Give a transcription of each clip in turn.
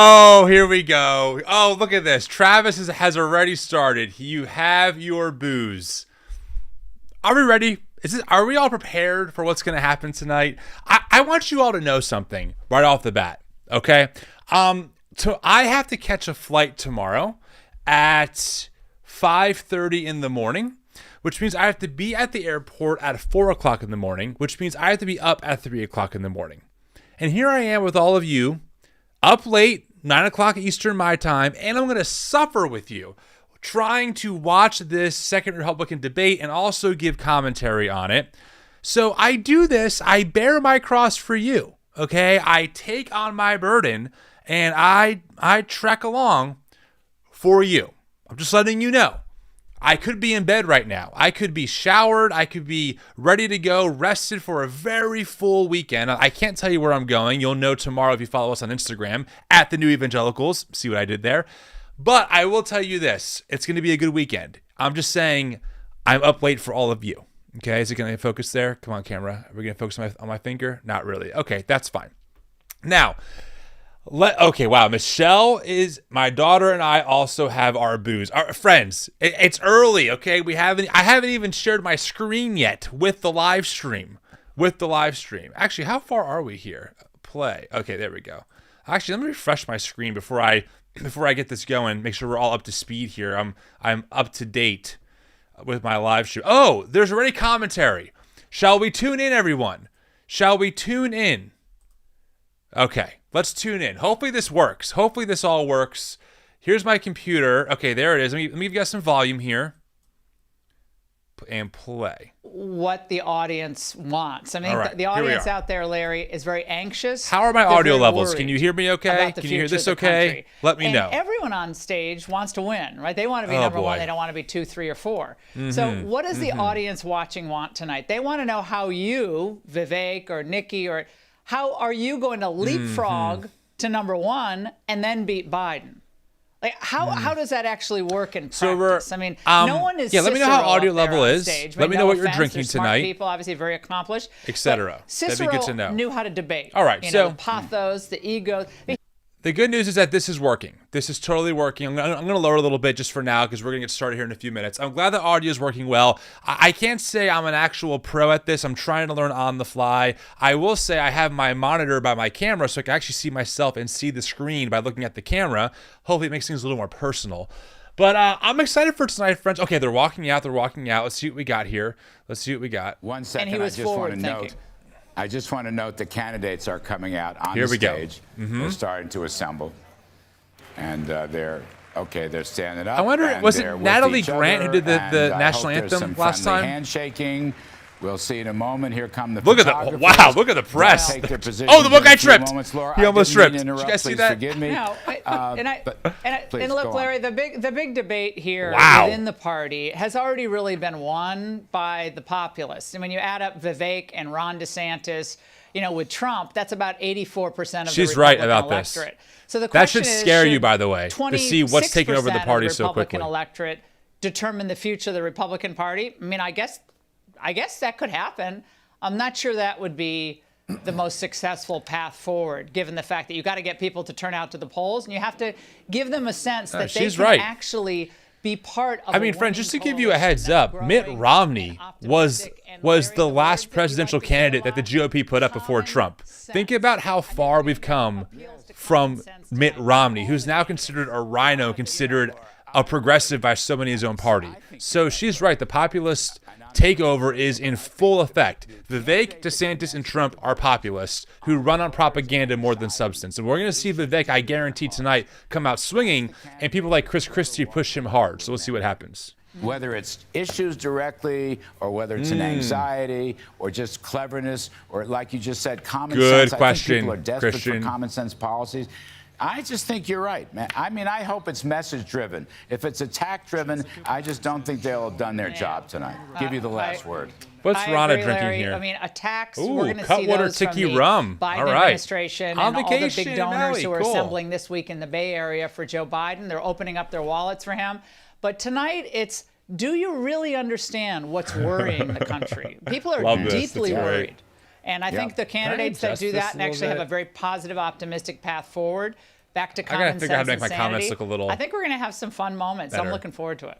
Oh, here we go. Oh, look at this. Travis has already started. You have your booze. Are we ready? Are we all prepared for what's going to happen tonight? I want you all to know something right off the bat, okay? So I have to catch a flight tomorrow at 5:30 in the morning, which means I have to be at the airport at 4 o'clock in the morning, which means I have to be up at 3 o'clock in the morning. And here I am with all of you, up late, 9 o'clock Eastern my time, and I'm going to suffer with you trying to watch this second Republican debate and also give commentary on it. So I do this, I bear my cross for you, okay? I take on my burden and I trek along for you. I'm just letting you know. I could be in bed right now. I could be showered. I could be ready to go, rested for a very full weekend. I can't tell you where I'm going. You'll know tomorrow if you follow us on Instagram at the new Evangelicals. See what I did there? But I will tell you this. It's going to be a good weekend. I'm just saying I'm up late for all of you. Okay, is it going to focus there? Come on, camera. Are we going to focus on my finger? Not really. Okay, that's fine. Now, okay, wow. Michelle is my daughter, and I also have our booze. Our friends, it's early. Okay, I haven't even shared my screen yet with the live stream. Actually, how far are we here? Play. Okay, there we go. Actually, let me refresh my screen before I get this going. Make sure we're all up to speed here. I'm up to date with my live stream. Oh, there's already commentary. Shall we tune in, everyone? Shall we tune in? Okay, let's tune in. Hopefully this works. Hopefully this all works. Here's my computer. Okay, there it is. Let me give you guys some volume here. And play. What the audience wants. I mean, right, the audience out there, Larry, is very anxious. How are my audio levels? Can you hear me okay? Can you hear this okay? Country. Let me know. Everyone on stage wants to win, right? They want to be number one. They don't want to be 2, 3, or 4. So what does the audience watching want tonight? They want to know how you, Vivek or Nikki, or how are you going to leapfrog to number 1 and then beat Biden? Like how does that actually work in practice? I mean, no one is. Yeah, let me know how audio level is. Stage, let me know what you're drinking smart tonight. People, obviously very accomplished, etc. That'd be good to know. Knew how to debate. All right, so the pathos, the ego. The good news is that this is working. This is totally working. I'm going to lower a little bit just for now because we're going to get started here in a few minutes. I'm glad the audio is working well. I can't say I'm an actual pro at this. I'm trying to learn on the fly. I will say I have my monitor by my camera so I can actually see myself and see the screen by looking at the camera. Hopefully it makes things a little more personal. But I'm excited for tonight, friends. Okay, they're walking out. Let's see what we got here. 1 second, I just want to note the candidates are coming out on the stage. They're starting to assemble. And they're standing up. I wonder, was it Natalie Grant who did the national anthem last time? Handshaking. We'll see in a moment. Here come the look at the press. Oh, the book I tripped. He almost tripped. Did you guys see that? Forgive me. No, and look, Larry, the big debate here within the party has already really been won by the populists. And when you add up Vivek and Ron DeSantis, with Trump, that's about 84% of the Republican electorate. So the question that should scare you, by the way, to see what's taking over the party so quickly. Republican electorate determine the future of the Republican Party. I mean, I guess that could happen. I'm not sure that would be the most successful path forward, given the fact that you got to get people to turn out to the polls, and you have to give them a sense that they can actually be part of. I mean, friends, just to give you a heads up, Mitt Romney was the last presidential candidate that the GOP put up before Trump. Think about how far we've come from Mitt Romney, who's now considered a rhino, considered a progressive by so many in his own party. So she's right. The populist takeover is in full effect. Vivek, DeSantis, and Trump are populists who run on propaganda more than substance. And we're going to see Vivek, I guarantee tonight, come out swinging, and people like Chris Christie push him hard. So we'll see what happens. Whether it's issues directly or whether it's an anxiety or just cleverness or, like you just said, common sense. Good question, I think people are desperate Christian. for common sense policies. I just think you're right, man. I mean, I hope it's message-driven. If it's attack-driven, I just don't think they'll have done their job tonight. Give you the last word. What's Rana drinking Larry. here? I mean, attacks. Ooh, we're going to see those from the rum. Biden administration and all the vacation, big donors who are cool. assembling this week in the Bay Area for Joe Biden. They're opening up their wallets for him. But tonight, it's, do you really understand what's worrying the country? People are deeply worried. And I think the candidates that do that and actually have a very positive, optimistic path forward, back to common sense. I gotta figure out how to make my insanity. comments look a little. I think we're going to have some fun moments. Better. I'm looking forward to it.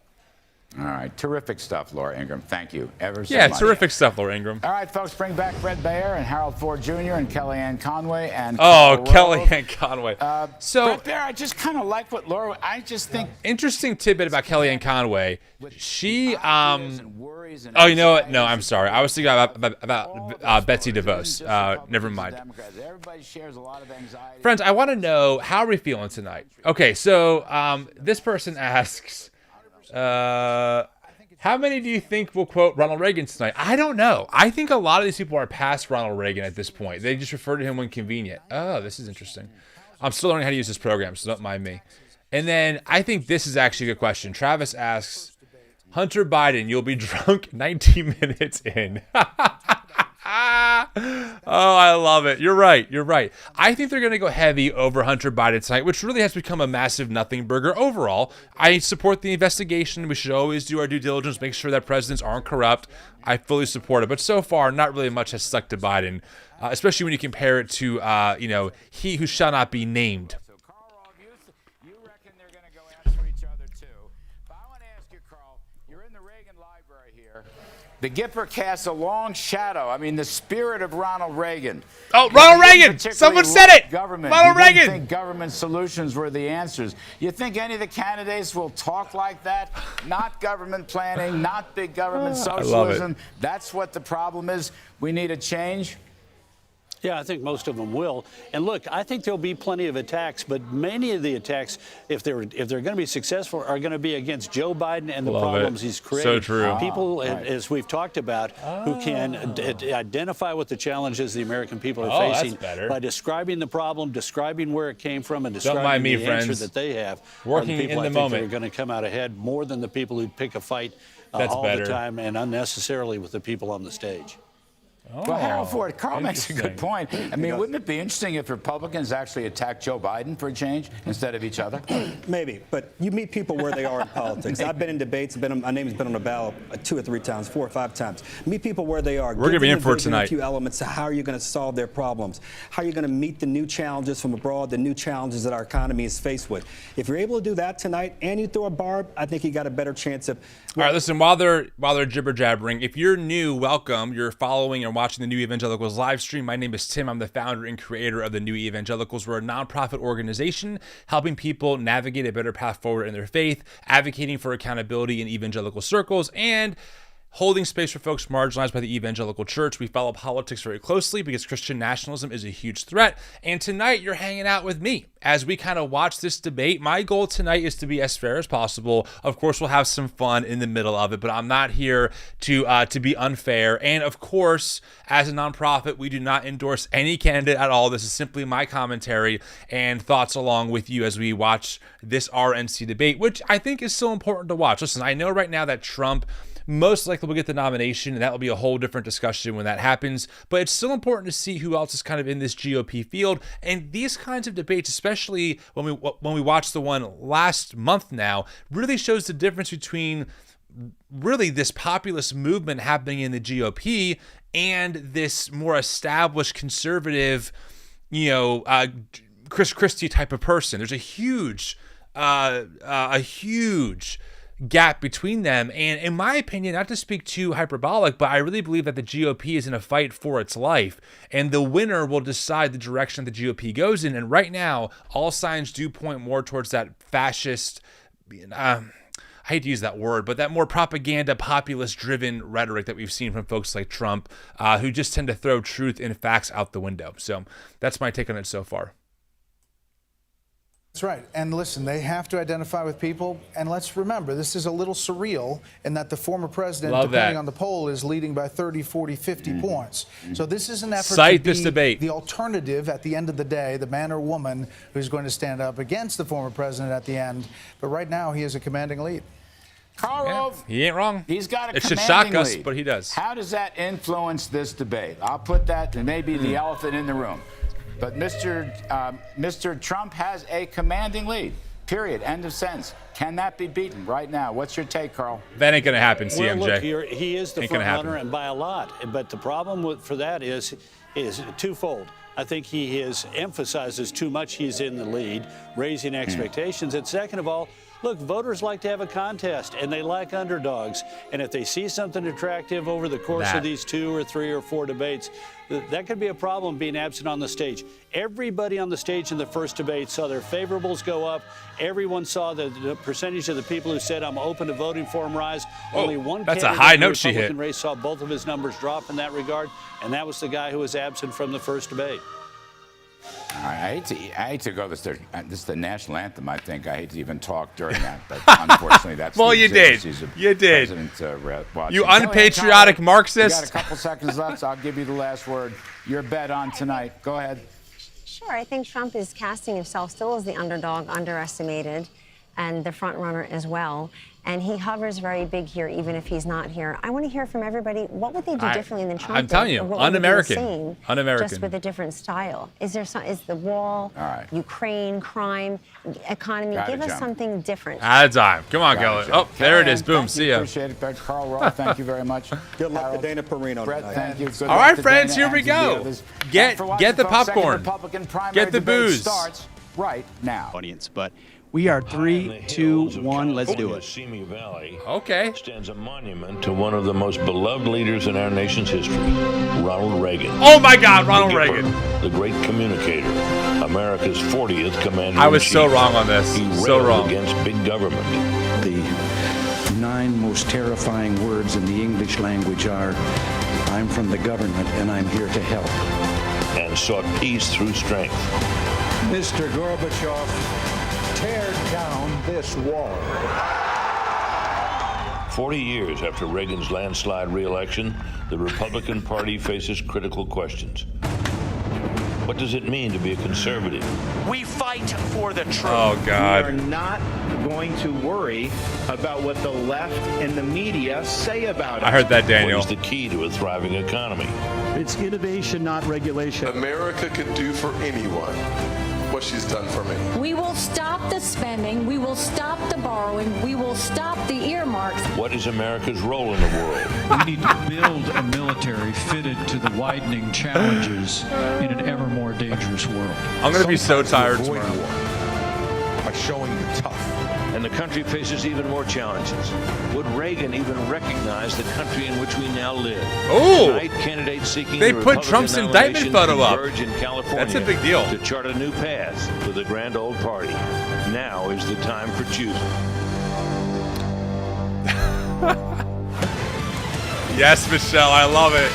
All right. Terrific stuff, Laura Ingraham. Thank you ever so much. Yeah, terrific stuff, Laura Ingraham. All right, folks, bring back Fred Baer and Harold Ford Jr. and Kellyanne Conway. And Kellyanne Conway. Fred Baer, I just kind of like what Laura, I just think. Interesting tidbit about Kellyanne Conway. She, you know what? No, I'm sorry. I was thinking about Betsy DeVos. Never mind. Everybody shares a lot of anxiety. Friends, I want to know, how are we feeling tonight? Okay, so this person asks, how many do you think will quote Ronald Reagan tonight? I don't know. I think a lot of these people are past Ronald Reagan at this point. They just refer to him when convenient. Oh, this is interesting. I'm still learning how to use this program, so don't mind me. And then I think this is actually a good question. Travis asks, Hunter Biden, you'll be drunk 19 minutes in. Oh, I love it. You're right. I think they're going to go heavy over Hunter Biden tonight, which really has become a massive nothing burger overall. I support the investigation. We should always do our due diligence, make sure that presidents aren't corrupt. I fully support it. But so far, not really much has stuck to Biden, especially when you compare it to, he who shall not be named. So, Carl, you reckon they're going to go after each other, too. But I want to ask you, Carl, you're in the Reagan Library here. The Gipper casts a long shadow. I mean, the spirit of Ronald Reagan. Oh, Ronald Reagan! Someone said it! Government. Ronald Reagan! You didn't think government solutions were the answers. You think any of the candidates will talk like that? Not government planning, not big government socialism. I love it. That's what the problem is. We need a change. Yeah, I think most of them will. And look, I think there'll be plenty of attacks, but many of the attacks, if they're going to be successful, are going to be against Joe Biden and the problems he's creating. So true. People, as we've talked about, who can identify what the challenges the American people are facing by describing the problem, describing where it came from, and describing the answer that they have. Working the people in the I think moment. are going to come out ahead more than the people who pick a fight all better. the time and unnecessarily with the people on the stage. Well, Harold Ford, Carl makes a good point. I mean, wouldn't it be interesting if Republicans actually attacked Joe Biden for a change instead of each other? Maybe, but you meet people where they are in politics. I've been in debates. My name has been on the ballot 2 or 3 times, 4 or 5 times. Meet people where they are. We're going to be in for it tonight. A few elements. How are you going to solve their problems? How are you going to meet the new challenges from abroad, the new challenges that our economy is faced with? If you're able to do that tonight and you throw a barb, I think you got a better chance of. All right, listen, while they're jibber jabbering, if you're new, welcome. You're following and watching the New Evangelicals live stream. My name is Tim. I'm the founder and creator of the New Evangelicals. We're a nonprofit organization helping people navigate a better path forward in their faith, advocating for accountability in evangelical circles, and holding space for folks marginalized by the evangelical church. We follow politics very closely because Christian nationalism is a huge threat. And tonight you're hanging out with me as we kind of watch this debate. My goal tonight is to be as fair as possible. Of course, we'll have some fun in the middle of it, but I'm not here to be unfair. And of course, as a nonprofit, we do not endorse any candidate at all. This is simply my commentary and thoughts along with you as we watch this RNC debate, which I think is so important to watch. Listen, I know right now that Trump most likely will get the nomination, and that will be a whole different discussion when that happens. But it's still important to see who else is kind of in this GOP field. And these kinds of debates, especially when we watched the one last month now, really shows the difference between really this populist movement happening in the GOP and this more established conservative, Chris Christie type of person. There's a huge gap between them. And in my opinion, not to speak too hyperbolic, but I really believe that the GOP is in a fight for its life, and the winner will decide the direction the GOP goes in. And right now, all signs do point more towards that fascist, I hate to use that word, but that more propaganda, populist-driven rhetoric that we've seen from folks like Trump, who just tend to throw truth and facts out the window. So that's my take on it so far. That's right. And listen, they have to identify with people. And let's remember, this is a little surreal in that the former president, depending on the poll, is leading by 30, 40, 50 points. So this is an effort to be the alternative at the end of the day, the man or woman who's going to stand up against the former president at the end. But right now, he has a commanding lead. Carl, he ain't wrong. He's got a It should shock us, lead. but he does. How does that influence this debate? I'll put that to maybe the elephant in the room. But Mr. Trump has a commanding lead, period, end of sentence. Can that be beaten right now? What's your take, Carl? That ain't going to happen, CMJ. Well, look, he is the front runner, and by a lot. But the problem for that is twofold. I think he emphasizes too much he's in the lead, raising expectations. And second of all, look, voters like to have a contest, and they like underdogs. And if they see something attractive over the course of these 2 or 3 or 4 debates, that could be a problem being absent on the stage. Everybody on the stage in the first debate saw their favorables go up. Everyone saw the percentage of the people who said, I'm open to voting for him rise. Only one that's a high note she hit. Republican race saw both of his numbers drop in that regard, and that was the guy who was absent from the first debate. I hate to go this is the national anthem. I think I hate to even talk during that, but unfortunately that's well, you did. You did. You unpatriotic Marxist. You got a couple seconds left, so I'll give you the last word. Your bet on tonight. Go ahead. Sure. I think Trump is casting himself still as the underdog, underestimated, and the front runner as well. And he hovers very big here, even if he's not here. I want to hear from everybody. What would they do differently than Trump? I'm telling you, un-American. Un-American. Just with a different style. Is the wall, Ukraine, crime, economy? Give us something different. At a time. Come on, Gellert. Oh, there it is. Boom. See ya. Appreciate it. Carl Roth, thank you very much. Good luck to Dana Perino. Brett, thank you. All right, friends, here we go. Get the popcorn. Get the booze. Starts right now. Audience, but we are 3, 2, 1. Let's do it. Simi Valley stands a monument to one of the most beloved leaders in our nation's history, Ronald Reagan. Oh my God, Ronald Reagan, the great communicator, America's 40th commander. I was so wrong on this. He so wrong against big government. The 9 most terrifying words in the English language are, "I'm from the government and I'm here to help." And sought peace through strength. Mr. Gorbachev, tear down this wall. 40 years after Reagan's landslide re-election, the Republican Party faces critical questions. What does it mean to be a conservative? We fight for the truth. Oh, God. We are not going to worry about what the left and the media say about it. I heard that, Daniel. What is the key to a thriving economy? It's innovation, not regulation. America could do for anyone what she's done for me. We will stop the spending. We will stop the borrowing. We will stop the earmarks. What is America's role in the world? We need to build a military fitted to the widening challenges in an ever more dangerous world. I'm going to be so tired tomorrow. War by showing you tough. And the country faces even more challenges. Would Reagan even recognize the country in which we now live? Oh! Tonight, candidates seeking they the put Trump's indictment photo up. In California that's a big deal. To chart a new path for the grand old party. Now is the time for choosing. Yes, Michelle, I love it.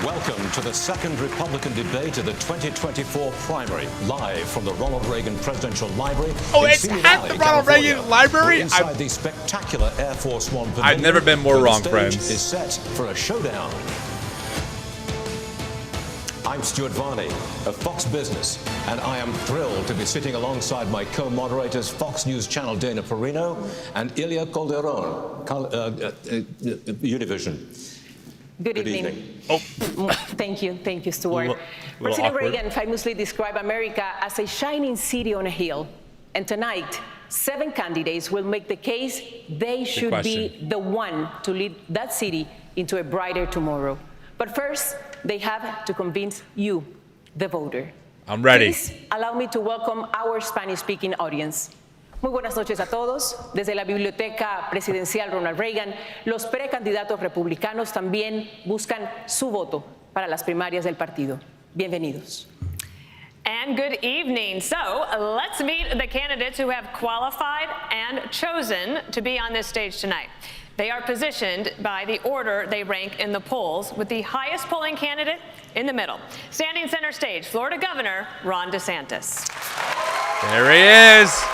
Welcome to the second Republican debate of the 2024 primary, live from the Ronald Reagan Presidential Library. Oh, it's at the Ronald Reagan Library? Inside the spectacular Air Force One pavilion. I've never been more wrong, friends. The stage is set for a showdown. I'm Stuart Varney of Fox Business, and I am thrilled to be sitting alongside my co-moderators, Fox News Channel Dana Perino and Ilya Calderon, Univision. Good evening. Oh. Thank you, Stuart. President Reagan famously described America as a shining city on a hill. And tonight, 7 candidates will make the case they should be the one to lead that city into a brighter tomorrow. But first, they have to convince you, the voter. I'm ready. Please allow me to welcome our Spanish-speaking audience. Muy buenas noches a todos. Desde la Biblioteca Presidencial Ronald Reagan, los precandidatos republicanos también buscan su voto para las primarias del partido. Bienvenidos. And good evening. So let's meet the candidates who have qualified and chosen to be on this stage tonight. They are positioned by the order they rank in the polls, with the highest polling candidate in the middle. Standing center stage, Florida Governor Ron DeSantis. There he is.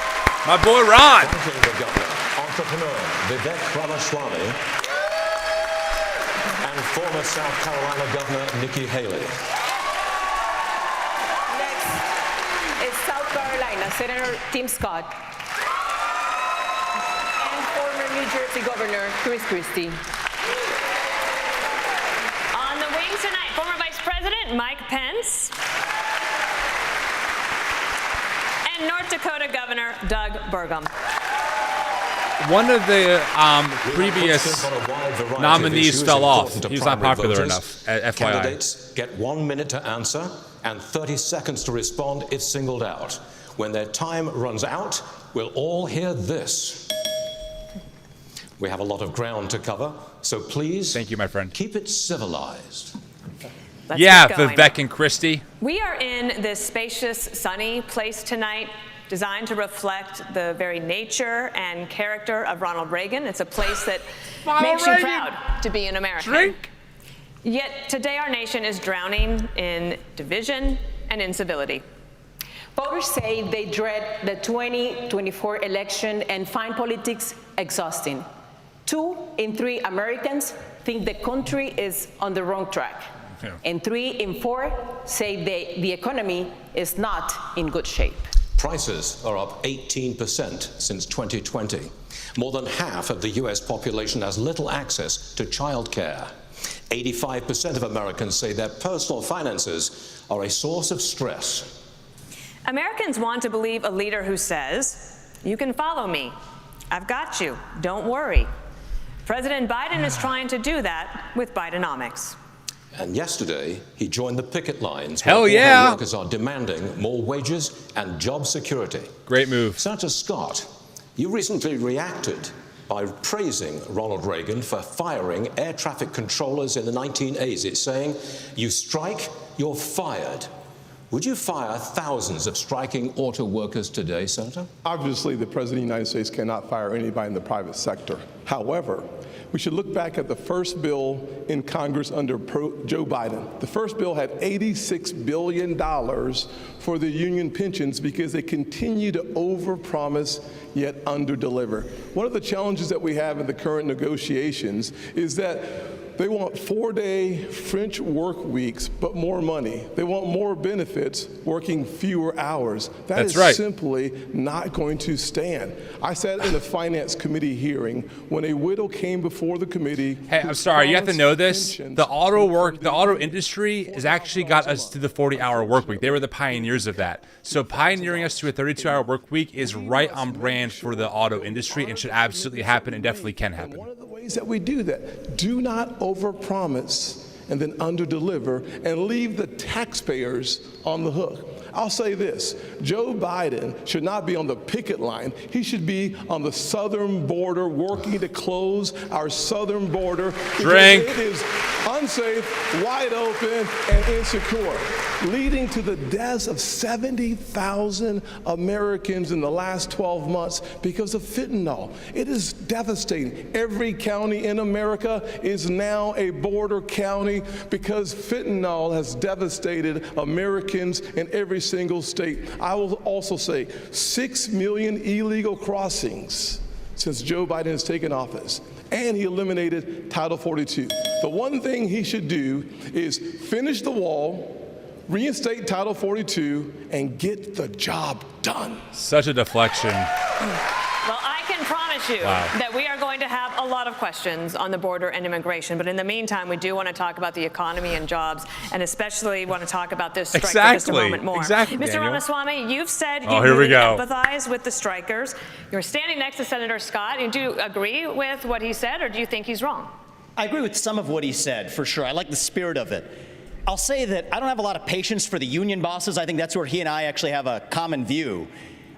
My boy Ron. Entrepreneur Vivek Ramaswamy and former South Carolina Governor Nikki Haley. Next is South Carolina Senator Tim Scott and former New Jersey Governor Chris Christie. On the wing tonight, former Vice President Mike Pence. And North Dakota Governor Doug Burgum. one of the previous nominees fell off. He was not popular enough, FYI. Candidates get 1 minute to answer and 30 seconds to respond if singled out. When their time runs out, we'll all hear this. We have a lot of ground to cover, so please, thank you, my friend, keep it civilized. Let's Vivek and Christy. We are in this spacious, sunny place tonight, designed to reflect the very nature and character of Ronald Reagan. It's a place that makes you proud to be an American. Drink. Yet today our nation is drowning in division and incivility. Voters say they dread the 2024 election and find politics exhausting. 2 in 3 Americans think the country is on the wrong track. And 3 in 4 say the economy is not in good shape. Prices are up 18% since 2020. More than half of the U.S. population has little access to childcare. 85% of Americans say their personal finances are a source of stress. Americans want to believe a leader who says, "You can follow me. I've got you. Don't worry." President Biden is trying to do that with Bidenomics. And yesterday, he joined the picket lines. Hell yeah! Workers are demanding more wages and job security. Great move. Senator Scott, you recently reacted by praising Ronald Reagan for firing air traffic controllers in the 1980s, saying, "You strike, you're fired." Would you fire thousands of striking auto workers today, Senator? Obviously, the President of the United States cannot fire anybody in the private sector. However, we should look back at the first bill in Congress under Joe Biden. The first bill had $86 billion for the union pensions because they continue to overpromise yet underdeliver. One of the challenges that we have in the current negotiations is that they want 4-day French work weeks, but more money. They want more benefits, working fewer hours. That's right. Simply not going to stand. I sat in a finance committee hearing when a widow came before the committee. Hey, I'm sorry, you have to know this. The auto industry has actually got us to the 40-hour work week. They were the pioneers of that. So pioneering us to a 32-hour work week is right on brand for the auto industry and should absolutely happen and definitely can happen. One of the ways that we do that, do not overpromise and then underdeliver and leave the taxpayers on the hook. I'll say this, Joe Biden should not be on the picket line. He should be on the southern border working to close our southern border. Drink. It is unsafe, wide open, and insecure, leading to the deaths of 70,000 Americans in the last 12 months because of fentanyl. It is devastating. Every county in America is now a border county because fentanyl has devastated Americans in every single state. I will also say 6 million illegal crossings since Joe Biden has taken office, and he eliminated Title 42. The one thing he should do is finish the wall, reinstate Title 42, and get the job done. Such a deflection. Well, I can promise you that we are going to have a lot of questions on the border and immigration. But in the meantime, we do want to talk about the economy and jobs, and especially want to talk about this strike for just a moment more. Exactly, Mr. Daniel. Ramaswamy, you've said you empathize with the strikers. You're standing next to Senator Scott. Do you agree with what he said, or do you think he's wrong? I agree with some of what he said, for sure. I like the spirit of it. I'll say that I don't have a lot of patience for the union bosses. I think that's where he and I actually have a common view.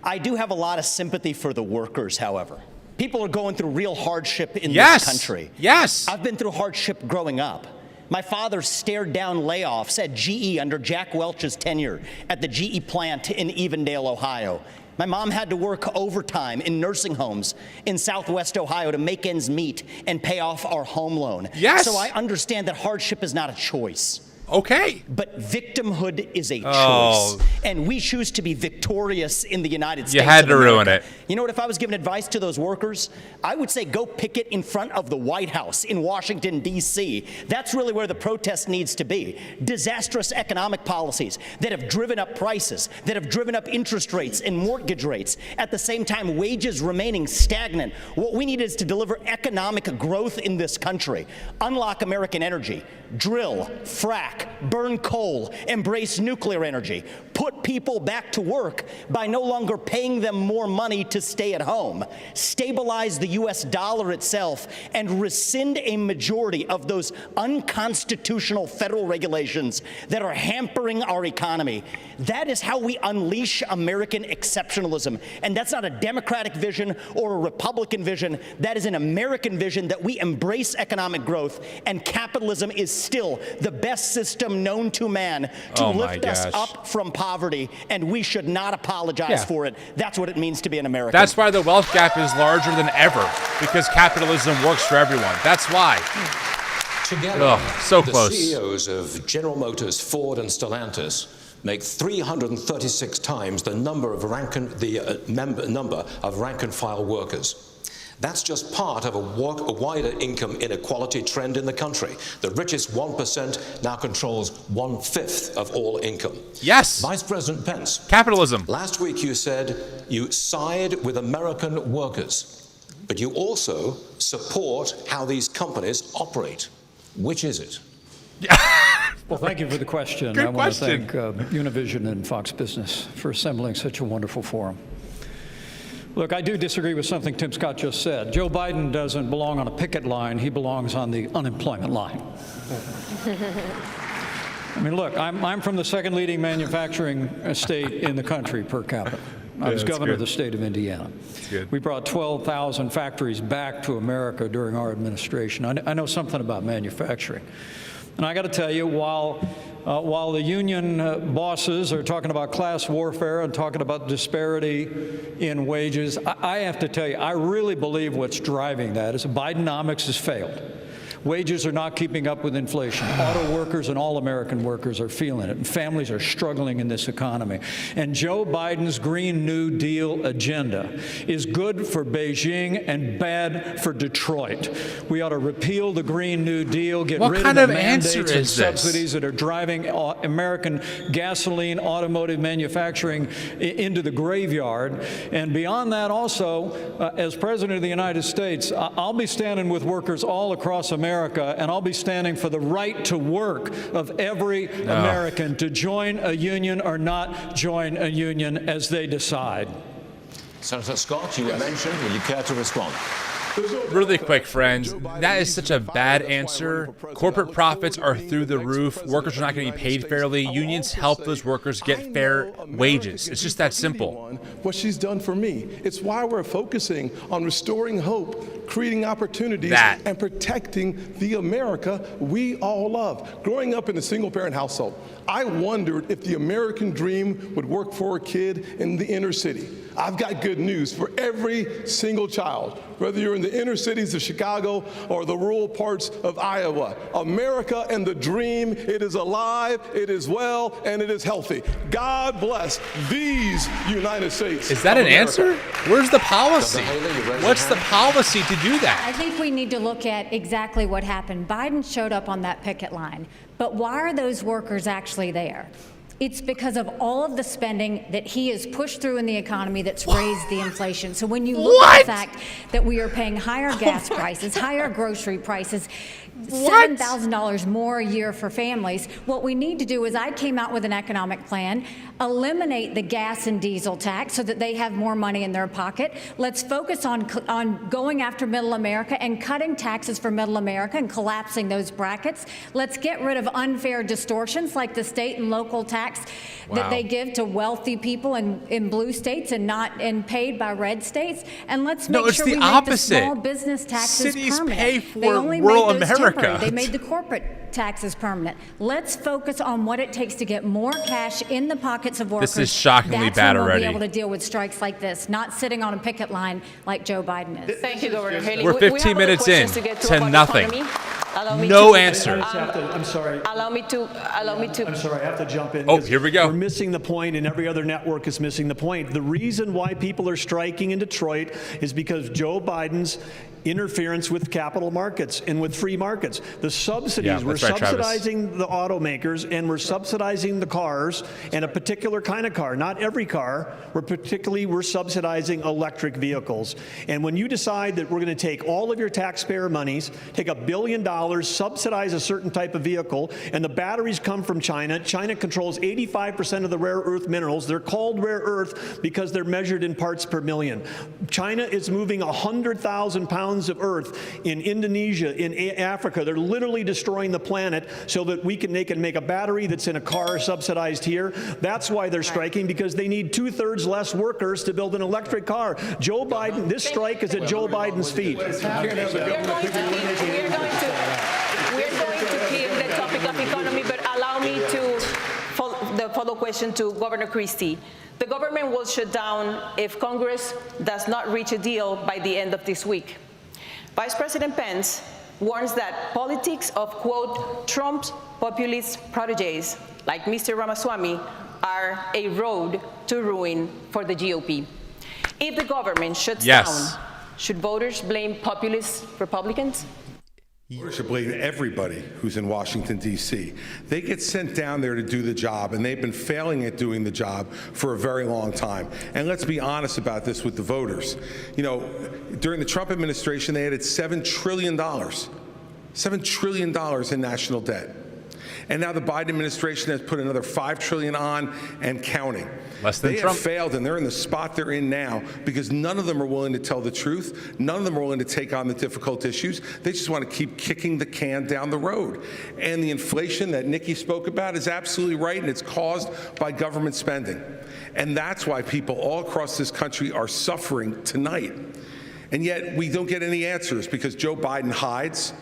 I do have a lot of sympathy for the workers, however. People are going through real hardship in this country. Yes. I've been through hardship growing up. My father stared down layoffs at GE under Jack Welch's tenure at the GE plant in Evendale, Ohio. My mom had to work overtime in nursing homes in Southwest Ohio to make ends meet and pay off our home loan. Yes. So I understand that hardship is not a choice. Okay. But victimhood is a choice. And we choose to be victorious in the United States. You had to ruin it. You know what, if I was giving advice to those workers, I would say go picket in front of the White House in Washington, D.C. That's really where the protest needs to be. Disastrous economic policies that have driven up prices, that have driven up interest rates and mortgage rates. At the same time, wages remaining stagnant. What we need is to deliver economic growth in this country. Unlock American energy. Drill, frack, frack, burn coal, embrace nuclear energy, put people back to work by no longer paying them more money to stay at home, stabilize the U.S. dollar itself, and rescind a majority of those unconstitutional federal regulations that are hampering our economy. That is how we unleash American exceptionalism. And that's not a Democratic vision or a Republican vision. That is an American vision that we embrace economic growth, and capitalism is still the best system known to man to lift us up from poverty, and we should not apologize for it. That's what it means to be an American. That's why the wealth gap is larger than ever, because capitalism works for everyone. That's why. Together, so close. The CEOs of General Motors, Ford, and Stellantis make 336 times the number of rank-and-file workers. That's just part of a wider income inequality trend in the country. The richest 1% now controls 1/5 of all income. Yes. Vice President Pence. Capitalism. Last week you said you side with American workers, but you also support how these companies operate. Which is it? Well, thank you for the question. Good I want to question. thank Univision and Fox Business for assembling such a wonderful forum. Look, I do disagree with something Tim Scott just said. Joe Biden doesn't belong on a picket line. He belongs on the unemployment line. I mean, look, I'm from the second leading manufacturing state in the country per capita. I was governor of the state of Indiana. We brought 12,000 factories back to America during our administration. I know something about manufacturing. And I got to tell you, while the union bosses are talking about class warfare and talking about disparity in wages, I have to tell you, I really believe what's driving that is Bidenomics has failed. Wages are not keeping up with inflation. Auto workers and all American workers are feeling it, and families are struggling in this economy. And Joe Biden's Green New Deal agenda is good for Beijing and bad for Detroit. We ought to repeal the Green New Deal, get rid of the mandates and subsidies that are driving American gasoline, automotive manufacturing into the graveyard. And beyond that also, as President of the United States, I'll be standing with workers all across America, and I'll be standing for the right to work of every American to join a union or not join a union as they decide. Senator Scott, you were mentioned. Would you care to respond? Really quick, friends. That is such a bad answer. Corporate profits are through the roof. Workers are not going to be paid fairly. Unions help those workers get fair wages. It's just that simple. What she's done for me. It's why we're focusing on restoring hope, creating opportunities, and protecting the America we all love. Growing up in a single-parent household, I wondered if the American dream would work for a kid in the inner city. I've got good news for every single child, whether you're in the inner cities of Chicago or the rural parts of Iowa. America and the dream, it is alive, it is well, and it is healthy. God bless these United States. Is that an answer? Where's the policy? What's the policy to do that? I think we need to look at exactly what happened. Biden showed up on that picket line, but why are those workers actually there? It's because of all of the spending that he has pushed through in the economy that's raised the inflation. So when you look at the fact that we are paying higher gas prices, higher grocery prices, $7,000 more a year for families, what we need to do is I came out with an economic plan, eliminate the gas and diesel tax so that they have more money in their pocket. Let's focus on going after middle America and cutting taxes for middle America and collapsing those brackets. Let's get rid of unfair distortions like the state and local tax that they give to wealthy people in blue states and paid by red states. And let's make sure we make the small business taxes permanent. Pay for they only rural made those America. Temporary. They made the corporate taxes permanent. Let's focus on what it takes to get more cash in the pockets of workers. This is shockingly bad already. That's when we'll be able to deal with strikes like this, not sitting on a picket line like Joe Biden is. Thank you, Governor Haley. We're 15 minutes in to nothing. No answer. I'm sorry. Allow me to. I'm sorry, I have to jump in. Oh, here we go. We're missing the point, and every other network is missing the point. The reason why people are striking in Detroit is because Joe Biden's interference with capital markets and with free markets. The subsidies, we're subsidizing the automakers, and we're subsidizing the cars, and a particular kind of car, not every car. We're subsidizing electric vehicles. And when you decide that we're going to take all of your taxpayer monies, take $1 billion, subsidize a certain type of vehicle, and the batteries come from China. China controls 85% of the rare earth minerals. They're called rare earth because they're measured in parts per million. China is moving 100,000 pounds of earth in Indonesia, in Africa. They're literally destroying the planet so that they can make a battery that's in a car subsidized here. That's why they're striking, because they need 2/3 less workers to build an electric car. Joe Biden, this strike is at Joe Biden's feet. We're going to keep the topic of economy, but allow me to the follow question to Governor Christie. The government will shut down if Congress does not reach a deal by the end of this week. Vice President Pence warns that politics of, quote, Trump's populist protégés, like Mr. Ramaswamy, are a road to ruin for the GOP. If the government shuts down, should voters blame populist Republicans? Voters should blame everybody who's in Washington, D.C. They get sent down there to do the job, and they've been failing at doing the job for a very long time. And let's be honest about this with the voters. You know, during the Trump administration, they added $7 trillion in national debt. And now the Biden administration has put another $5 trillion on and counting. Less than they Trump. Have failed, and they're in the spot they're in now because none of them are willing to tell the truth. None of them are willing to take on the difficult issues. They just want to keep kicking the can down the road. And the inflation that Nikki spoke about is absolutely right, and it's caused by government spending. And that's why people all across this country are suffering tonight. And yet we don't get any answers because Joe Biden hides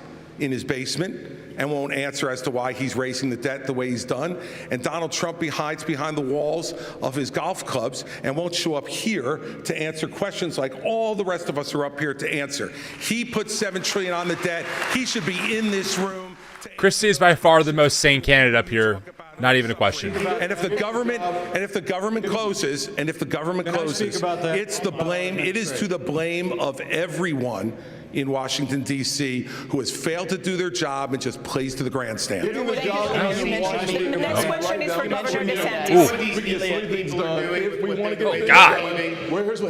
in his basement and won't answer as to why he's raising the debt the way he's done. And Donald Trump hides behind the walls of his golf clubs and won't show up here to answer questions like all the rest of us are up here to answer. He put $7 trillion on the debt. He should be in this room. Christie is by far the most sane candidate up here. Not even a question. And if the government closes, it's the blame. It is to the blame of everyone in Washington, D.C., who has failed to do their job and just plays to the grandstand. The next question is for Governor DeSantis. Oh, God.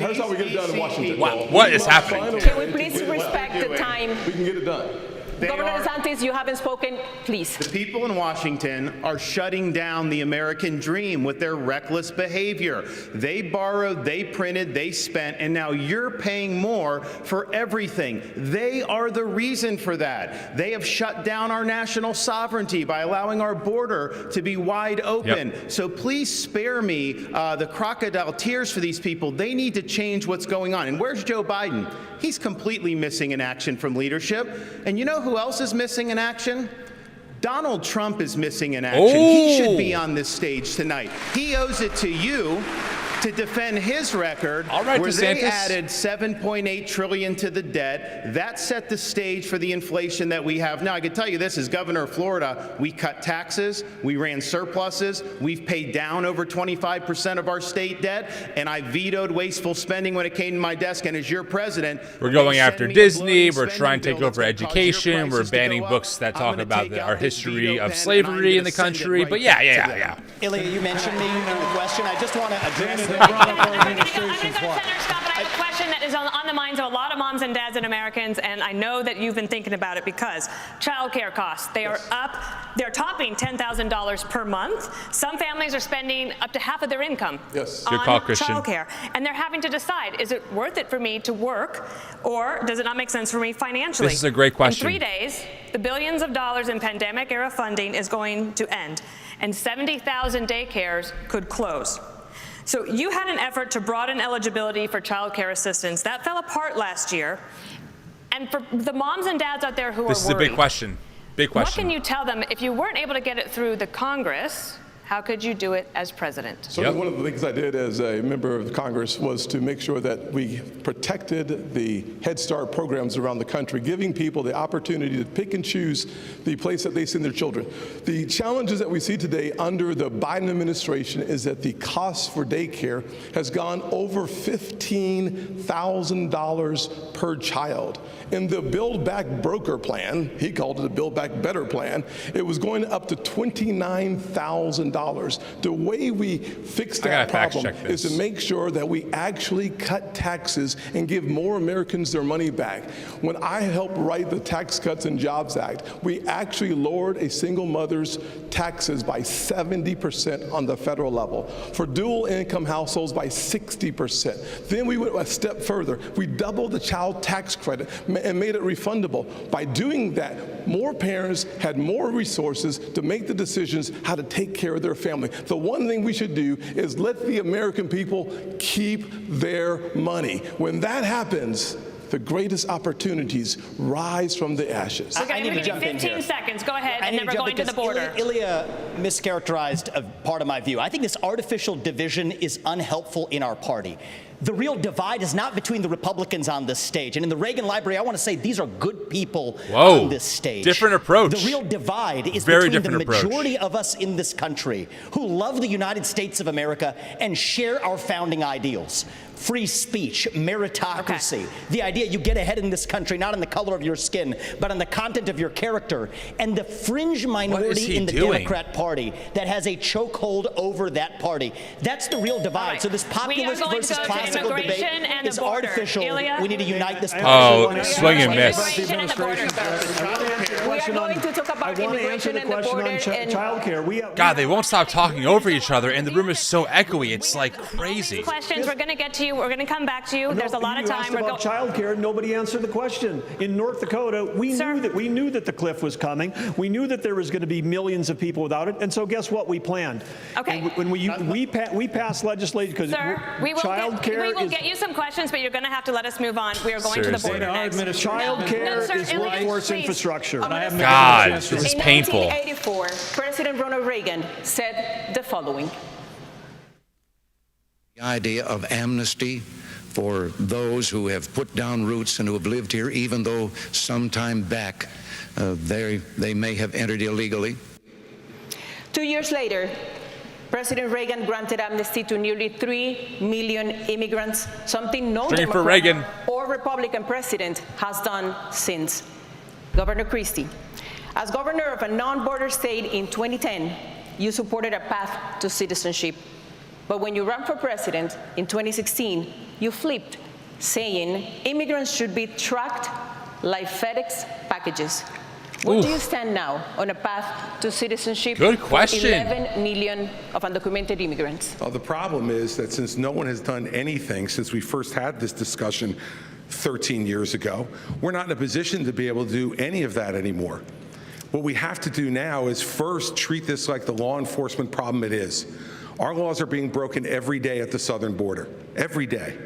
Here's how we get it done in Washington. Wow. What is happening? Can we please respect the time? We can get it done. Governor DeSantis, you haven't spoken. Please. The people in Washington are shutting down the American dream with their reckless behavior. They borrowed, they printed, they spent, and now you're paying more for everything. They are the reason for that. They have shut down our national sovereignty by allowing our border to be wide open. Yep. So please spare me the crocodile tears for these people. They need to change what's going on. And where's Joe Biden? He's completely missing in action from leadership. And you know who else is missing in action? Donald Trump is missing in action. He should be on this stage tonight. He owes it to you to defend his record, where DeSantis. They added $7.8 trillion to the debt. That set the stage for the inflation that we have now. I can tell you this, as governor of Florida, we cut taxes, we ran surpluses, we've paid down over 25% of our state debt, and I vetoed wasteful spending when it came to my desk. And as your president, we're going after Disney, we're trying to take over education, we're banning books that talk about our history of slavery in the country. But yeah. Ilya, you mentioned me in the question. I just want to address I'm going to go to Senator Scott, but I have a question that is on the minds of a lot of moms and dads and Americans, and I know that you've been thinking about it because child care costs, they are up. They're topping $10,000 per month. Some families are spending up to half of their income on child care, and they're having to decide, is it worth it for me to work, or does it not make sense for me financially? This is a great question. In 3 days, the billions of dollars in pandemic-era funding is going to end, and 70,000 daycares could close. So you had an effort to broaden eligibility for child care assistance. That fell apart last year. And for the moms and dads out there who are worried. This is a big question. Big question. What can you tell them if you weren't able to get it through the Congress? How could you do it as president? So one of the things I did as a member of Congress was to make sure that we protected the Head Start programs around the country, giving people the opportunity to pick and choose the place that they send their children. The challenges that we see today under the Biden administration is that the cost for daycare has gone over $15,000 per child. In the Build Back Broker plan, he called it a Build Back Better plan, it was going up to $29,000. The way we fix that problem is to make sure that we actually cut taxes and give more Americans their money back. When I helped write the Tax Cuts and Jobs Act, we actually lowered a single mother's taxes by 70% on the federal level. For dual income households by 60%. Then we went a step further. We doubled the child tax credit and made it refundable. By doing that, more parents had more resources to make the decisions how to take care of their family. The one thing we should do is let the American people keep their money. When that happens, the greatest opportunities rise from the ashes. Okay, we're going to give you 15 seconds. Go ahead, and then we're going to the border. Ilya mischaracterized a part of my view. I think this artificial division is unhelpful in our party. The real divide is not between the Republicans on this stage. And in the Reagan Library, I want to say these are good people on this stage. Different approach. The real divide is Very between the different majority of us in this country who love the United States of America and share our founding ideals. Free speech, meritocracy, the idea you get ahead in this country, not in the color of your skin, but on the content of your character, and the fringe minority in the Democrat Party that has a chokehold over that party. That's the real divide. So this populist versus classical debate is artificial. Ilya? We need to unite this party. Oh, swing and miss. Immigration and the border. We are going to talk about immigration and the border and childcare. God, they won't stop talking over each other, and the room is so echoey. It's like crazy. Questions. We're going to get to you. We're going to come back to you. There's a lot of time. We're about childcare. Nobody answered the question. In North Dakota, we knew that the cliff was coming. We knew that there was going to be millions of people without it. And so, guess what? We planned. Okay. And when we passed legislation because childcare. We will get you some questions, but you're going to have to let us move on. We are going to the border next. Childcare is workforce infrastructure. God, this is painful. In 1984, President Ronald Reagan said the following. The idea of amnesty for those who have put down roots and who have lived here, even though some time back they may have entered illegally. 2 years later, President Reagan granted amnesty to nearly 3 million immigrants, something no Democrat or Republican president has done since. Governor Christie, as governor of a non-border state in 2010, you supported a path to citizenship. But when you ran for president in 2016, you flipped, saying immigrants should be tracked like FedEx packages. Where do you stand now on a path to citizenship? Good question. For 11 million of undocumented immigrants? The problem is that since no one has done anything since we first had this discussion 13 years ago, we're not in a position to be able to do any of that anymore. What we have to do now is first treat this like the law enforcement problem it is. Our laws are being broken every day at the southern border, every day.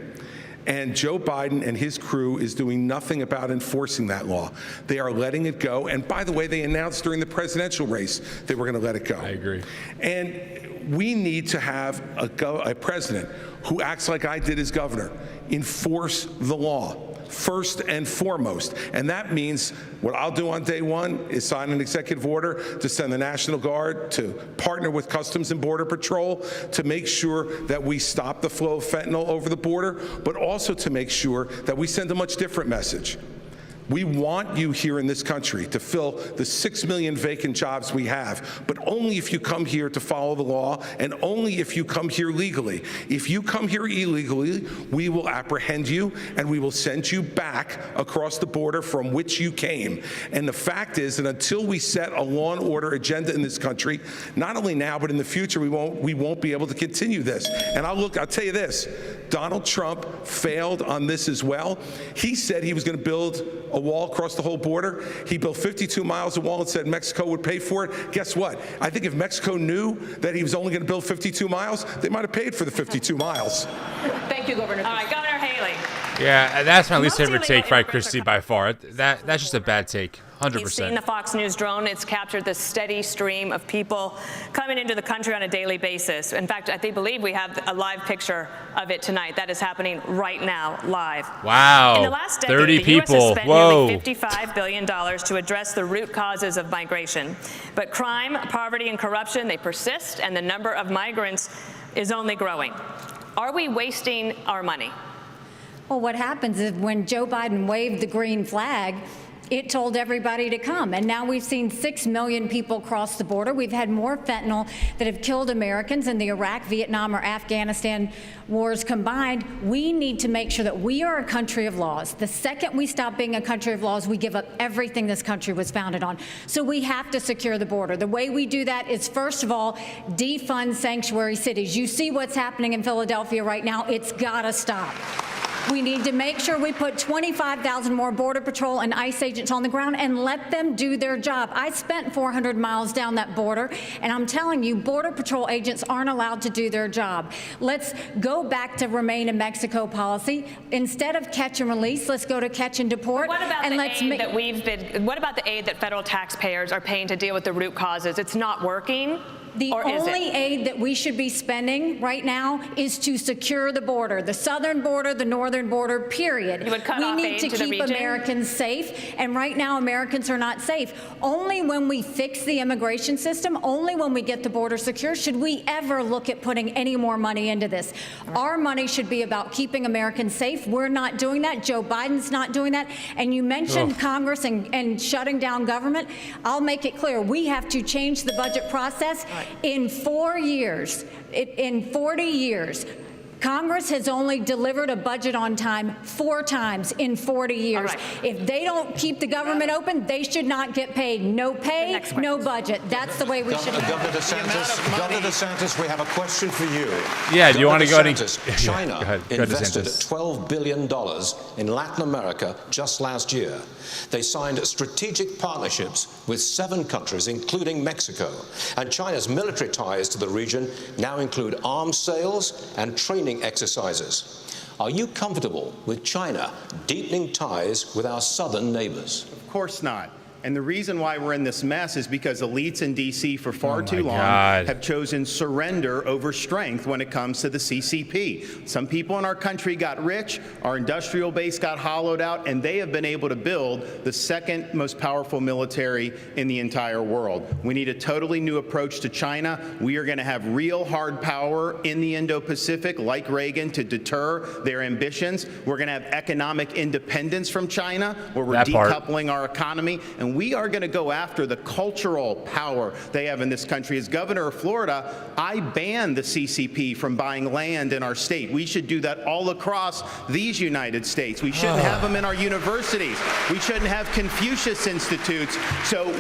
And Joe Biden and his crew is doing nothing about enforcing that law. They are letting it go. And by the way, they announced during the presidential race they were going to let it go. I agree. And we need to have a president who acts like I did as governor, enforce the law. First and foremost. And that means what I'll do on day one is sign an executive order to send the National Guard to partner with Customs and Border Patrol to make sure that we stop the flow of fentanyl over the border, but also to make sure that we send a much different message. We want you here in this country to fill the 6 million vacant jobs we have, but only if you come here to follow the law and only if you come here legally. If you come here illegally, we will apprehend you and we will send you back across the border from which you came. And the fact is that until we set a law and order agenda in this country, not only now but in the future, we won't be able to continue this. And I'll tell you this, Donald Trump failed on this as well. He said he was going to build a wall across the whole border. He built 52 miles of wall and said Mexico would pay for it. Guess what? I think if Mexico knew that he was only going to build 52 miles, they might have paid for the 52 miles. Thank you, Governor. All right, Governor Haley. Yeah, that's my least favorite take, right, Christie, by far. That's just a bad take. 100%. You've seen the Fox News drone. It's captured the steady stream of people coming into the country on a daily basis. In fact, I believe we have a live picture of it tonight. That is happening right now, live. Wow. In the last decade, 30 the people. U.S. has spent Whoa. nearly $55 billion to address the root causes of migration. But crime, poverty, and corruption, they persist, and the number of migrants is only growing. Are we wasting our money? Well, what happens is when Joe Biden waved the green flag, it told everybody to come. And now we've seen 6 million people cross the border. We've had more fentanyl that have killed Americans in the Iraq, Vietnam, or Afghanistan wars combined. We need to make sure that we are a country of laws. The second we stop being a country of laws, we give up everything this country was founded on. So we have to secure the border. The way we do that is, first of all, defund sanctuary cities. You see what's happening in Philadelphia right now. It's got to stop. We need to make sure we put 25,000 more Border Patrol and ICE agents on the ground and let them do their job. I spent 400 miles down that border, and I'm telling you, Border Patrol agents aren't allowed to do their job. Let's go back to Remain in Mexico policy. Instead of catch and release, let's go to catch and deport. What about what about the aid that federal taxpayers are paying to deal with the root causes? It's not working? The only aid that we should be spending right now is to secure the border, the southern border, the northern border, period. You would cut off we aid need to to the keep region? Americans safe, and right now Americans are not safe. Only when we fix the immigration system, only when we get the border secure, should we ever look at putting any more money into this. Our money should be about keeping Americans safe. We're not doing that. Joe Biden's not doing that. And you mentioned Congress and shutting down government. I'll make it clear. We have to change the budget process. In 4 years, in 40 years, Congress has only delivered a budget on time 4 times in 40 years. If they don't keep the government open, they should not get paid. No pay, no budget. That's the way we should have Governor DeSantis, we have a question for you. Yeah, do you want to go to China invested DeSantis. $12 billion in Latin America just last year. They signed strategic partnerships with 7 countries, including Mexico. And China's military ties to the region now include arms sales and training exercises. Are you comfortable with China deepening ties with our southern neighbors? Of course not. And the reason why we're in this mess is because elites in D.C. for far too long have chosen surrender over strength when it comes to the CCP. Some people in our country got rich, our industrial base got hollowed out, and they have been able to build the second most powerful military in the entire world. We need a totally new approach to China. We are going to have real hard power in the Indo-Pacific, like Reagan, to deter their ambitions. We're going to have economic independence from China, where we're decoupling our economy. And we are going to go after the cultural power they have in this country. As governor of Florida, I banned the CCP from buying land in our state. We should do that all across these United States. We shouldn't have them in our universities. We shouldn't have Confucius Institutes. So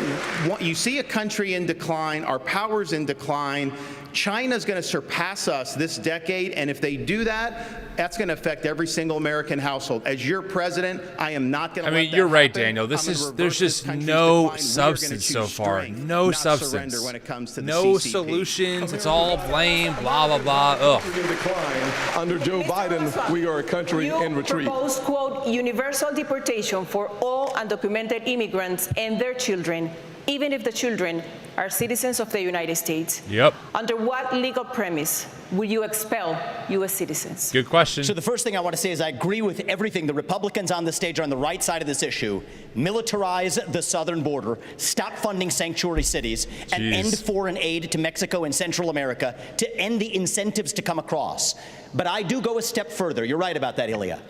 you see a country in decline, our power's in decline. China's going to surpass us this decade, and if they do that, that's going to affect every single American household. As your president, I am not going to let that you're right, happen. Daniel. There's just no substance so far. No substance. When it comes to the no CCP. solutions. It's all blame, blah, blah, blah. Ugh. Under Joe Biden, we are a country in retreat. You proposed, quote, universal deportation for all undocumented immigrants and their children, even if the children are citizens of the United States. Yep. Under what legal premise will you expel U.S. citizens? Good question. So the first thing I want to say is I agree with everything the Republicans on the stage are on the right side of this issue. Militarize the southern border, stop funding sanctuary cities, and end foreign aid to Mexico and Central America to end the incentives to come across. But I do go a step further. You're right about that, Ilya.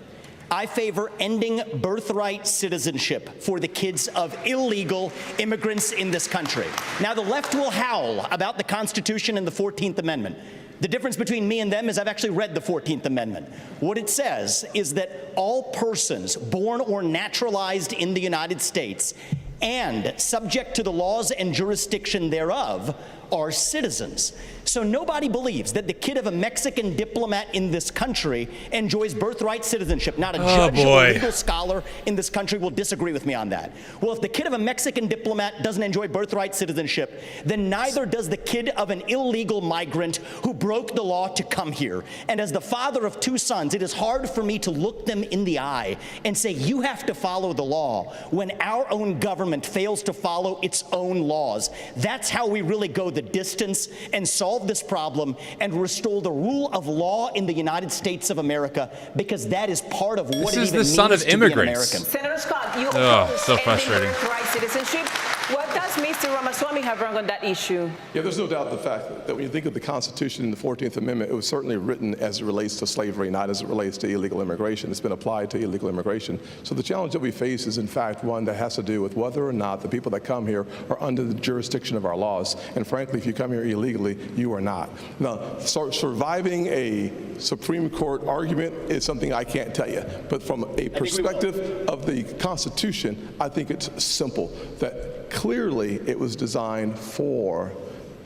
I favor ending birthright citizenship for the kids of illegal immigrants in this country. Now, the left will howl about the Constitution and the 14th Amendment. The difference between me and them is I've actually read the 14th Amendment. What it says is that all persons born or naturalized in the United States and subject to the laws and jurisdiction thereof are citizens. So nobody believes that the kid of a Mexican diplomat in this country enjoys birthright citizenship. Not a judge or a legal scholar in this country will disagree with me on that. Well, if the kid of a Mexican diplomat doesn't enjoy birthright citizenship, then neither does the kid of an illegal migrant who broke the law to come here. And as the father of 2 sons, it is hard for me to look them in the eye and say, you have to follow the law when our own government fails to follow its own laws. That's how we really go the distance and solve this problem and restore the rule of law in the United States of America, because that is part of what it even means to be an American. Senator Scott, you so frustrating. Birthright citizenship. What does Mr. Ramaswamy have wrong on that issue? Yeah, there's no doubt the fact that when you think of the Constitution and the 14th Amendment, it was certainly written as it relates to slavery, not as it relates to illegal immigration. It's been applied to illegal immigration. So the challenge that we face is, in fact, one that has to do with whether or not the people that come here are under the jurisdiction of our laws. And frankly, if you come here illegally, you are not. Now, surviving a Supreme Court argument is something I can't tell you. But from a perspective of the Constitution, I think it's simple that clearly it was designed for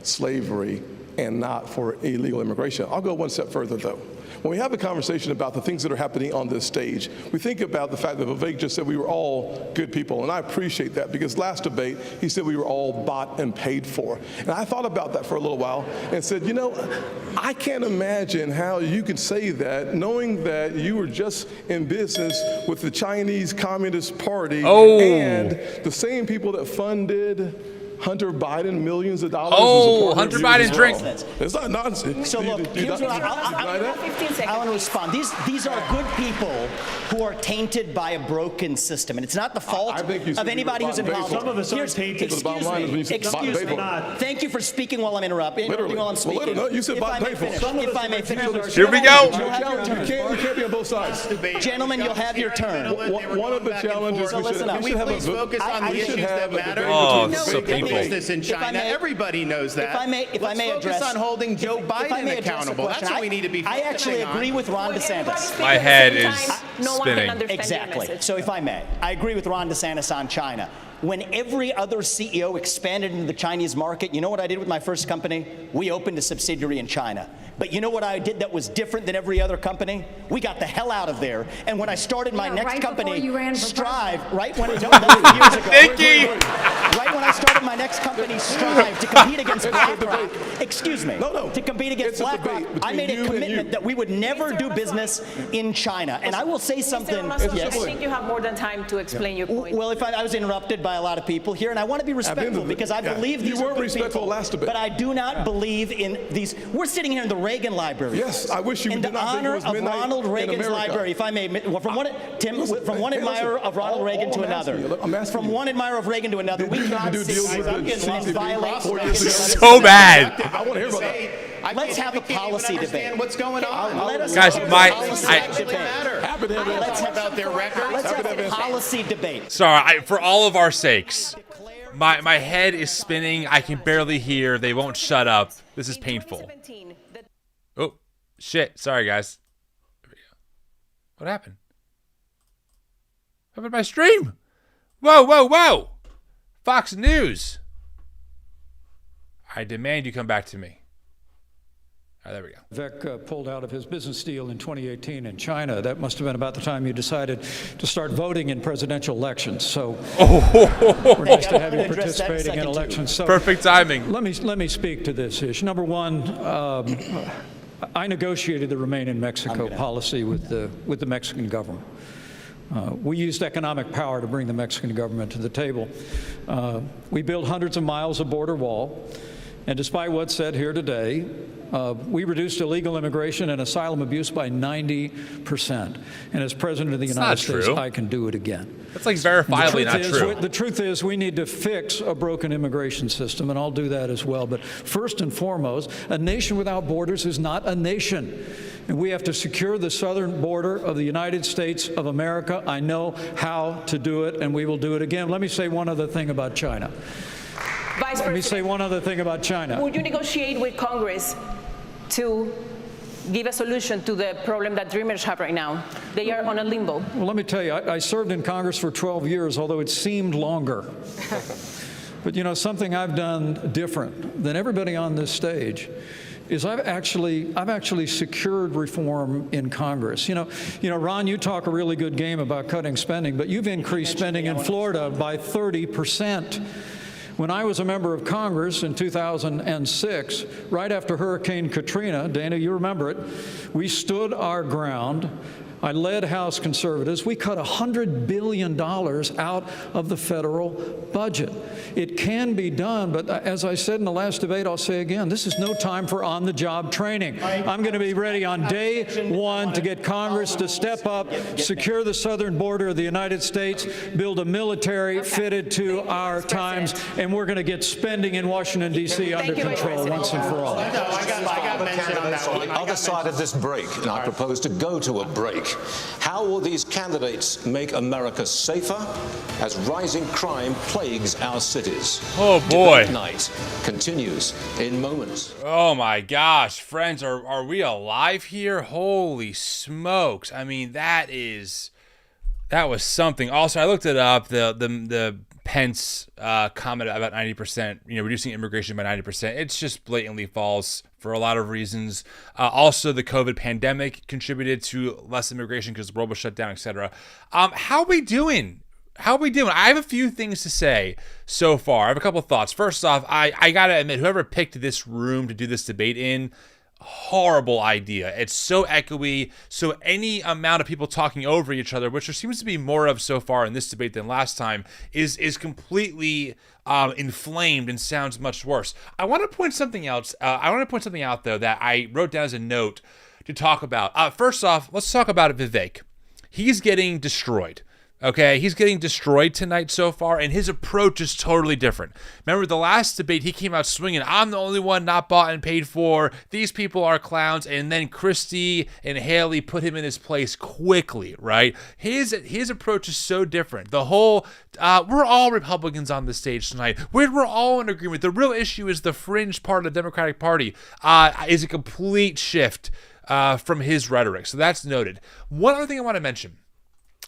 slavery and not for illegal immigration. I'll go one step further, though. When we have a conversation about the things that are happening on this stage, we think about the fact that Vivek just said we were all good people, and I appreciate that, because last debate he said we were all bought and paid for. And I thought about that for a little while and said, you know, I can't imagine how you could say that knowing that you were just in business with the Chinese Communist Party and the same people that funded Hunter Biden millions of dollars. Oh, Hunter Biden drink. It's not nonsense. So look, here's what I want to respond. These are good people who are tainted by a broken system, and it's not the fault of anybody who's involved. Some of us are tainted. Excuse me. Thank you for speaking while I'm interrupting while I'm speaking. You said if I may finish. Here we go. You can't be on both sides. Gentlemen, you'll have your turn. One of the challenges we should have please focus on the issues that matter. Oh, so painful. Business in China. Everybody knows that. If I may address, focus on holding Joe Biden accountable. That's what we need to be focusing on. I actually agree with Ron DeSantis. My head is spinning. Exactly. So if I may, I agree with Ron DeSantis on China. When every other CEO expanded into the Chinese market, you know what I did with my first company? We opened a subsidiary in China. But you know what I did that was different than every other company? We got the hell out of there. And when I started my next company, Strive, right when it years ago. Right when I started my next company, Strive, to compete against BlackRock. Excuse me. To compete against BlackRock, I made a commitment that we would never do business in China. And I will say something. I think you have more than time to explain your point. Well, if I was interrupted by a lot of people here, and I want to be respectful because I believe these are good people, but I do not believe in these. We're sitting here in the Reagan Library. Yes, I wish you in did the not honor of Ronald Reagan's library, if I may. From one admirer of Ronald Reagan to another. From one admirer of Reagan to another, we cannot violate. So bad. I want to hear about that. Let's have a policy debate. What's going on? Guys, let's have about their record. Let's have a policy debate. Sorry, for all of our sakes, my head is spinning. I can barely hear. They won't shut up. This is painful. Oh, shit. Sorry, guys. What happened? What happened to my stream? Whoa. Fox News. I demand you come back to me. There we go. Vivek pulled out of his business deal in 2018 in China. That must have been about the time you decided to start voting in presidential elections. So we're nice to have you participating in elections. So perfect timing. Let me speak to this issue. Number one, I negotiated the Remain in Mexico policy with the Mexican government. We used economic power to bring the Mexican government to the table. We built hundreds of miles of border wall. And despite what's said here today, we reduced illegal immigration and asylum abuse by 90%. And as President of the United States, I can do it again. That's like verifiably not true. The truth is we need to fix a broken immigration system, and I'll do that as well. But first and foremost, a nation without borders is not a nation. And we have to secure the southern border of the United States of America. I know how to do it, and we will do it again. Let me say one other thing about China. Let me say one other thing about China. Would you negotiate with Congress to give a solution to the problem that Dreamers have right now? They are on a limbo. Well, let me tell you, I served in Congress for 12 years, although it seemed longer. But you know, something I've done different than everybody on this stage is I've actually secured reform in Congress. You know, Ron, you talk a really good game about cutting spending, but you've increased spending in Florida by 30%. When I was a member of Congress in 2006, right after Hurricane Katrina, Dana, you remember it, we stood our ground. I led House conservatives. We cut $100 billion out of the federal budget. It can be done, but as I said in the last debate, I'll say again, this is no time for on-the-job training. I'm going to be ready on day one to get Congress to step up, secure the southern border of the United States, build a military fitted to our times, and we're going to get spending in Washington, D.C. under control once and for all. I got mentioned on that one. On the other side of this break, and I propose to go to a break. How will these candidates make America safer as rising crime plagues our cities? Oh, boy. Debate night continues in moments. Oh, my gosh. Friends, are we alive here? Holy smokes. I mean, that was something. Also, I looked it up. The Pence comment about 90%, reducing immigration by 90%. It's just blatantly false for a lot of reasons. Also, the COVID pandemic contributed to less immigration because the world was shut down, etc. How are we doing? I have a few things to say so far. I have a couple of thoughts. First off, I gotta admit, whoever picked this room to do this debate in, horrible idea. It's so echoey, so any amount of people talking over each other, which there seems to be more of so far in this debate than last time, is completely inflamed and sounds much worse. I want to point something else. I want to point something out, though, that I wrote down as a note to talk about. First off, let's talk about Vivek. He's getting destroyed. Okay, he's getting destroyed tonight so far, and his approach is totally different. Remember the last debate, he came out swinging, I'm the only one not bought and paid for, these people are clowns, and then Christie and Haley put him in his place quickly, right? His approach is so different. The whole, we're all Republicans on the stage tonight. We're all in agreement. The real issue is the fringe part of the Democratic Party is a complete shift from his rhetoric, so that's noted. One other thing I want to mention.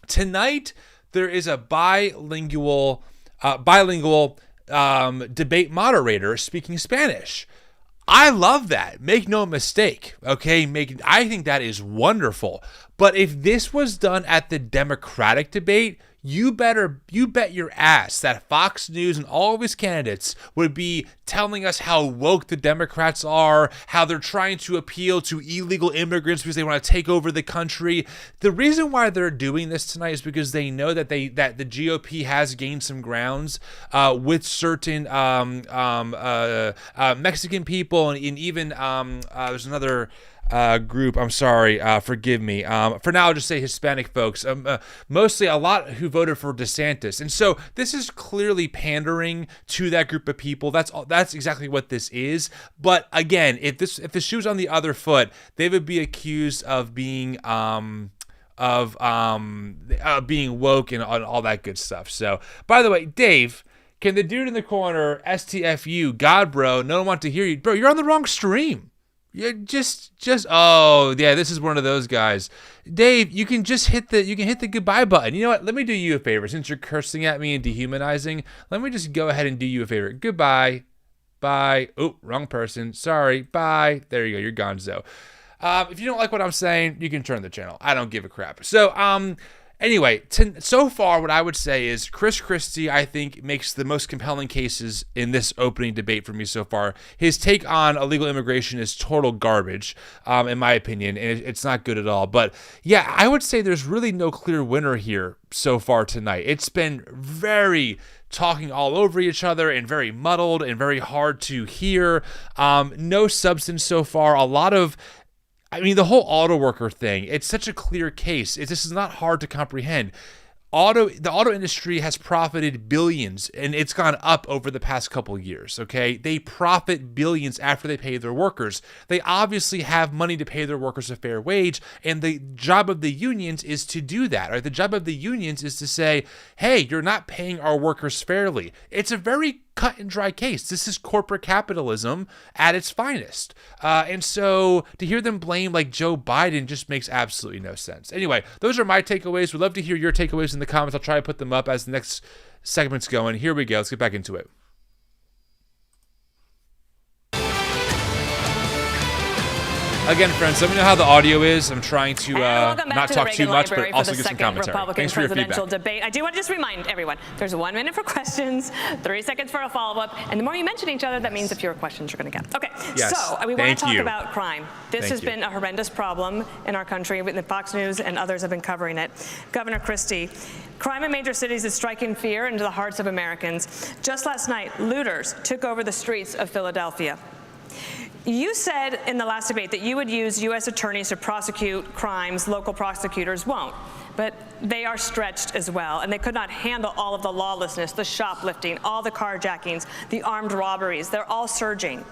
Tonight, there is a bilingual debate moderator speaking Spanish. I love that. Make no mistake. Okay, I think that is wonderful. But if this was done at the Democratic debate, you bet your ass that Fox News and all of his candidates would be telling us how woke the Democrats are, how they're trying to appeal to illegal immigrants because they want to take over the country. The reason why they're doing this tonight is because they know that the GOP has gained some grounds with certain Mexican people and even there's another group, I'm sorry, forgive me. For now, I'll just say Hispanic folks, mostly a lot who voted for DeSantis. And so this is clearly pandering to that group of people. That's exactly what this is. But again, if the shoe's on the other foot, they would be accused of being being woke and all that good stuff. So, by the way, Dave, can the dude in the corner, STFU, God, bro, no one wants to hear you. Bro, you're on the wrong stream. Yeah, oh yeah, this is one of those guys. Dave, you can hit the goodbye button. You know what? Let me do you a favor. Since you're cursing at me and dehumanizing, let me just go ahead and do you a favor. Goodbye. Bye. Oh, wrong person. Sorry. Bye. There you go. You're gonzo. If you don't like what I'm saying, you can turn the channel. I don't give a crap. So, anyway, so far, what I would say is Chris Christie, I think, makes the most compelling cases in this opening debate for me so far. His take on illegal immigration is total garbage, in my opinion, and it's not good at all. But yeah, I would say there's really no clear winner here so far tonight. It's been very talking all over each other and very muddled and very hard to hear. No substance so far. The whole auto worker thing, it's such a clear case. This is not hard to comprehend. The auto industry has profited billions, and it's gone up over the past couple years, okay? They profit billions after they pay their workers. They obviously have money to pay their workers a fair wage, and the job of the unions is to do that, right? The job of the unions is to say, hey, you're not paying our workers fairly. It's a very cut and dry case. This is corporate capitalism at its finest. And so to hear them blame like Joe Biden just makes absolutely no sense. Anyway, those are my takeaways. We'd love to hear your takeaways in the comments. I'll try to put them up as the next segment's going. Here we go. Let's get back into it. Again, friends, let me know how the audio is. I'm trying to not talk too much, but also get some commentary. Republican Thanks for your presidential feedback. debate. I do want to just remind everyone, there's 1 minute for questions, 3 seconds for a follow-up, and the more you mention each other, that means the fewer questions you're going to get. Okay, Yes. so we want to talk you. about crime. This has been a horrendous problem in our country. The Fox News and others have been covering it. Governor Christie, crime in major cities is striking fear into the hearts of Americans. Just last night, looters took over the streets of Philadelphia. You said in the last debate that you would use U.S. attorneys to prosecute crimes local prosecutors won't. But they are stretched as well, and they could not handle all of the lawlessness, the shoplifting, all the carjackings, the armed robberies. They're all surging.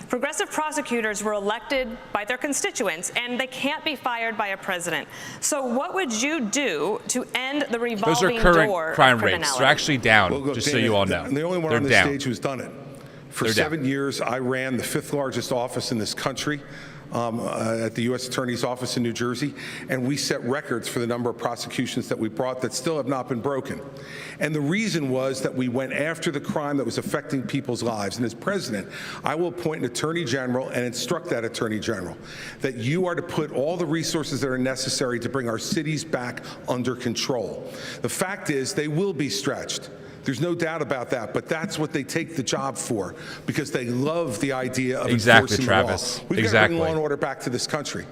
Progressive prosecutors were elected by their constituents, and they can't be fired by a president. So what would you do to end the revolving Those are current door crime of rates. criminality? They're actually down, Well, look, just so Dana, you all know. The only one They're on the down. stage who's done it. For They're 7 years, I ran the 5th largest office in this country at the U.S. Attorney's Office in New Jersey, and we set records for the number of prosecutions that we brought that still have not been broken. And the reason was that we went after the crime that was affecting people's lives. And as president, I will appoint an attorney general and instruct that attorney general that you are to put all the resources that are necessary to bring our cities back under control. The fact is, they will be stretched. There's no doubt about that, but that's what they take the job for, because they love the idea of enforcing the law. We've got to bring law and order back to this country,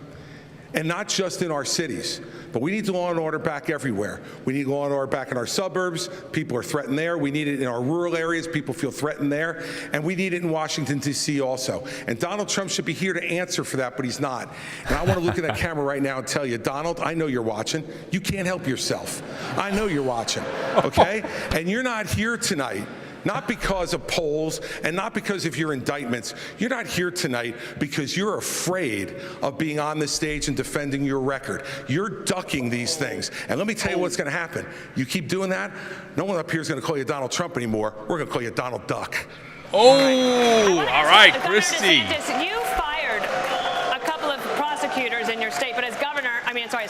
and not just in our cities, but we need the law and order back everywhere. We need law and order back in our suburbs. People are threatened there. We need it in our rural areas. People feel threatened there, and we need it in Washington, D.C. also. And Donald Trump should be here to answer for that, but he's not. And I want to look at that camera right now and tell you, Donald, I know you're watching. You can't help yourself. I know you're watching, okay? And you're not here tonight not because of polls and not because of your indictments. You're not here tonight because you're afraid of being on the stage and defending your record. You're ducking these things. And let me tell you what's going to happen. You keep doing that, no one up here is going to call you Donald Trump anymore. We're going to call you Donald Duck. Oh, all right, Christie. DeSantis, you fired a couple of prosecutors in your state, but as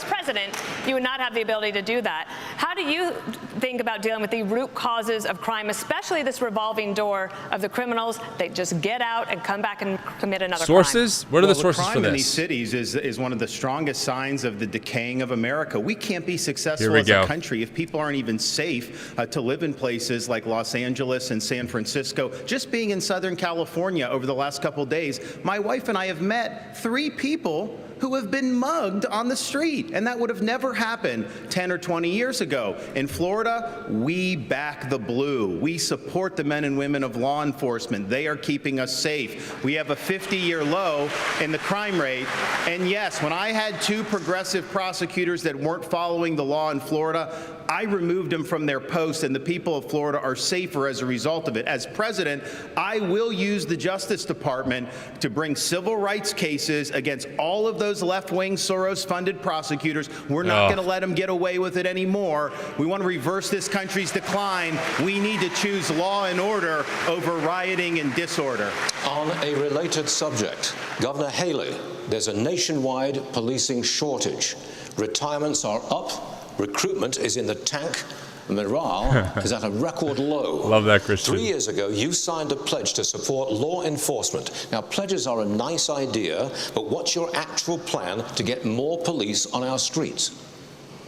president, you would not have the ability to do that. How do you think about dealing with the root causes of crime, especially this revolving door of the criminals? They just get out and come back and commit another sources? crime. What are the sources for crime this? in these cities is one of the strongest signs of the decaying of America. We can't be successful as a country if people aren't even safe to live in places like Los Angeles and San Francisco. Just being in Southern California over the last couple of days, my wife and I have met 3 people who have been mugged on the street, and that would have never happened 10 or 20 years ago. In Florida, we back the blue. We support the men and women of law enforcement. They are keeping us safe. We have a 50-year low in the crime rate. And yes, when I had 2 progressive prosecutors that weren't following the law in Florida, I removed them from their posts, and the people of Florida are safer as a result of it. As president, I will use the Justice Department to bring civil rights cases against all of those left-wing Soros-funded prosecutors. We're not going to let them get away with it anymore. We want to reverse this country's decline. We need to choose law and order over rioting and disorder. On a related subject, Governor Haley, there's a nationwide policing shortage. Retirements are up. Recruitment is in the tank. Morale is at a record low. Love that, Christian. 3 years ago, you signed a pledge to support law enforcement. Now, pledges are a nice idea, but what's your actual plan to get more police on our streets?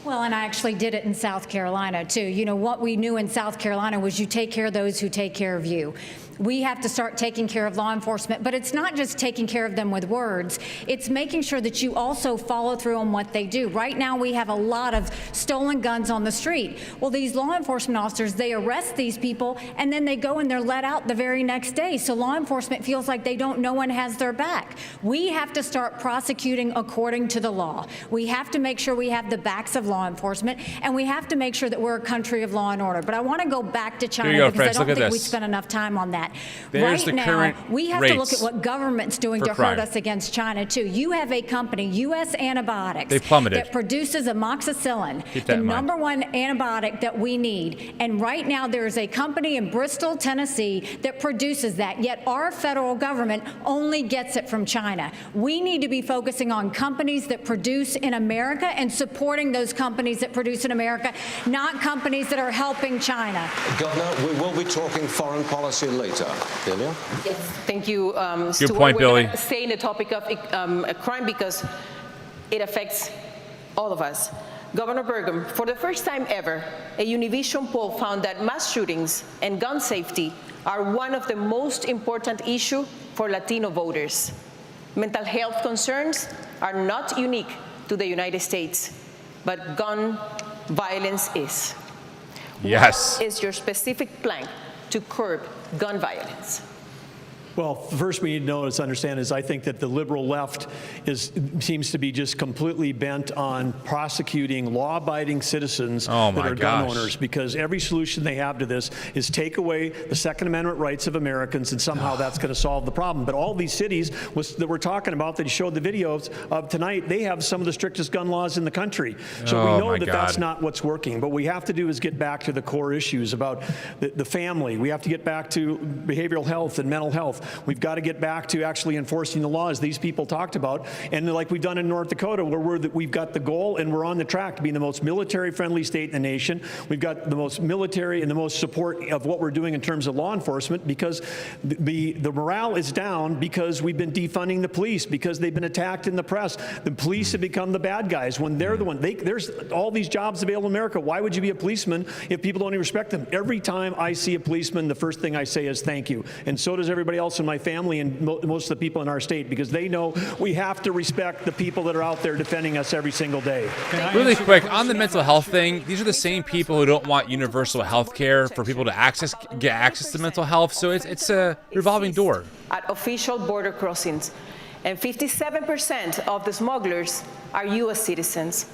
Well, and I actually did it in South Carolina, too. You know, what we knew in South Carolina was you take care of those who take care of you. We have to start taking care of law enforcement, but it's not just taking care of them with words. It's making sure that you also follow through on what they do. Right now, we have a lot of stolen guns on the street. Well, these law enforcement officers, they arrest these people, and then they go and they're let out the very next day. So law enforcement feels like no one has their back. We have to start prosecuting according to the law. We have to make sure we have the backs of law enforcement, and we have to make sure that we're a country of law and order. But I want to go back to China because I don't think we spent enough time on that. There's right now, we have to look at what government's doing to hurt us against China, too. You have a company, U.S. Antibiotics, that produces amoxicillin, the number 1 antibiotic that we need. And right now, there is a company in Bristol, Tennessee, that produces that, yet our federal government only gets it from China. We need to be focusing on companies that produce in America and supporting those companies that produce in America, not companies that are helping China. Governor, we will be talking foreign policy later. sector. Delia? Yes, thank you, Good Stuart. point, Billy. We're going to stay in the topic of crime because it affects all of us. Governor Burgum, for the first time ever, a Univision poll found that mass shootings and gun safety are one of the most important issues for Latino voters. Mental health concerns are not unique to the United States, but gun violence is. Yes. What is your specific plan to curb gun violence? Well, first we need to know is understand is I think that the liberal left seems to be just completely bent on prosecuting law-abiding citizens that are gun owners, because every solution they have to this is take away the Second Amendment rights of Americans, and somehow that's going to solve the problem. But all these cities that we're talking about that you showed the videos of tonight, they have some of the strictest gun laws in the country. So we know that that's not what's working. But what we have to do is get back to the core issues about the family. We have to get back to behavioral health and mental health. We've got to get back to actually enforcing the laws these people talked about, and like we've done in North Dakota, where we've got the goal and we're on the track to being the most military-friendly state in the nation. We've got the most military and the most support of what we're doing in terms of law enforcement, because the morale is down because we've been defunding the police, because they've been attacked in the press. The police have become the bad guys when they're the one. There's all these jobs available in America. Why would you be a policeman if people don't even respect them? Every time I see a policeman, the first thing I say is thank you, and so does everybody else in my family and most of the people in our state, because they know we have to respect the people that are out there defending us every single day. Really quick, on the mental health thing, these are the same people who don't want universal health care for people to get access to mental health, so it's a revolving door. At official border crossings, and 57% of the smugglers are U.S. citizens.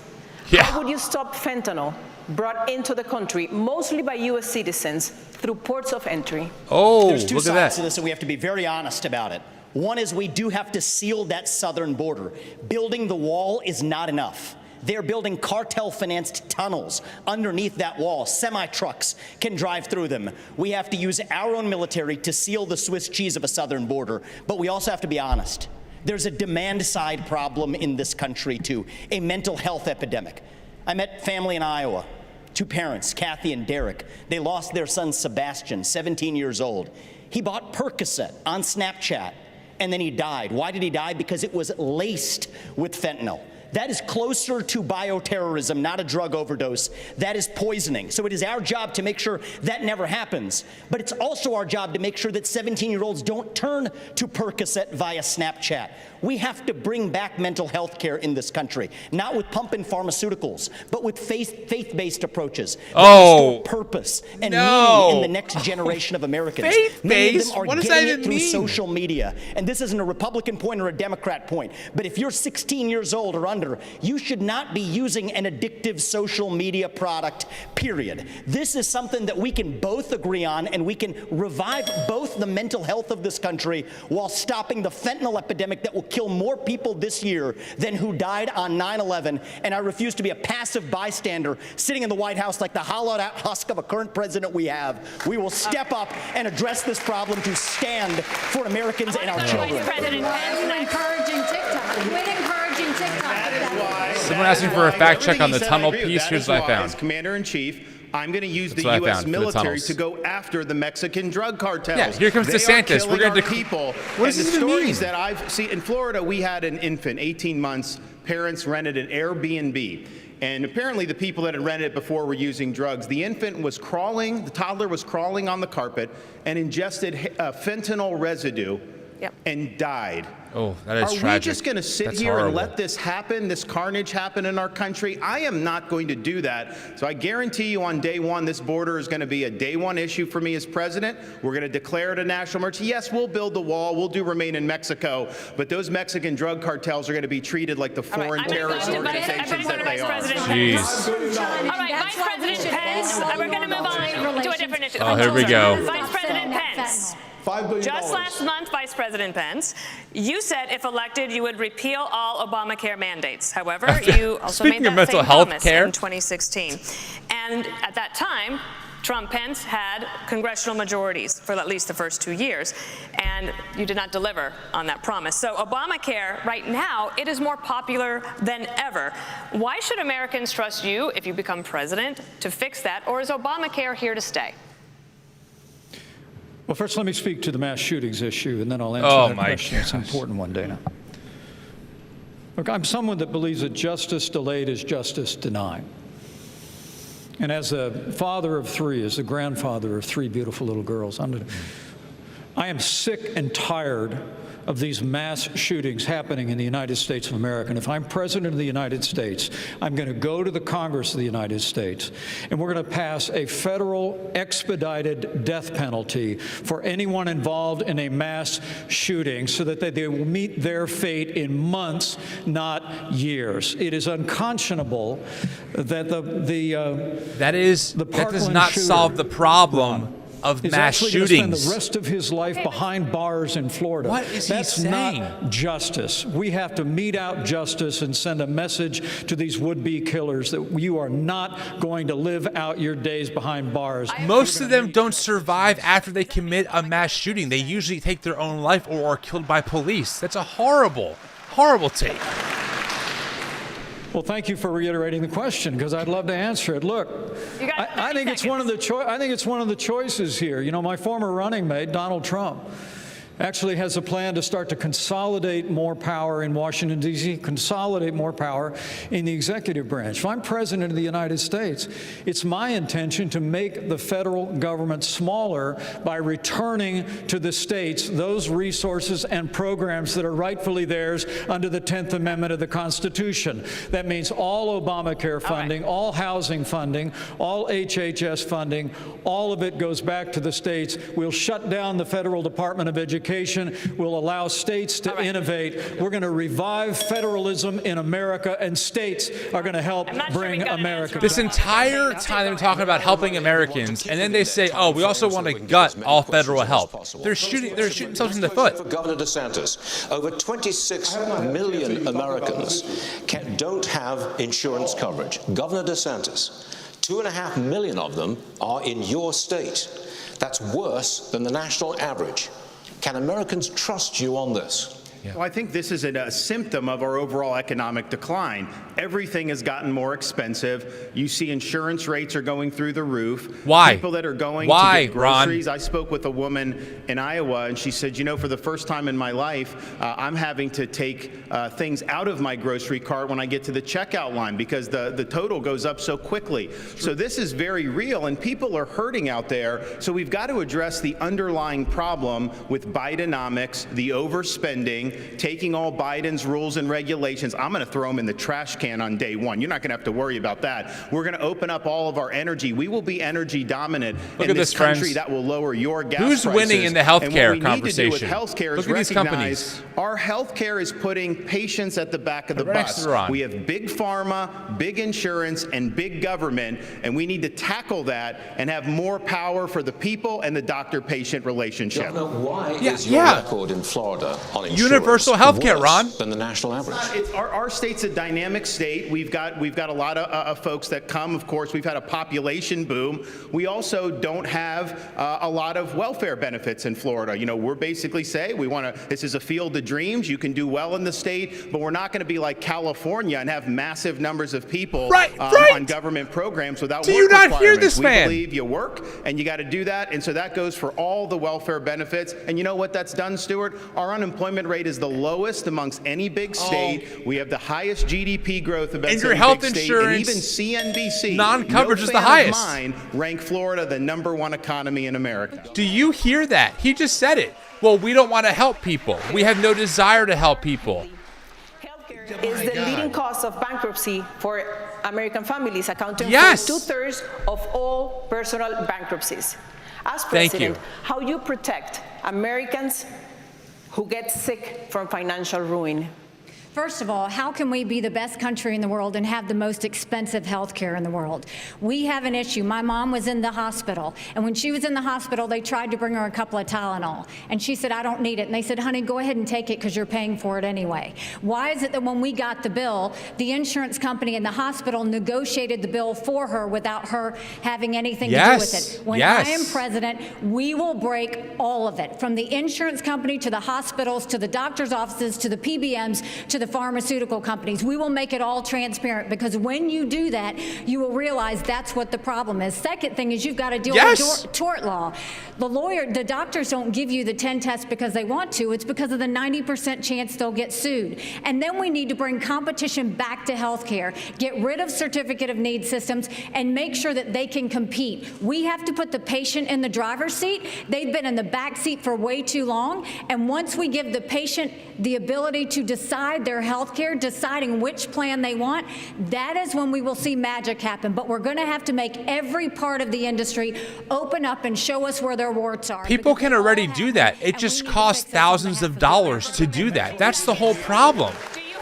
Yeah. How would you stop fentanyl brought into the country, mostly by U.S. citizens, through ports of entry? Oh, there's two look at sides that. to this, and we have to be very honest about it. One is we do have to seal that southern border. Building the wall is not enough. They're building cartel-financed tunnels underneath that wall. Semi-trucks can drive through them. We have to use our own military to seal the Swiss cheese of a southern border. But we also have to be honest. There's a demand-side problem in this country, too, a mental health epidemic. I met family in Iowa. Two parents, Kathy and Derek. They lost their son, Sebastian, 17 years old. He bought Percocet on Snapchat, and then he died. Why did he die? Because it was laced with fentanyl. That is closer to bioterrorism, not a drug overdose. That is poisoning. So it is our job to make sure that never happens. But it's also our job to make sure that 17-year-olds don't turn to Percocet via Snapchat. We have to bring back mental health care in this country, not with pump and pharmaceuticals, but with faith-based approaches that restore purpose and meaning in the next generation of Americans. Many of them are getting it through social media. And this isn't a Republican point or a Democrat point, but if you're 16 years old or under, you should not be using an addictive social media product, period. This is something that we can both agree on, and we can revive both the mental health of this country while stopping the fentanyl epidemic that will kill more people this year than who died on 9/11. And I refuse to be a passive bystander sitting in the White House like the hollowed out husk of a current president we have. We will step up and address this problem to stand for Americans and our children. President Pence encouraging TikTok. Quit encouraging TikTok. Someone asking for a fact check on the tunnel piece. Here's what I found. As Commander-in-Chief, I'm going to use the That's what I U.S. found for the military tunnels. to go after the Mexican drug cartels. Yeah, here comes They DeSantis. Are We're killing going our people. What does and this the even stories mean? that I've seen in Florida, we had an infant, 18 months. Parents rented an Airbnb. And apparently the people that had rented it before were using drugs. The infant was crawling, the toddler was crawling on the carpet and ingested fentanyl residue and died. Oh, that is tragic. Are we just going to sit That's here horrible. and let this happen, this carnage happen in our country? I am not going to do that. So I guarantee you on day one, this border is going to be a day one issue for me as president. We're going to declare it a national emergency. Yes, we'll build the wall. We'll do remain in Mexico. But those Mexican drug cartels are going to be treated like the foreign terrorist organizations that they are. Jeez. All right, Vice President Pence, we're going to move on to a different issue. Oh, here we go. Vice President Pence. $5 billion. Just last month, Vice President Pence, you said if elected, you would repeal all Obamacare mandates. However, you also made that same promise in 2016. And at that time, Trump-Pence had congressional majorities for at least the first 2 years, and you did not deliver on that promise. So Obamacare, right now, it is more popular than ever. Why should Americans trust you, if you become president, to fix that, or is Obamacare here to stay? Well, first, let me speak to the mass shootings issue, and then I'll answer that question. It's an important one, Dana. Look, I'm someone that believes that justice delayed is justice denied. And as a father of three, as the grandfather of three beautiful little girls, I am sick and tired of these mass shootings happening in the United States of America. And if I'm president of the United States, I'm going to go to the Congress of the United States, and we're going to pass a federal expedited death penalty for anyone involved in a mass shooting so that they will meet their fate in months, not years. It is unconscionable that that does not solve the problem of mass shootings. Spend the rest of his life behind bars in Florida. What is That's he saying? Not justice. We have to mete out justice and send a message to these would-be killers that you are not going to live out your days behind bars. Most of them don't survive after they commit a mass shooting. They usually take their own life or are killed by police. That's a horrible, horrible take. Well, thank you for reiterating the question, because I'd love to answer it. Look, I think it's one of the choices here. You know, my former running mate, Donald Trump, actually has a plan to start to consolidate more power in Washington, D.C., consolidate more power in the executive branch. If I'm president of the United States, it's my intention to make the federal government smaller by returning to the states those resources and programs that are rightfully theirs under the 10th Amendment of the Constitution. That means all Obamacare funding, all housing funding, all HHS funding, all of it goes back to the states. We'll shut down the Federal Department of Education. Will allow states to innovate. We're going to revive federalism in America, and states are going to help bring America back. This entire time they've been talking about helping Americans, and then they say, "Oh, we also want to gut all federal help." They're shooting themselves in the foot. For Governor DeSantis, over 26 million Americans don't have insurance coverage. Governor DeSantis, 2.5 million of them are in your state. That's worse than the national average. Can Americans trust you on this? Well, I think this is a symptom of our overall economic decline. Everything has gotten more expensive. You see insurance rates are going through the roof. Why? People that are going to get groceries. Ron? I spoke with a woman in Iowa, and she said, you know, for the first time in my life, I'm having to take things out of my grocery cart when I get to the checkout line because the total goes up so quickly. So this is very real, and people are hurting out there. So we've got to address the underlying problem with Bidenomics, the overspending, taking all Biden's rules and regulations. I'm going to throw them in the trash can on day one. You're not going to have to worry about that. We're going to open up all of our energy. We will be energy dominant in this country. That will lower your gas prices. Who's winning in the healthcare conversation? And what we need to do with healthcare is recognize our healthcare is putting patients at the back of the bus. We have big pharma, big insurance, and big government, and we need to tackle that and have more power for the people and the doctor-patient relationship. Governor, why is your record in Florida on insurance universal health care, Ron, than the national average? Our state's a dynamic state. We've got a lot of folks that come. Of course, we've had a population boom. We also don't have a lot of welfare benefits in Florida. You know, we're basically saying this is a field of dreams. You can do well in the state, but we're not going to be like California and have massive numbers of people on government programs without work requirements. Do you not hear this man? We believe you work, and you got to do that, and so that goes for all the welfare benefits. And you know what that's done, Stuart? Our unemployment rate is the lowest amongst any big state. We have the highest GDP growth of any health big insurance, state, and even CNBC, non-coverage is the highest. Mine rank Florida the #1 economy in America. Do you hear that? He just said it. Well, we don't want to help people. We have no desire to help people. Healthcare is the leading cause of bankruptcy for American families, accounting for 2/3 of all personal bankruptcies. As president, how you protect Americans who get sick from financial ruin? First of all, how can we be the best country in the world and have the most expensive health care in the world? We have an issue. My mom was in the hospital, and when she was in the hospital, they tried to bring her a couple of Tylenol, and she said, I don't need it. And they said, honey, go ahead and take it because you're paying for it anyway. Why is it that when we got the bill, the insurance company and the hospital negotiated the bill for her without her having anything to do with it? When I am president, we will break all of it, from the insurance company to the hospitals to the doctor's offices to the PBMs to the the pharmaceutical companies. We will make it all transparent, because when you do that, you will realize that's what the problem is. Second thing is you've got to deal with tort law. The doctors don't give you the 10 tests because they want to. It's because of the 90% chance they'll get sued. And then we need to bring competition back to healthcare, get rid of certificate of need systems, and make sure that they can compete. We have to put the patient in the driver's seat. They've been in the back seat for way too long. And once we give the patient the ability to decide their healthcare, deciding which plan they want, that is when we will see magic happen. But we're going to have to make every part of the industry open up and show us where their warts are. People can already do that. It just costs thousands of dollars to do that. That's the whole problem.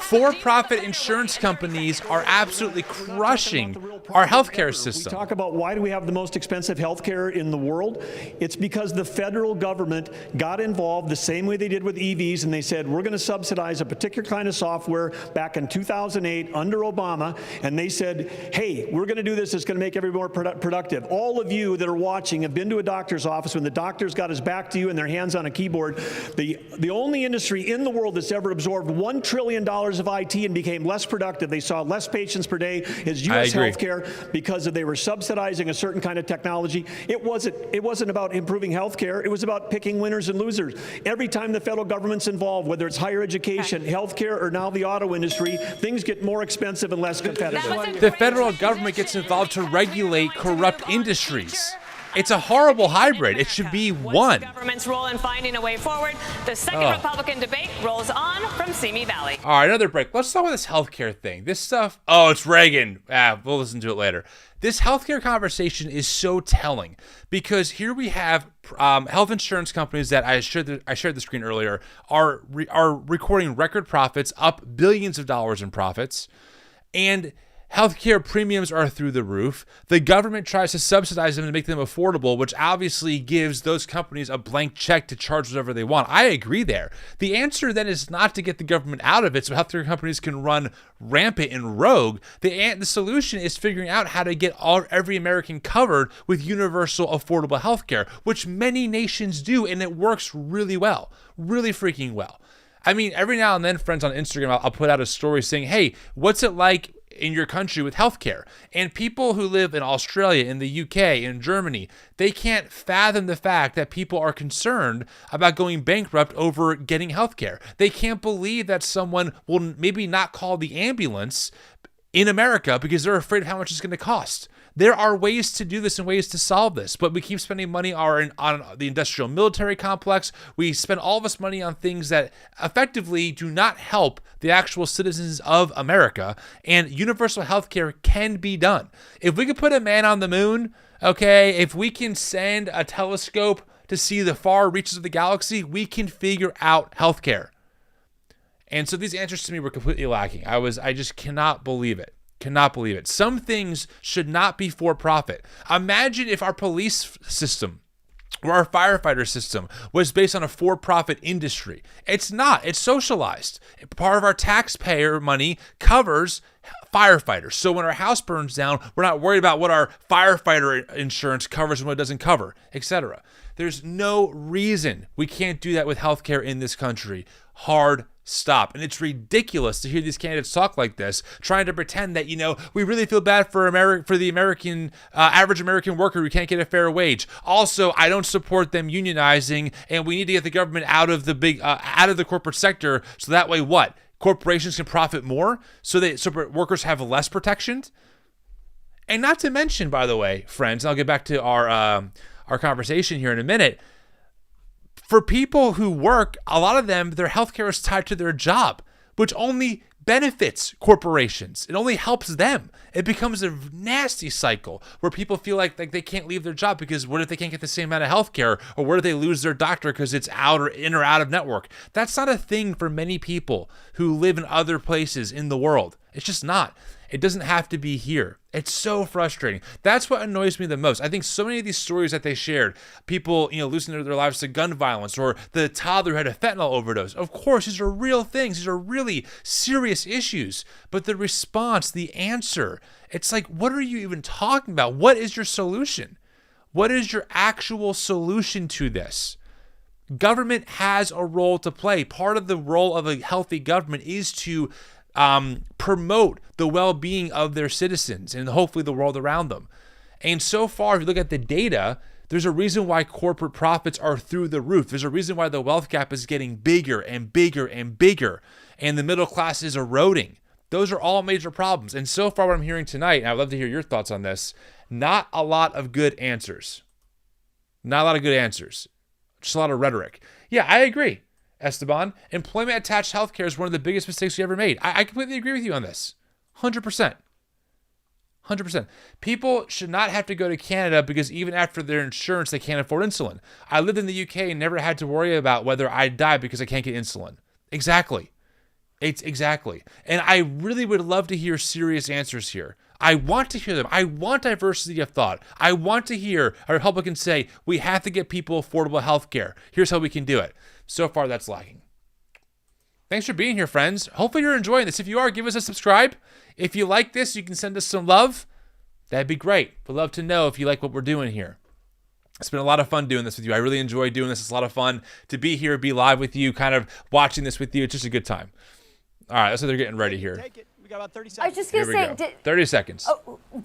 For-profit insurance companies are absolutely crushing our healthcare system. We talk about why do we have the most expensive healthcare in the world? It's because the federal government got involved the same way they did with EVs, and they said, we're going to subsidize a particular kind of software back in 2008 under Obama, and they said, hey, we're going to do this. It's going to make everyone more productive. All of you that are watching have been to a doctor's office when the doctor's got his back to you and their hands on a keyboard. The only industry in the world that's ever absorbed $1 trillion of IT and became less productive. They saw less patients per day as U.S. healthcare because they were subsidizing a certain kind of technology. It wasn't about improving healthcare. It was about picking winners and losers. Every time the federal government's involved, whether it's higher education, healthcare, or now the auto industry, things get more expensive and less competitive. The federal government gets involved to regulate corrupt industries. It's a horrible hybrid. It should be one. The government's role in finding a way forward. The second Republican debate rolls on from Simi Valley. All right, another break. Let's talk about this healthcare thing. This stuff. Oh, it's Reagan. We'll listen to it later. This healthcare conversation is so telling because here we have health insurance companies that I shared the screen earlier are recording record profits, up billions of dollars in profits, and healthcare premiums are through the roof. The government tries to subsidize them to make them affordable, which obviously gives those companies a blank check to charge whatever they want. I agree there. The answer then is not to get the government out of it so healthcare companies can run rampant and rogue. The solution is figuring out how to get every American covered with universal affordable healthcare, which many nations do, and it works really well, really freaking well. I mean, every now and then, friends, on Instagram, I'll put out a story saying, hey, what's it like in your country with healthcare? And people who live in Australia, in the UK, in Germany, they can't fathom the fact that people are concerned about going bankrupt over getting healthcare. They can't believe that someone will maybe not call the ambulance in America because they're afraid of how much it's going to cost. There are ways to do this and ways to solve this, but we keep spending money on the industrial military complex. We spend all this money on things that effectively do not help the actual citizens of America, and universal health care can be done. If we could put a man on the moon, okay, if we can send a telescope to see the far reaches of the galaxy, we can figure out healthcare. And so these answers to me were completely lacking. I just cannot believe it. Cannot believe it. Some things should not be for profit. Imagine if our police system or our firefighter system was based on a for-profit industry. It's not. It's socialized. Part of our taxpayer money covers firefighters. So when our house burns down, we're not worried about what our firefighter insurance covers and what it doesn't cover, etc. There's no reason we can't do that with healthcare in this country. Hard stop. And it's ridiculous to hear these candidates talk like this, trying to pretend that, we really feel bad for the American average American worker who can't get a fair wage. Also, I don't support them unionizing, and we need to get the government out of the corporate sector so that way what? Corporations can profit more so workers have less protection. And not to mention, by the way, friends, and I'll get back to our conversation here in a minute. For people who work, a lot of them, their healthcare is tied to their job, which only benefits corporations. It only helps them. It becomes a nasty cycle where people feel like they can't leave their job because what if they can't get the same amount of healthcare, or what if they lose their doctor because it's out or in or out of network? That's not a thing for many people who live in other places in the world. It's just not. It doesn't have to be here. It's so frustrating. That's what annoys me the most. I think so many of these stories that they shared, people, losing their lives to gun violence, or the toddler who had a fentanyl overdose. Of course, these are real things. These are really serious issues. But the response, the answer, it's like, what are you even talking about? What is your solution? What is your actual solution to this? Government has a role to play. Part of the role of a healthy government is to promote the well-being of their citizens and hopefully the world around them. And so far, if you look at the data, there's a reason why corporate profits are through the roof. There's a reason why the wealth gap is getting bigger and bigger and bigger, and the middle class is eroding. Those are all major problems. And so far, what I'm hearing tonight, and I'd love to hear your thoughts on this, not a lot of good answers. Not a lot of good answers. Just a lot of rhetoric. Yeah, I agree, Esteban. Employment-attached healthcare is one of the biggest mistakes we ever made. I completely agree with you on this. 100%. 100%. People should not have to go to Canada because even after their insurance, they can't afford insulin. I lived in the UK and never had to worry about whether I'd die because I can't get insulin. Exactly. It's exactly. And I really would love to hear serious answers here. I want to hear them. I want diversity of thought. I want to hear a Republican say, we have to get people affordable health care. Here's how we can do it. So far, that's lacking. Thanks for being here, friends. Hopefully you're enjoying this. If you are, give us a subscribe. If you like this, you can send us some love. That'd be great. We'd love to know if you like what we're doing here. It's been a lot of fun doing this with you. I really enjoy doing this. It's a lot of fun to be here, be live with you, kind of watching this with you. It's just a good time. All right, so they're getting ready here. Take it. We got about 30 seconds. I was just going to say, 30 seconds.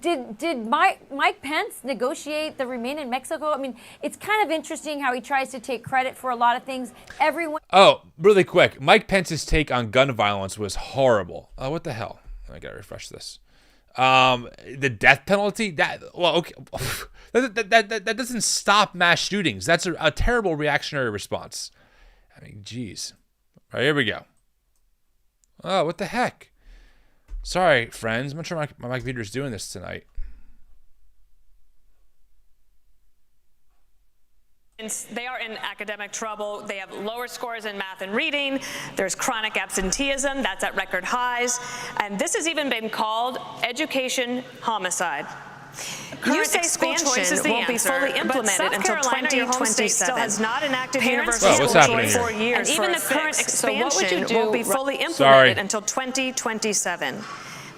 Did Mike Pence negotiate the Remain in Mexico? I mean, it's kind of interesting how he tries to take credit for a lot of things. Oh, really quick. Mike Pence's take on gun violence was horrible. Oh, what the hell? I got to refresh this. The death penalty? Okay. That doesn't stop mass shootings. That's a terrible reactionary response. I mean, geez. All right, here we go. Oh, what the heck? Sorry, friends. I'm not sure my computer's doing this tonight. They are in academic trouble. They have lower scores in math and reading. There's chronic absenteeism. That's at record highs. And this has even been called education homicide. You say school choice won't be fully implemented until 2027. Still has not enacted universal school choice for years. And even the current expansion won't be fully implemented until 2027.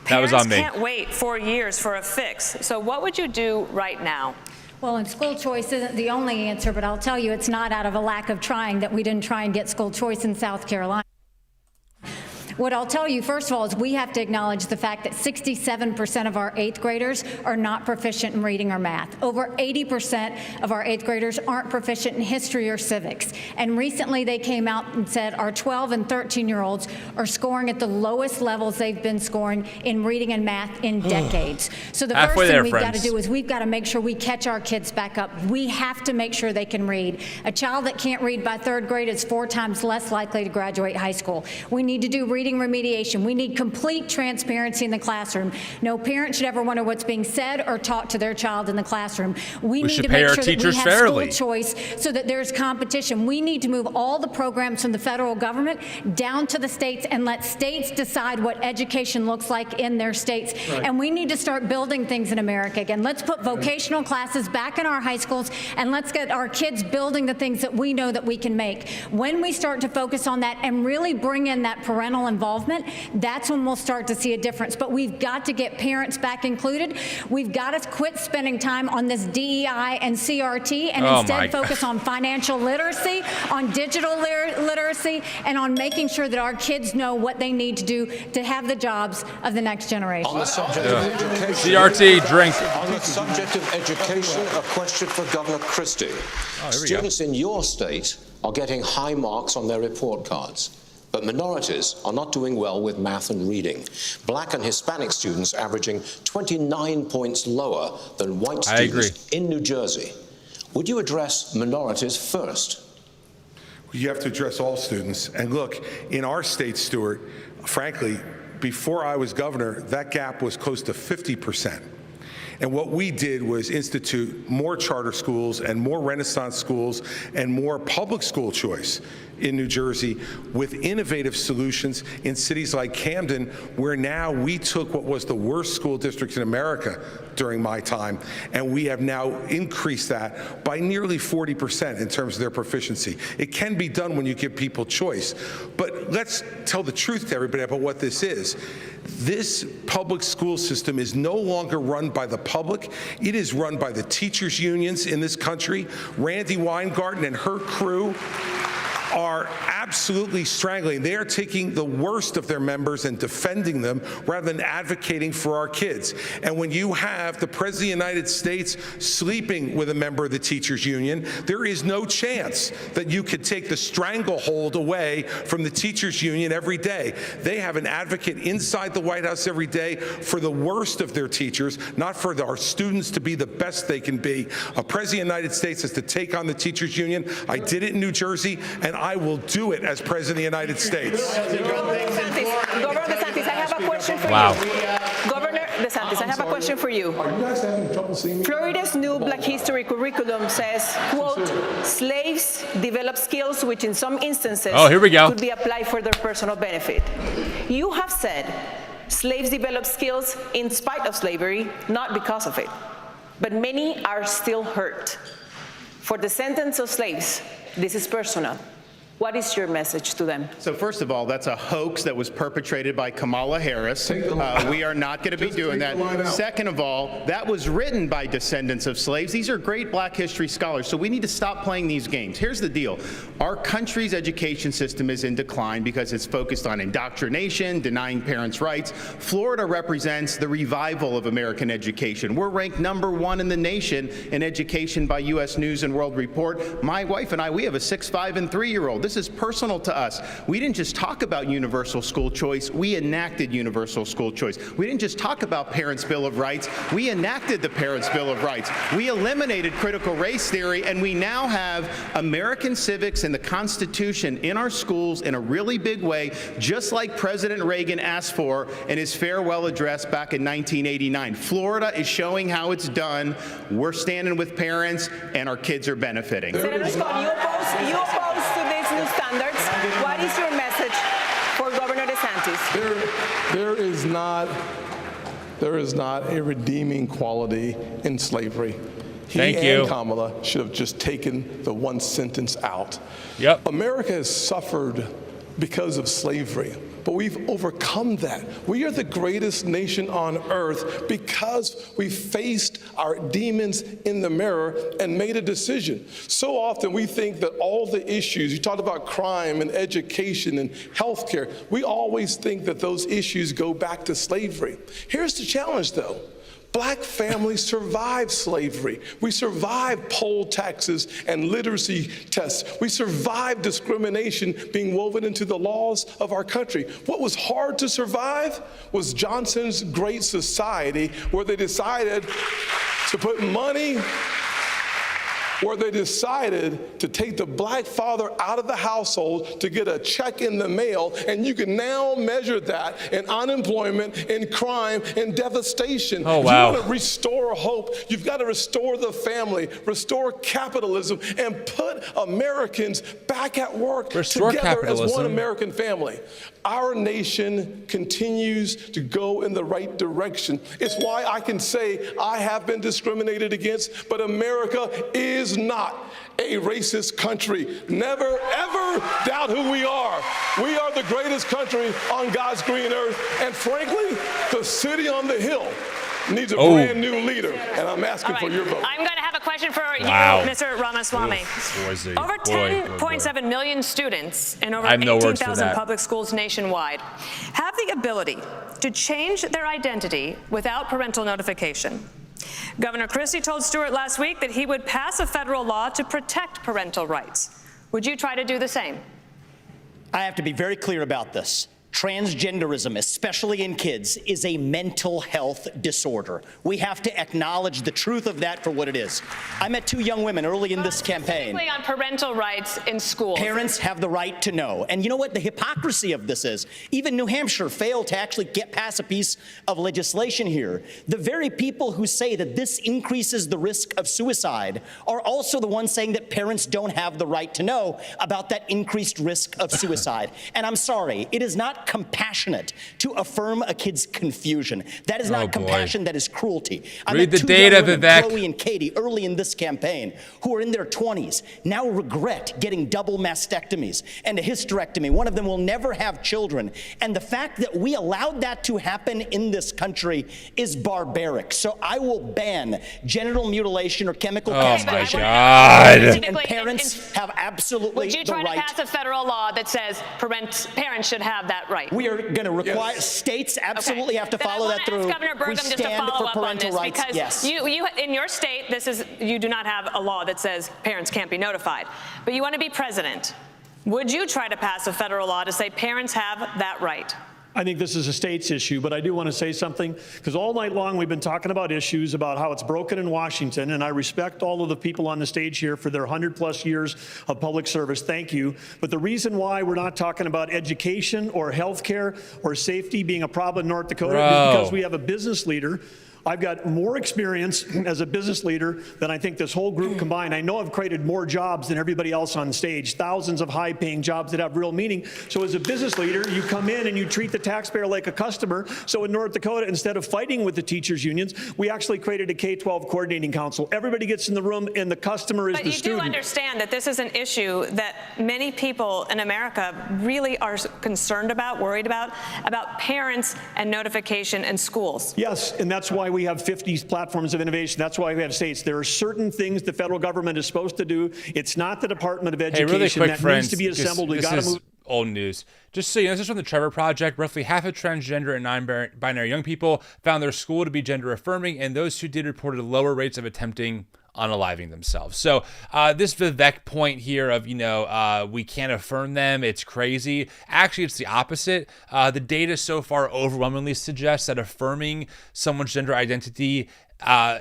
Parents can't wait 4 years for a fix. So what would you do right now? Well, and school choice isn't the only answer, but I'll tell you it's not out of a lack of trying that we didn't try and get school choice in South Carolina. What I'll tell you, first of all, is we have to acknowledge the fact that 67% of our 8th graders are not proficient in reading or math. Over 80% of our 8th graders aren't proficient in history or civics. And recently they came out and said our 12 and 13-year-olds are scoring at the lowest levels they've been scoring in reading and math in decades. So the first thing we've got to do is we've got to make sure we catch our kids back up. We have to make sure they can read. A child that can't read by 3rd grade is 4 times less likely to graduate high school. We need to do reading remediation. We need complete transparency in the classroom. No parent should ever wonder what's being said or taught to their child in the classroom. We need to make sure that we have school choice so that there's competition. We need to move all the programs from the federal government down to the states and let states decide what education looks like in their states. Right. And we need to start building things in America again. Let's put vocational classes back in our high schools and let's get our kids building the things that we know that we can make. When we start to focus on that and really bring in that parental involvement, that's when we'll start to see a difference. But we've got to get parents back included. We've got to quit spending time on this DEI and CRT and instead focus on financial literacy, on digital literacy, and on making sure that our kids know what they need to do to have the jobs of the next generation. On the subject of education, CRT, drink. On the subject of education, a question for Governor Christie. Students in your state are getting high marks on their report cards. But minorities are not doing well with math and reading. Black and Hispanic students averaging 29 points lower than white students in New Jersey. Would you address minorities first? You have to address all students. And look, in our state, Stuart, frankly, before I was governor, that gap was close to 50%. And what we did was institute more charter schools and more Renaissance schools and more public school choice in New Jersey with innovative solutions in cities like Camden, where now we took what was the worst school district in America during my time, and we have now increased that by nearly 40% in terms of their proficiency. It can be done when you give people choice. But let's tell the truth to everybody about what this is. This public school system is no longer run by the public. It is run by the teachers' unions in this country. Randy Weingarten and her crew are absolutely strangling. They are taking the worst of their members and defending them rather than advocating for our kids. And when you have the President of the United States sleeping with a member of the teachers union, there is no chance that you could take the stranglehold away from the teachers union every day. They have an advocate inside the White House every day for the worst of their teachers, not for our students to be the best they can be. A President of the United States has to take on the teachers union. I did it in New Jersey, and I will do it as President of the United States. Governor DeSantis, I have a question for you. Governor DeSantis, I have a question for you. Are you guys having trouble seeing me? Florida's new Black History curriculum says, quote, slaves develop skills which in some instances could be applied for their personal benefit. You have said slaves develop skills in spite of slavery, not because of it. But many are still hurt. For descendants of slaves, this is personal. What is your message to them? So first of all, that's a hoax that was perpetrated by Kamala Harris. We are not going to be doing that. Second of all, that was written by descendants of slaves. These are great Black history scholars, so we need to stop playing these games. Here's the deal. Our country's education system is in decline because it's focused on indoctrination, denying parents' rights. Florida represents the revival of American education. We're ranked #1 in the nation in education by U.S. News and World Report. My wife and I, we have a 6, 5, and 3-year-old. This is personal to us. We didn't just talk about universal school choice, we enacted universal school choice. We didn't just talk about Parents' Bill of Rights, we enacted the Parents' Bill of Rights. We eliminated critical race theory, and we now have American civics and the Constitution in our schools in a really big way, just like President Reagan asked for in his farewell address back in 1989. Florida is showing how it's done. We're standing with parents, and our kids are benefiting. Senator Scott, you oppose to these new standards. What is your message for Governor DeSantis? There is not a redeeming quality in slavery. He and Kamala should have just taken the one sentence out. Yep. America has suffered because of slavery, but we've overcome that. We are the greatest nation on earth because we faced our demons in the mirror and made a decision. So often we think that all the issues, you talked about crime and education and healthcare, we always think that those issues go back to slavery. Here's the challenge though. Black families survived slavery. We survived poll taxes and literacy tests. We survived discrimination being woven into the laws of our country. What was hard to survive was Johnson's Great Society, where they decided to put money, where they decided to take the black father out of the household to get a check in the mail, and you can now measure that in unemployment, in crime, in devastation. Oh, wow. You want to restore hope, you've got to restore the family, restore capitalism, and put Americans back at work together as one American family. Our nation continues to go in the right direction. It's why I can say I have been discriminated against, but America is not a racist country. Never, ever doubt who we are. We are the greatest country on God's green earth, and frankly, the city on the hill needs a brand new leader, and I'm asking for your vote. I'm going to have a question for you, Mr. Ramaswamy. Over 10.7 million students in over 18,000 public schools nationwide have the ability to change their identity without parental notification. Governor Christie told Stewart last week that he would pass a federal law to protect parental rights. Would you try to do the same? I have to be very clear about this. Transgenderism, especially in kids, is a mental health disorder. We have to acknowledge the truth of that for what it is. I met 2 young women early in this campaign. Specifically on parental rights in schools. Parents have the right to know. And you know what the hypocrisy of this is? Even New Hampshire failed to actually get past a piece of legislation here. The very people who say that this increases the risk of suicide are also the ones saying that parents don't have the right to know about that increased risk of suicide. And I'm sorry, it is not compassionate to affirm a kid's confusion. That is not compassion, that is cruelty. Read the data, Vivek. Chloe and Katie, early in this campaign, who are in their 20s, now regret getting double mastectomies and a hysterectomy. One of them will never have children. And the fact that we allowed that to happen in this country is barbaric. So I will ban genital mutilation or chemical castration. Oh my God. And parents have absolutely the right. Would you try to pass a federal law that says parents should have that right? We are going to require states absolutely have to follow that through. Governor Burgum just to follow up on this because you in your state you do not have a law that says parents can't be notified, but you want to be president. Would you try to pass a federal law to say parents have that right? I think this is a state's issue, but I do want to say something, because all night long we've been talking about issues about how it's broken in Washington, and I respect all of the people on the stage here for their 100+ years of public service. Thank you. But the reason why we're not talking about education or healthcare or safety being a problem in North Dakota is because we have a business leader. I've got more experience as a business leader than I think this whole group combined. I know I've created more jobs than everybody else on stage, thousands of high-paying jobs that have real meaning. So as a business leader, you come in and you treat the taxpayer like a customer. So in North Dakota, instead of fighting with the teachers' unions, we actually created a K-12 coordinating council. Everybody gets in the room and the customer is the student. But you do understand that this is an issue that many people in America really are concerned about, worried about parents and notification in schools. Yes, and that's why we have 50 platforms of innovation. That's why we have states. There are certain things the federal government is supposed to do. It's not the Department of Education. Hey, really quick, that friends, needs to be assembled. We got to move. Old news. Just so you know, this is from the Trevor Project. Roughly half of transgender and non-binary young people found their school to be gender affirming, and those who did reported lower rates of attempting unaliving themselves. So this Vivek point here of, we can't affirm them, it's crazy. Actually, it's the opposite. The data so far overwhelmingly suggests that affirming someone's gender identity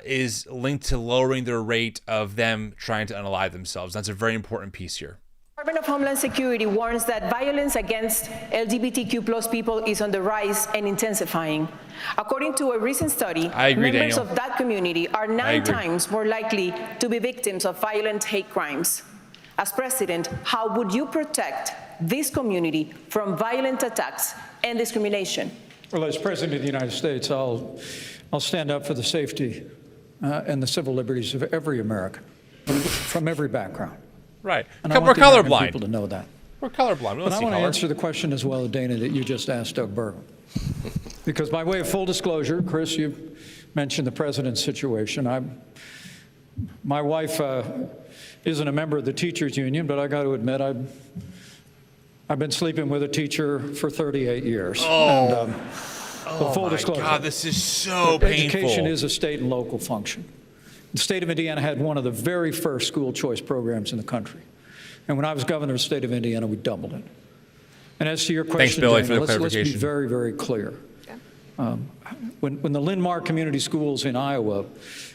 is linked to lowering their rate of them trying to unalive themselves. That's a very important piece here. The Department of Homeland Security warns that violence against LGBTQ+ people is on the rise and intensifying. According to a recent study, members of that community are 9 times more likely to be victims of violent hate crimes. As president, how would you protect this community from violent attacks and discrimination? Well, as President of the United States, I'll stand up for the safety and the civil liberties of every American from every background. Right. And We're colorblind. People to know that. We're colorblind. But I want to answer the question as well, Dana, that you just asked Doug Burgum. Because by way of full disclosure, Chris, you mentioned the president's situation. My wife isn't a member of the teachers union, but I got to admit, I've been sleeping with a teacher for 38 years. And, full disclosure. God, this is so painful. Education is a state and local function. The state of Indiana had one of the very first school choice programs in the country. And when I was governor of the state of Indiana, we doubled it. And as to your question, thanks, Billy, Dana, for the let's clarification. be very, very clear. When the Linn-Mar Community Schools in Iowa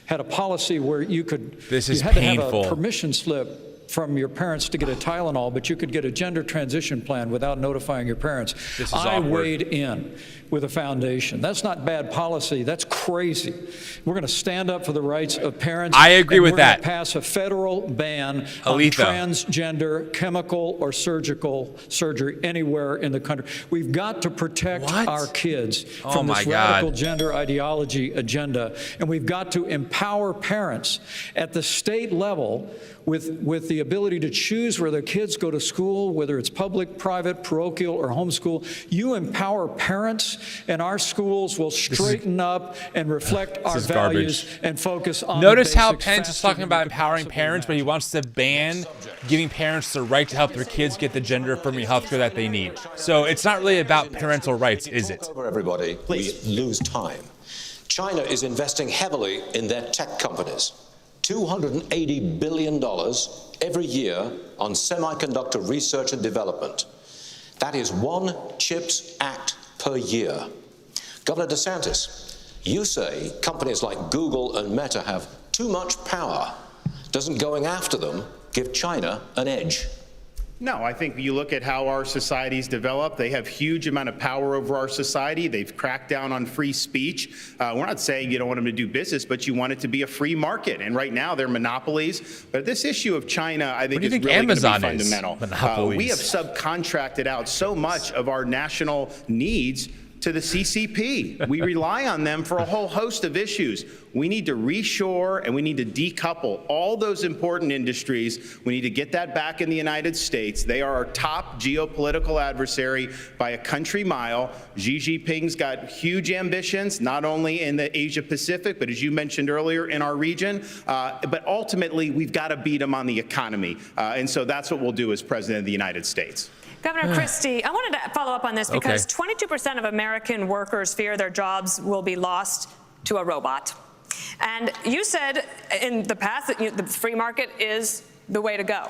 had a policy where you had to have a permission slip from your parents to get a Tylenol, but you could get a gender transition plan without notifying your parents. I weighed in with a foundation. That's not bad policy. That's crazy. We're going to stand up for the rights of parents. I agree with that. We're going to pass a federal ban on transgender, chemical, or surgical surgery anywhere in the country. We've got to protect our kids from this radical gender ideology agenda, and we've got to empower parents at the state level with the ability to choose where their kids go to school, whether it's public, private, parochial, or homeschool. You empower parents, and our schools will straighten up and reflect our values and focus on Notice how Pence is talking about empowering parents, but he wants to ban giving parents the right to help their kids get the gender-affirming health care that they need. So it's not really about parental rights, is it? Everybody, please lose time. China is investing heavily in their tech companies. $280 billion every year on semiconductor research and development. That is 1 CHIPS Act per year. Governor DeSantis, you say companies like Google and Meta have too much power. Doesn't going after them give China an edge? No, I think you look at how our societies develop. They have huge amount of power over our society. They've cracked down on free speech. We're not saying you don't want them to do business, but you want it to be a free market. And right now they're monopolies. But this issue of China, I think, is really going to be fundamental. We have subcontracted out so much of our national needs to the CCP. We rely on them for a whole host of issues. We need to reshore and we need to decouple all those important industries. We need to get that back in the United States. They are our top geopolitical adversary by a country mile. Xi Jinping's got huge ambitions, not only in the Asia Pacific, but as you mentioned earlier, in our region. But ultimately, we've got to beat him on the economy. And so that's what we'll do as President of the United States. Governor Christie, I wanted to follow up on this because 22% of American workers fear their jobs will be lost to a robot. And you said in the past that the free market is the way to go.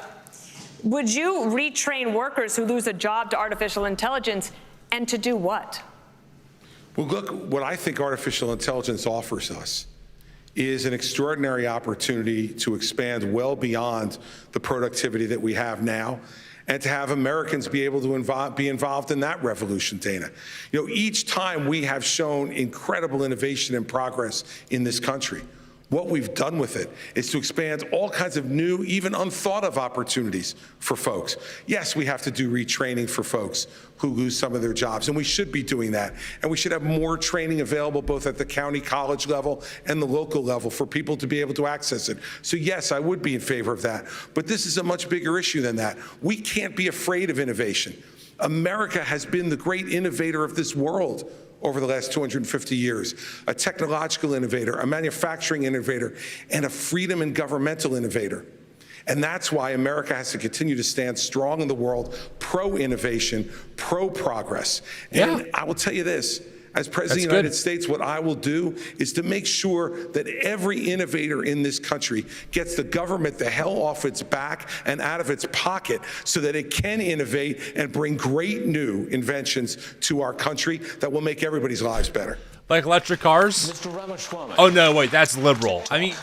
Would you retrain workers who lose a job to artificial intelligence, and to do what? Well, look, what I think artificial intelligence offers us is an extraordinary opportunity to expand well beyond the productivity that we have now, and to have Americans be able to be involved in that revolution, Dana. You know, each time we have shown incredible innovation and progress in this country. What we've done with it is to expand all kinds of new, even unthought of opportunities for folks. Yes, we have to do retraining for folks who lose some of their jobs, and we should be doing that. And we should have more training available both at the county college level and the local level for people to be able to access it. So yes, I would be in favor of that. But this is a much bigger issue than that. We can't be afraid of innovation. America has been the great innovator of this world over the last 250 years, a technological innovator, a manufacturing innovator, and a freedom and governmental innovator. And that's why America has to continue to stand strong in the world, pro-innovation, pro-progress. And I will tell you this, as President of the United States, what I will do is to make sure that every innovator in this country gets the government the hell off its back and out of its pocket so that it can innovate and bring great new inventions to our country that will make everybody's lives better. Like electric cars? Mr. Ramaswamy. Oh, no, wait, that's liberal. I mean,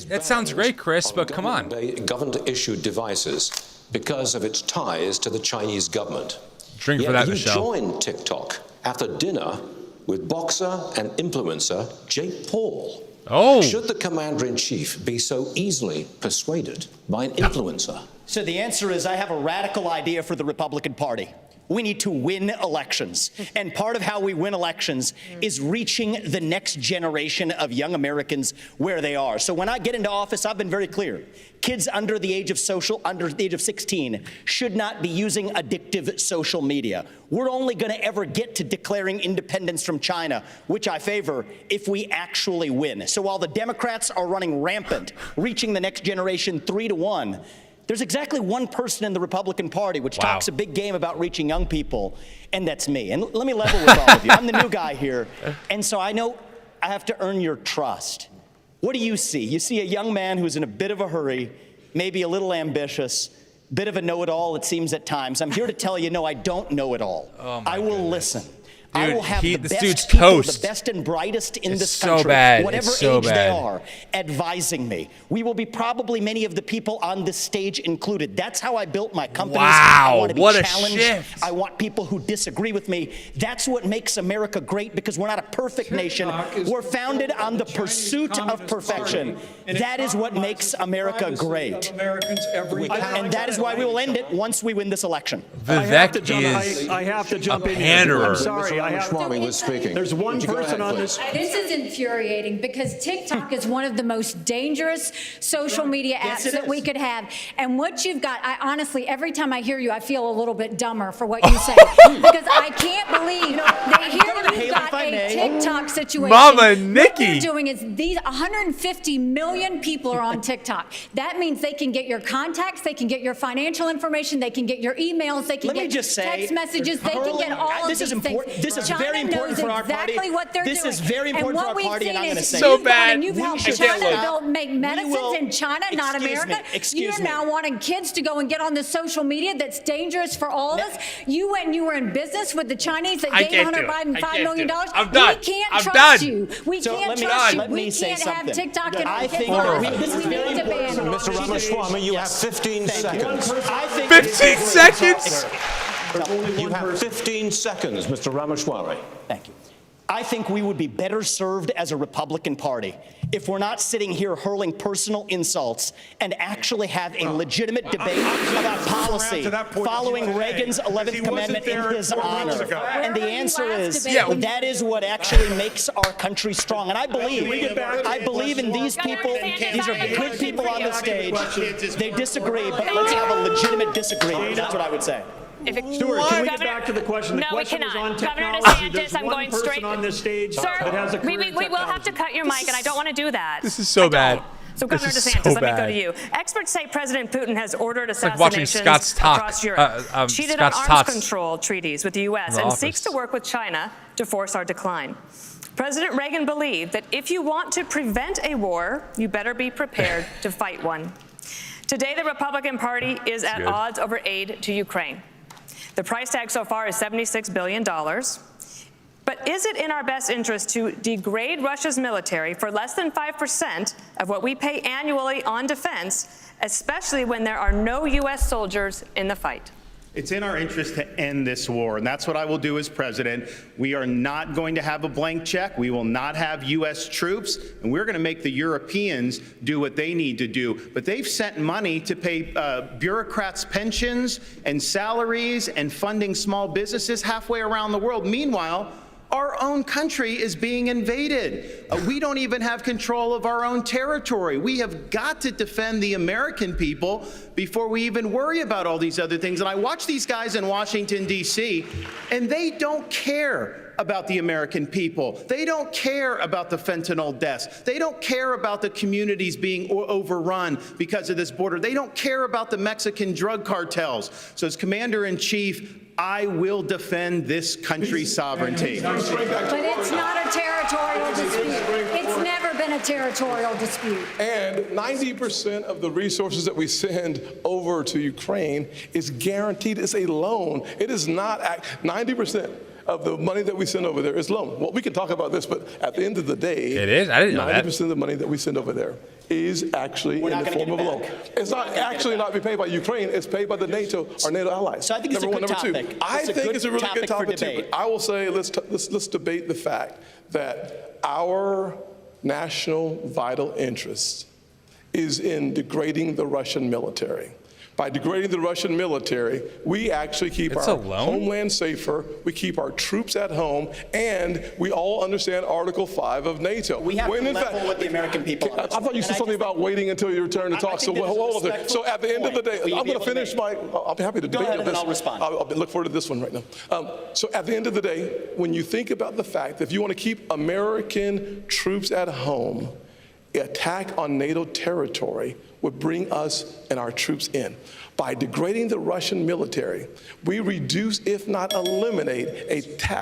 that sounds great, Chris, but come on. Government-issued devices because of its ties to the Chinese government. Drink for that, Michelle. You joined TikTok after dinner with boxer and influencer Jake Paul. Oh. Should the commander-in-chief be so easily persuaded by an influencer? So the answer is I have a radical idea for the Republican Party. We need to win elections. And part of how we win elections is reaching the next generation of young Americans where they are. So when I get into office, I've been very clear. Kids under the age of 16 should not be using addictive social media. We're only going to ever get to declaring independence from China, which I favor, if we actually win. So while the Democrats are running rampant, reaching the next generation 3-1, there's exactly one person in the Republican Party which talks a big game about reaching young people, and that's me. And let me level with all of you. I'm the new guy here, and so I know I have to earn your trust. What do you see? You see a young man who's in a bit of a hurry, maybe a little ambitious, bit of a know-it-all, it seems at times. I'm here to tell you, no, I don't know it all. I will listen. Dude, I will have the this best dude's people, toast. the best and brightest in this so country, bad. whatever It's so age bad. they are, advising me. We will be probably many of the people on this stage included. That's how I built my companies. Wow, I want to be what a challenged. shift. I want people who disagree with me. That's what makes America great, because we're not a perfect nation. We're founded on the pursuit of perfection. That is what makes America great. And that is why we will end it once we win this election. Vivek I have to jump in. panderer. I'm sorry. Speaking. There's one person on this. This is infuriating because TikTok is one of the most dangerous social media apps that we could have. And what you've got, I honestly, every time I hear you, I feel a little bit dumber for what you say. Because I can't believe that here you've got a TikTok situation. Mama Nikki. What they're doing is these 150 million people are on TikTok. That means they can get your contacts, they can get your financial information, they can get your emails, they can get text messages, they can get all of these things. This is very important for our party. Exactly what they're doing. This is very important for our party, and I'm going to say so bad. And you've helped China make medicines in China, not America. You're now wanting kids to go and get on the social media that's dangerous for all of us. You went and you were in business with the Chinese that gave Hunter Biden $5 million. I'm done. We can't I'm trust done. you. We can't trust you. We can't have TikTok in our kids' this is very important. Mr. Ramaswamy, you have 15 seconds. 15 seconds? You have 15 seconds, Mr. Ramaswamy. Thank you. I think we would be better served as a Republican Party if we're not sitting here hurling personal insults and actually have a legitimate debate about policy following Reagan's 11th Commandment in his honor. And the answer is that is what actually makes our country strong. And I believe in these people. These are good people on the stage. They disagree, but let's have a legitimate disagreement. That's what I would say. Stuart, can we get back to the question? The question was on technology. Governor DeSantis, There's I'm going straight on this stage that has a we will have to cut your mic, and I don't want to do that. This is so bad. So, Governor DeSantis, let me go to you. Experts say President Putin has ordered assassinations across Europe, cheated on arms control treaties with the U.S., and seeks to work with China to force our decline. President Reagan believed that if you want to prevent a war, you better be prepared to fight one. Today, the Republican Party is at odds over aid to Ukraine. The price tag so far is $76 billion. But is it in our best interest to degrade Russia's military for less than 5% of what we pay annually on defense, especially when there are no U.S. soldiers in the fight? It's in our interest to end this war, and that's what I will do as president. We are not going to have a blank check. We will not have U.S. troops, and we're going to make the Europeans do what they need to do. But they've sent money to pay bureaucrats' pensions and salaries and funding small businesses halfway around the world. Meanwhile, our own country is being invaded. We don't even have control of our own territory. We have got to defend the American people before we even worry about all these other things. And I watch these guys in Washington, D.C., and they don't care about the American people. They don't care about the fentanyl deaths. They don't care about the communities being overrun because of this border. They don't care about the Mexican drug cartels. So as Commander-in-Chief, I will defend this country's sovereignty. But it's not a territorial dispute. It's never been a territorial dispute. And 90% of the resources that we send over to Ukraine is guaranteed as a loan. It is not 90%. Of the money that we send over there is loan. Well, we can talk about this, but at the end of the day, it is. I didn't know that. 90% of the money that we send over there is actually in the form of a loan. It's not actually not be paid by Ukraine. It's paid by the NATO, our NATO allies. So I think it's a good topic. I think it's a really good topic too. But I will say let's debate the fact that our national vital interest is in degrading the Russian military. By degrading the Russian military, we actually keep our homeland safer, we keep our troops at home, and we all understand Article 5 of NATO. We have to level with the American people. I thought you said something about waiting until your turn to talk. So hold on. So at the end of the day, I'm going to finish my, I'll be happy to debate this. I'll respond. I'll look forward to this one right now. So at the end of the day, when you think about the fact that if you want to keep American troops at home, attack on NATO territory would bring us and our troops in. By degrading the Russian military, we reduce, if not eliminate,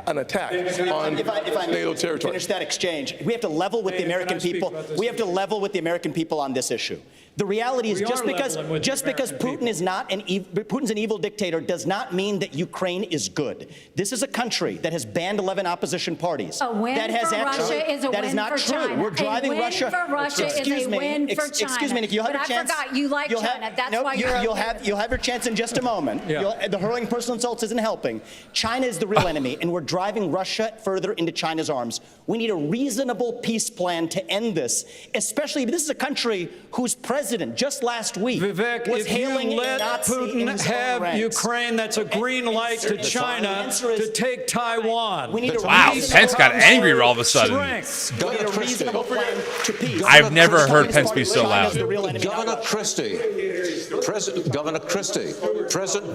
an attack on NATO territory. Finish that exchange. We have to level with the American people. We have to level with the American people on this issue. The reality is just because Putin's an evil dictator does not mean that Ukraine is good. This is a country that has banned 11 opposition parties. A win that has for actually, Russia is a that win is not for true. China. We're driving Russia. A win for Russia is a win for China. Excuse me, Nick. You'll have but a chance. I forgot you like China. That's why you'll have your chance in just a moment. The hurling personal insults isn't helping. China is the real enemy, and we're driving Russia further into China's arms. We need a reasonable peace plan to end this, especially this is a country whose president just last week was hailing Nazi in his own ranks. Ukraine, that's a green light to China to take Taiwan. Wow, Pence got angry all of a sudden. I've never heard Pence be so loud. Governor Christie, President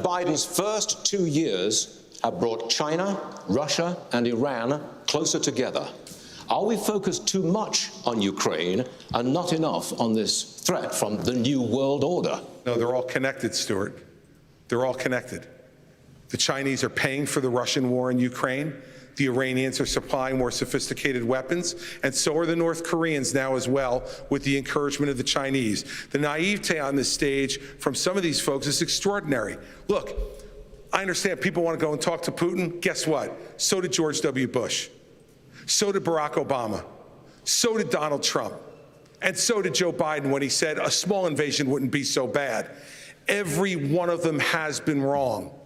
Biden's first 2 years have brought China, Russia, and Iran closer together. Are we focused too much on Ukraine and not enough on this threat from the New World Order? No, they're all connected, Stuart. They're all connected. The Chinese are paying for the Russian war in Ukraine. The Iranians are supplying more sophisticated weapons, and so are the North Koreans now as well, with the encouragement of the Chinese. The naivete on this stage from some of these folks is extraordinary. Look, I understand people want to go and talk to Putin. Guess what? So did George W. Bush. So did Barack Obama. So did Donald Trump. And so did Joe Biden when he said a small invasion wouldn't be so bad. Every one of them has been wrong.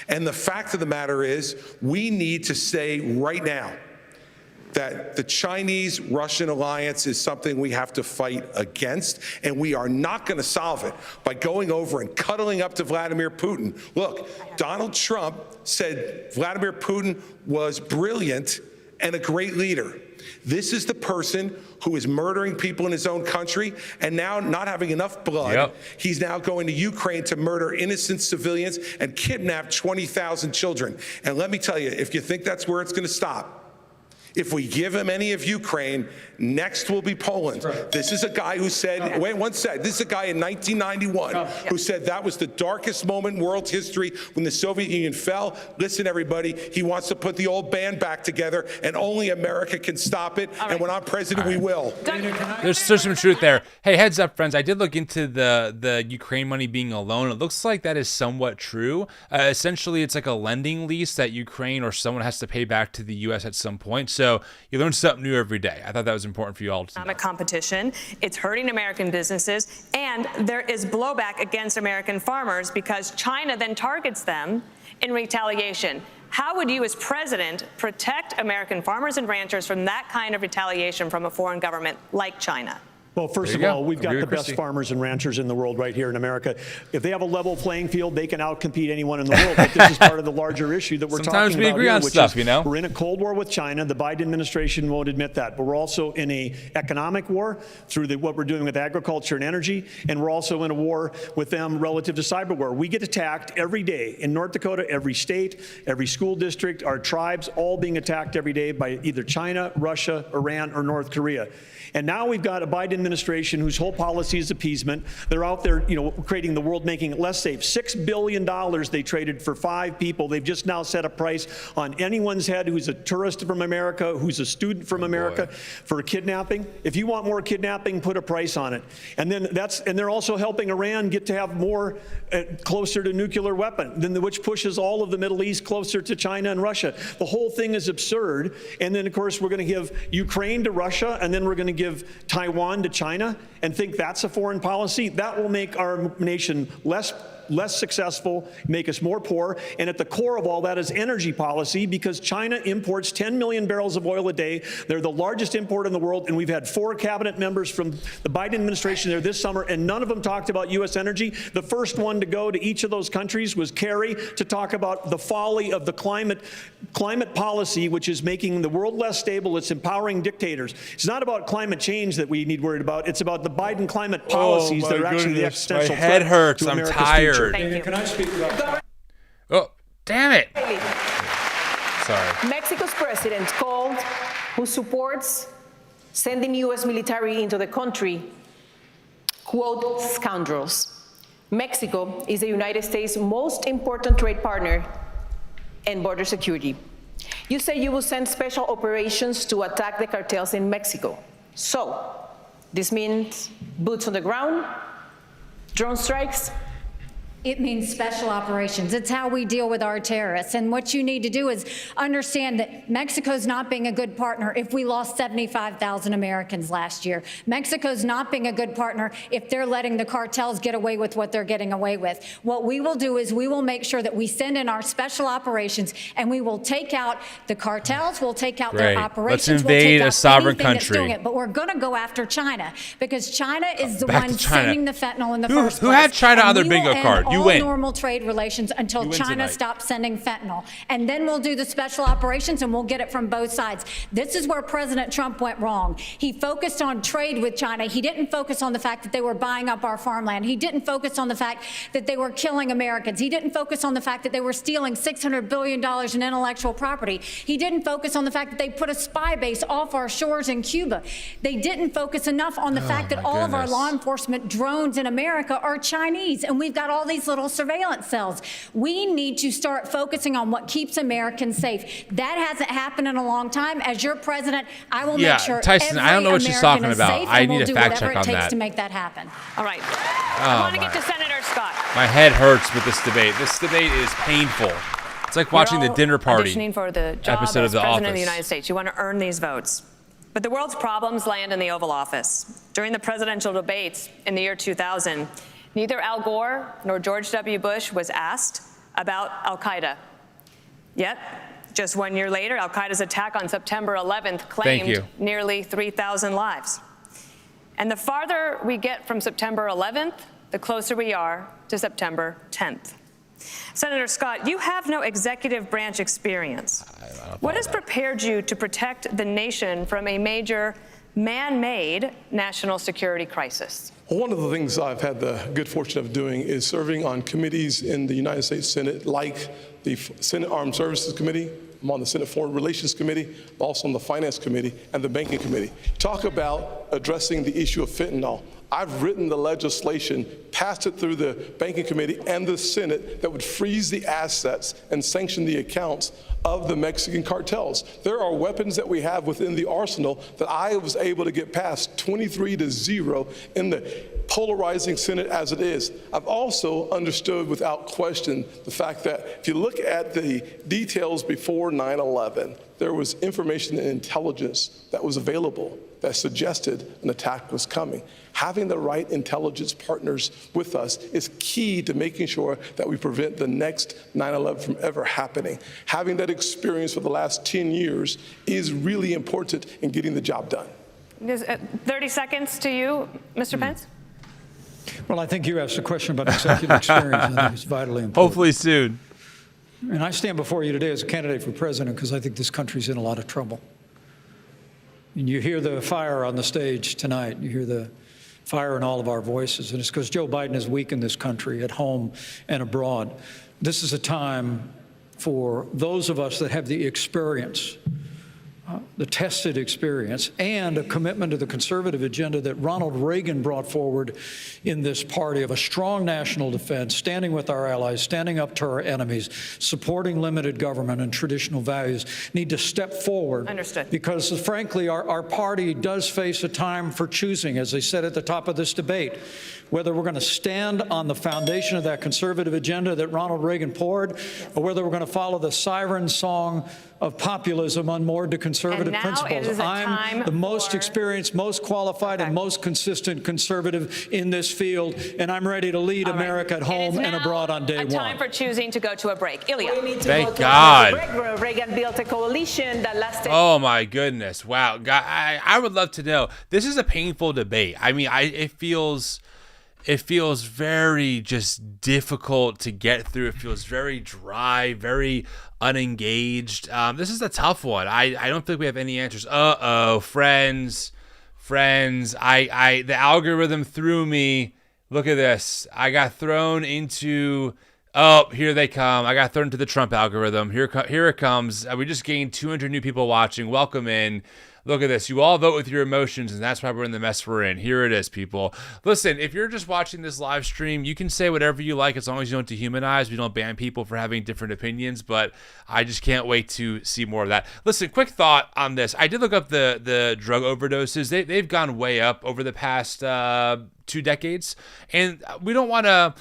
And the fact of the matter is, we need to say right now that the Chinese-Russian alliance is something we have to fight against, and we are not going to solve it by going over and cuddling up to Vladimir Putin. Look, Donald Trump said Vladimir Putin was brilliant and a great leader. This is the person who is murdering people in his own country and now not having enough blood. Yep. He's now going to Ukraine to murder innocent civilians and kidnap 20,000 children. And let me tell you, if you think that's where it's going to stop, if we give him any of Ukraine, next will be Poland. Right. This is a guy who said, wait one sec, this is a guy in 1991 who said that was the darkest moment in world history when the Soviet Union fell. Listen, everybody, he wants to put the old band back together, and only America can stop it. Right. And when I'm president, we will. There's some truth there. Hey, heads up, friends. I did look into the Ukraine money being a loan. It looks like that is somewhat true. Essentially, it's like a lending lease that Ukraine or someone has to pay back to the U.S. at some point. So you learn something new every day. I thought that was important for you all to know. Competition. It's hurting American businesses, and there is blowback against American farmers because China then targets them in retaliation. How would you, as president, protect American farmers and ranchers from that kind of retaliation from a foreign government like China? Well, first of all, we've got the best farmers and ranchers in the world right here in America. If they have a level playing field, they can outcompete anyone in the world. But this is part of the larger issue that we're talking about here. Sometimes we agree on stuff, you know? We're in a Cold War with China. The Biden administration won't admit that. But we're also in an economic war through what we're doing with agriculture and energy. And we're also in a war with them relative to cyber war. We get attacked every day in North Dakota, every state, every school district, our tribes, all being attacked every day by either China, Russia, Iran, or North Korea. And now we've got a Biden administration whose whole policy is appeasement. They're out there, creating the world, making it less safe. $6 billion they traded for 5 people. They've just now set a price on anyone's head who's a tourist from America, who's a student from America, for kidnapping. If you want more kidnapping, put a price on it. And then they're also helping Iran get to have more closer to nuclear weapon, which pushes all of the Middle East closer to China and Russia. The whole thing is absurd. And then, of course, we're going to give Ukraine to Russia, and then we're going to give Taiwan to China and think that's a foreign policy. That will make our nation less successful, make us more poor. And at the core of all that is energy policy, because China imports 10 million barrels of oil a day. They're the largest importer in the world, and we've had 4 cabinet members from the Biden administration there this summer, and none of them talked about U.S. energy. The first one to go to each of those countries was Kerry to talk about the folly of the climate policy, which is making the world less stable. It's empowering dictators. It's not about climate change that we need worried about. It's about the Biden climate policies that are actually the existential threat. My head hurts. I'm tired. Thank you. Can I speak about? Oh, damn it. Sorry. Mexico's president called who supports sending U.S. military into the country, quote, scoundrels. Mexico is the United States' most important trade partner and border security. You say you will send special operations to attack the cartels in Mexico. So this means boots on the ground, drone strikes? It means special operations. It's how we deal with our terrorists. And what you need to do is understand that Mexico's not being a good partner if we lost 75,000 Americans last year. Mexico's not being a good partner if they're letting the cartels get away with what they're getting away with. What we will do is we will make sure that we send in our special operations, and we will take out the cartels, we'll take out their operations. Let's invade a sovereign country. But we're going to go after China, because China is the one sending the fentanyl in the first place. Who had China on their bingo card? normal trade relations until China stops sending fentanyl. And then we'll do the special operations and we'll get it from both sides. This is where President Trump went wrong. He focused on trade with China. He didn't focus on the fact that they were buying up our farmland. He didn't focus on the fact that they were killing Americans. He didn't focus on the fact that they were stealing $600 billion in intellectual property. He didn't focus on the fact that they put a spy base off our shores in Cuba. They didn't focus enough on the fact that all of our law enforcement drones in America are Chinese, and we've got all these little surveillance cells. We need to start focusing on what keeps Americans safe. That hasn't happened in a long time. As your president, I will make sure Tyson, every I don't know what American she's talking is about. safe, I and need we'll a do fact whatever check it on takes that. to make that happen. All right. I want to get to Senator Scott. My head hurts with this debate. This debate is painful. It's like watching the dinner party auditioning for the job episode as of The President Office. of the United States. You want to earn these votes. But the world's problems land in the Oval Office. During the presidential debates in the year 2000, neither Al Gore nor George W. Bush was asked about Al-Qaeda. Yet, just 1 year later, Al-Qaeda's attack on September 11th claimed nearly 3,000 lives. And the farther we get from September 11th, the closer we are to September 10th. Senator Scott, you have no executive branch experience. What has prepared you to protect the nation from a major man-made national security crisis? Well, one of the things I've had the good fortune of doing is serving on committees in the United States Senate, like the Senate Armed Services Committee. I'm on the Senate Foreign Relations Committee, also on the Finance Committee and the Banking Committee. Talk about addressing the issue of fentanyl. I've written the legislation, passed it through the Banking Committee and the Senate that would freeze the assets and sanction the accounts of the Mexican cartels. There are weapons that we have within the arsenal that I was able to get past 23-0 in the polarizing Senate as it is. I've also understood without question the fact that if you look at the details before 9/11, there was information and intelligence that was available that suggested an attack was coming. Having the right intelligence partners with us is key to making sure that we prevent the next 9/11 from ever happening. Having that experience for the last 10 years is really important in getting the job done. 30 seconds to you, Mr. Pence. Well, I think you asked a question about executive experience, and I think it's vitally important. Hopefully soon. And I stand before you today as a candidate for president because I think this country's in a lot of trouble. And you hear the fire on the stage tonight. You hear the fire in all of our voices. And it's because Joe Biden has weakened this country at home and abroad. This is a time for those of us that have the experience, the tested experience, and a commitment to the conservative agenda that Ronald Reagan brought forward in this party of a strong national defense, standing with our allies, standing up to our enemies, supporting limited government and traditional values, need to step forward. Understood. Because, frankly, our party does face a time for choosing, as I said at the top of this debate, whether we're going to stand on the foundation of that conservative agenda that Ronald Reagan poured, or whether we're going to follow the siren song of populism unmoored to conservative principles. I'm the most experienced, most qualified, and most consistent conservative in this field, and I'm ready to lead America at home and abroad on day one. Time for choosing to go to a break. Ilya. Thank God. Reagan built a coalition that lasted. Oh my goodness! Wow, God, I would love to know. This is a painful debate. I mean, it feels very just difficult to get through. It feels very dry, very unengaged. This is a tough one. I don't think we have any answers. Friends. The algorithm threw me. Look at this. I got thrown into. Oh, here they come. I got thrown into the Trump algorithm. Here it comes. We just gained 200 new people watching. Welcome in. Look at this. You all vote with your emotions, and that's why we're in the mess we're in. Here it is, people. Listen, if you're just watching this live stream, you can say whatever you like as long as you don't dehumanize. We don't ban people for having different opinions, but I just can't wait to see more of that. Listen, quick thought on this. I did look up the drug overdoses. They've gone way up over the past 2 decades, and we don't want to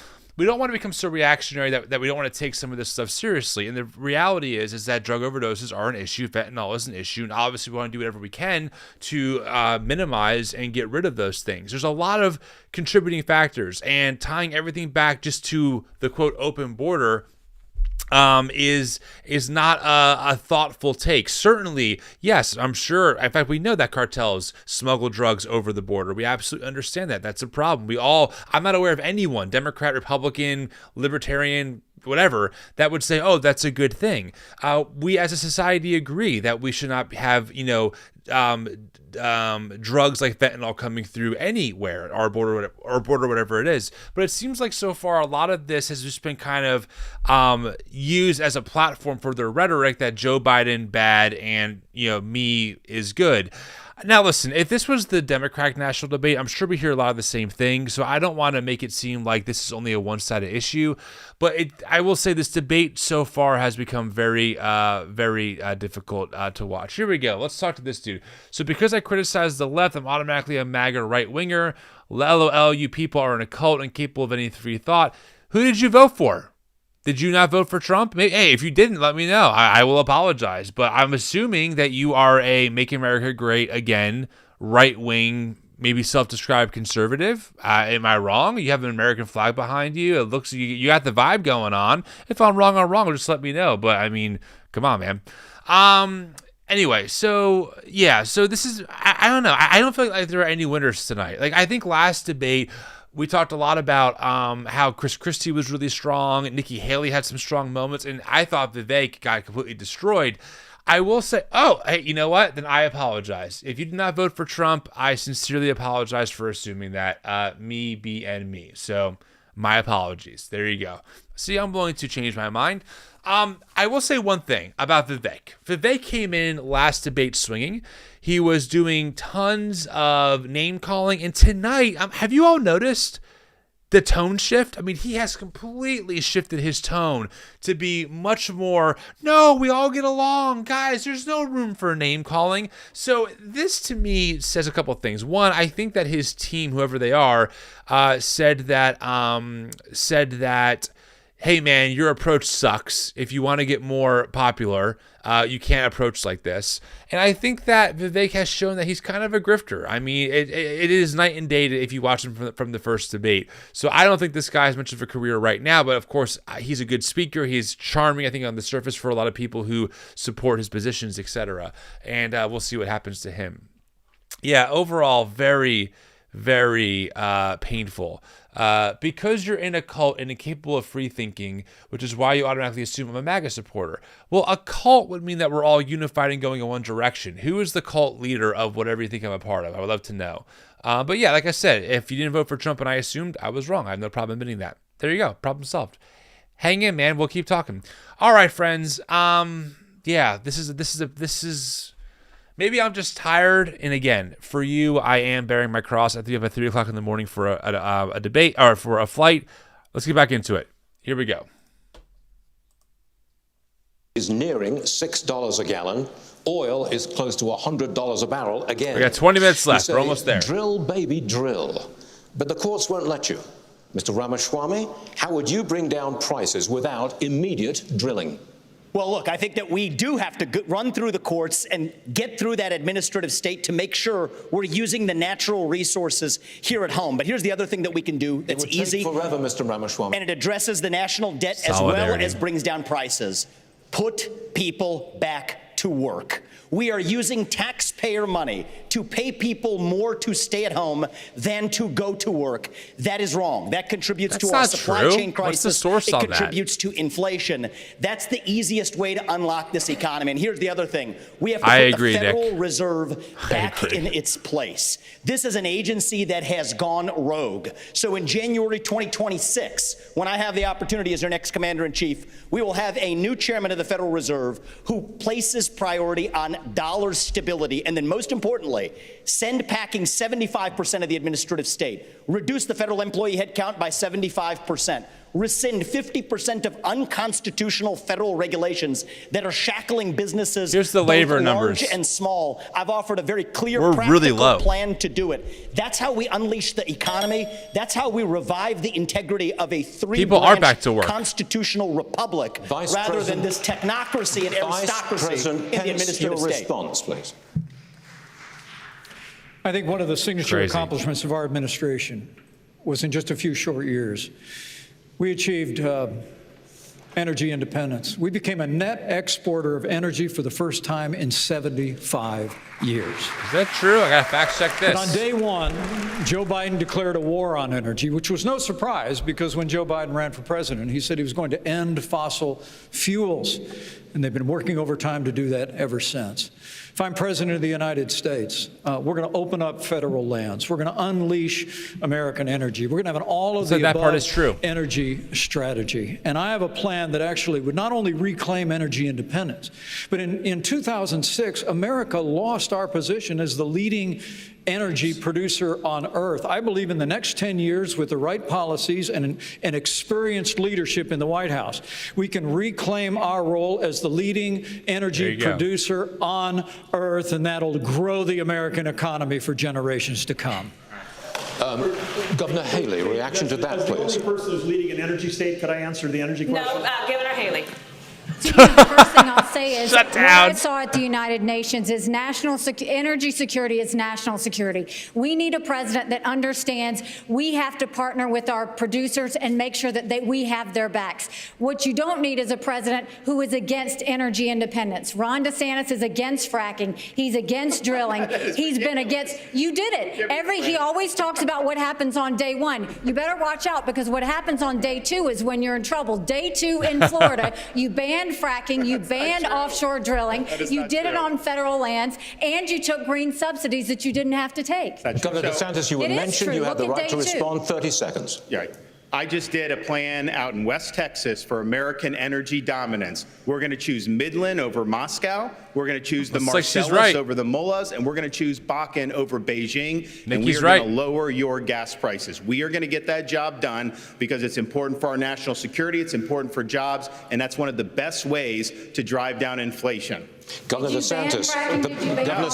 become so reactionary that we don't want to take some of this stuff seriously. And the reality is that drug overdoses are an issue. Fentanyl is an issue. And obviously we want to do whatever we can to minimize and get rid of those things. There's a lot of contributing factors, and tying everything back just to the quote open border is not a thoughtful take. Certainly, yes, I'm sure. In fact, we know that cartels smuggle drugs over the border. We absolutely understand that. That's a problem. I'm not aware of anyone, Democrat, Republican, Libertarian, whatever, that would say, oh, that's a good thing. We as a society agree that we should not have, drugs like fentanyl coming through anywhere, our border, whatever it is. But it seems like so far a lot of this has just been kind of used as a platform for their rhetoric that Joe Biden bad and me is good. Now, listen, if this was the Democratic national debate, I'm sure we hear a lot of the same things, so I don't want to make it seem like this is only a one-sided issue, but I will say this debate so far has become very, very difficult to watch. Here we go. Let's talk to this dude. So because I criticize the left, I'm automatically a MAGA right-winger. LOL, you people are in a cult incapable of any free thought. Who did you vote for? Did you not vote for Trump? Hey, if you didn't, let me know. I will apologize. But I'm assuming that you are a Make America Great Again, right-wing, maybe self-described conservative. Am I wrong? You have an American flag behind you. It looks you got the vibe going on. If I'm wrong, I'm wrong. Just let me know. But, I mean, come on, man. Anyway, so this is, I don't know. I don't feel like there are any winners tonight. Like, I think last debate, we talked a lot about how Chris Christie was really strong, and Nikki Haley had some strong moments, and I thought Vivek got completely destroyed. I will say, hey, you know what? Then I apologize. If you did not vote for Trump, I sincerely apologize for assuming that. Me be and me. So my apologies. There you go. See, I'm willing to change my mind. I will say one thing about Vivek. Vivek came in last debate swinging. He was doing tons of name calling. And tonight, have you all noticed the tone shift? I mean, he has completely shifted his tone to be much more, no, we all get along. Guys, there's no room for name calling. So this to me says a couple of things. One, I think that his team, whoever they are, said that, hey man, your approach sucks. If you want to get more popular, you can't approach like this. And I think that Vivek has shown that he's kind of a grifter. I mean, it is night and day if you watch him from the first debate. So I don't think this guy has much of a career right now, but of course, he's a good speaker. He's charming, I think, on the surface for a lot of people who support his positions, etc. And we'll see what happens to him. Yeah, overall, very, very painful. Because you're in a cult and incapable of free thinking, which is why you automatically assume I'm a MAGA supporter. Well, a cult would mean that we're all unified and going in one direction. Who is the cult leader of whatever you think I'm a part of? I would love to know. But yeah, like I said, if you didn't vote for Trump and I assumed, I was wrong. I have no problem admitting that. There you go. Problem solved. Hang in, man. We'll keep talking. All right, friends. Yeah, this is. Maybe I'm just tired, and again, for you, I am bearing my cross. I think you have a 3 o'clock in the morning for a debate or for a flight. Let's get back into it. Here we go. Is nearing $6 a gallon. Oil is close to $100 a barrel again. We got 20 minutes left. We're almost there. Drill, baby, drill. But the courts won't let you. Mr. Ramaswamy, how would you bring down prices without immediate drilling? Well, look, I think that we do have to run through the courts and get through that administrative state to make sure we're using the natural resources here at home. But here's the other thing that we can do that's easy. It would take forever, Mr. Ramaswamy. And it addresses the national debt as well as brings down prices. Put people back to work. We are using taxpayer money to pay people more to stay at home than to go to work. That is wrong. That contributes to our supply chain crisis. What's the source on that? It contributes to inflation. That's the easiest way to unlock this economy. And here's the other thing. We have to put the Federal Reserve back in its place. This is an agency that has gone rogue. So in January 2026, when I have the opportunity as your next commander-in-chief, we will have a new chairman of the Federal Reserve who places priority on dollar stability, and then most importantly, send packing 75% of the administrative state, reduce the federal employee headcount by 75%, rescind 50% of unconstitutional federal regulations that are shackling businesses. Here's the labor numbers. Large and small. I've offered a very clear, practical plan to do it. That's how we unleash the economy. That's how we revive the integrity of a three-branch constitutional republic, rather than this technocracy and aristocracy in the administrative state. Response, please. I think one of the signature accomplishments of our administration was in just a few short years, we achieved energy independence. We became a net exporter of energy for the first time in 75 years. Is that true? I got to fact check this. And on day one, Joe Biden declared a war on energy, which was no surprise because when Joe Biden ran for president, he said he was going to end fossil fuels. And they've been working overtime to do that ever since. If I'm president of the United States, we're going to open up federal lands. We're going to unleash American energy. We're going to have an all of the above energy strategy. And I have a plan that actually would not only reclaim energy independence, but in 2006, America lost our position as the leading energy producer on Earth. I believe in the next 10 years, with the right policies and experienced leadership in the White House, we can reclaim our role as the leading energy producer on Earth, and that'll grow the American economy for generations to come. Governor Haley, reaction to that, please. As the only person who's leading an energy state, could I answer the energy question? No, Governor Haley. The first thing I'll say is what I saw at the United Nations is energy security is national security. We need a president that understands we have to partner with our producers and make sure that we have their backs. What you don't need is a president who is against energy independence. Ron DeSantis is against fracking. He's against drilling. He's been against. You did it. He always talks about what happens on day one. You better watch out, because what happens on day two is when you're in trouble. Day two in Florida, you banned fracking, you banned offshore drilling, you did it on federal lands, and you took green subsidies that you didn't have to take. Governor DeSantis, you were mentioned. You have the right to respond. 30 seconds. Yeah. I just did a plan out in West Texas for American energy dominance. We're going to choose Midland over Moscow. We're going to choose the Marcellus over the Mullahs, and we're going to choose Bakken over Beijing. And we are going to lower your gas prices. We are going to get that job done because it's important for our national security. It's important for jobs, and that's one of the best ways to drive down inflation. Governor DeSantis, Governor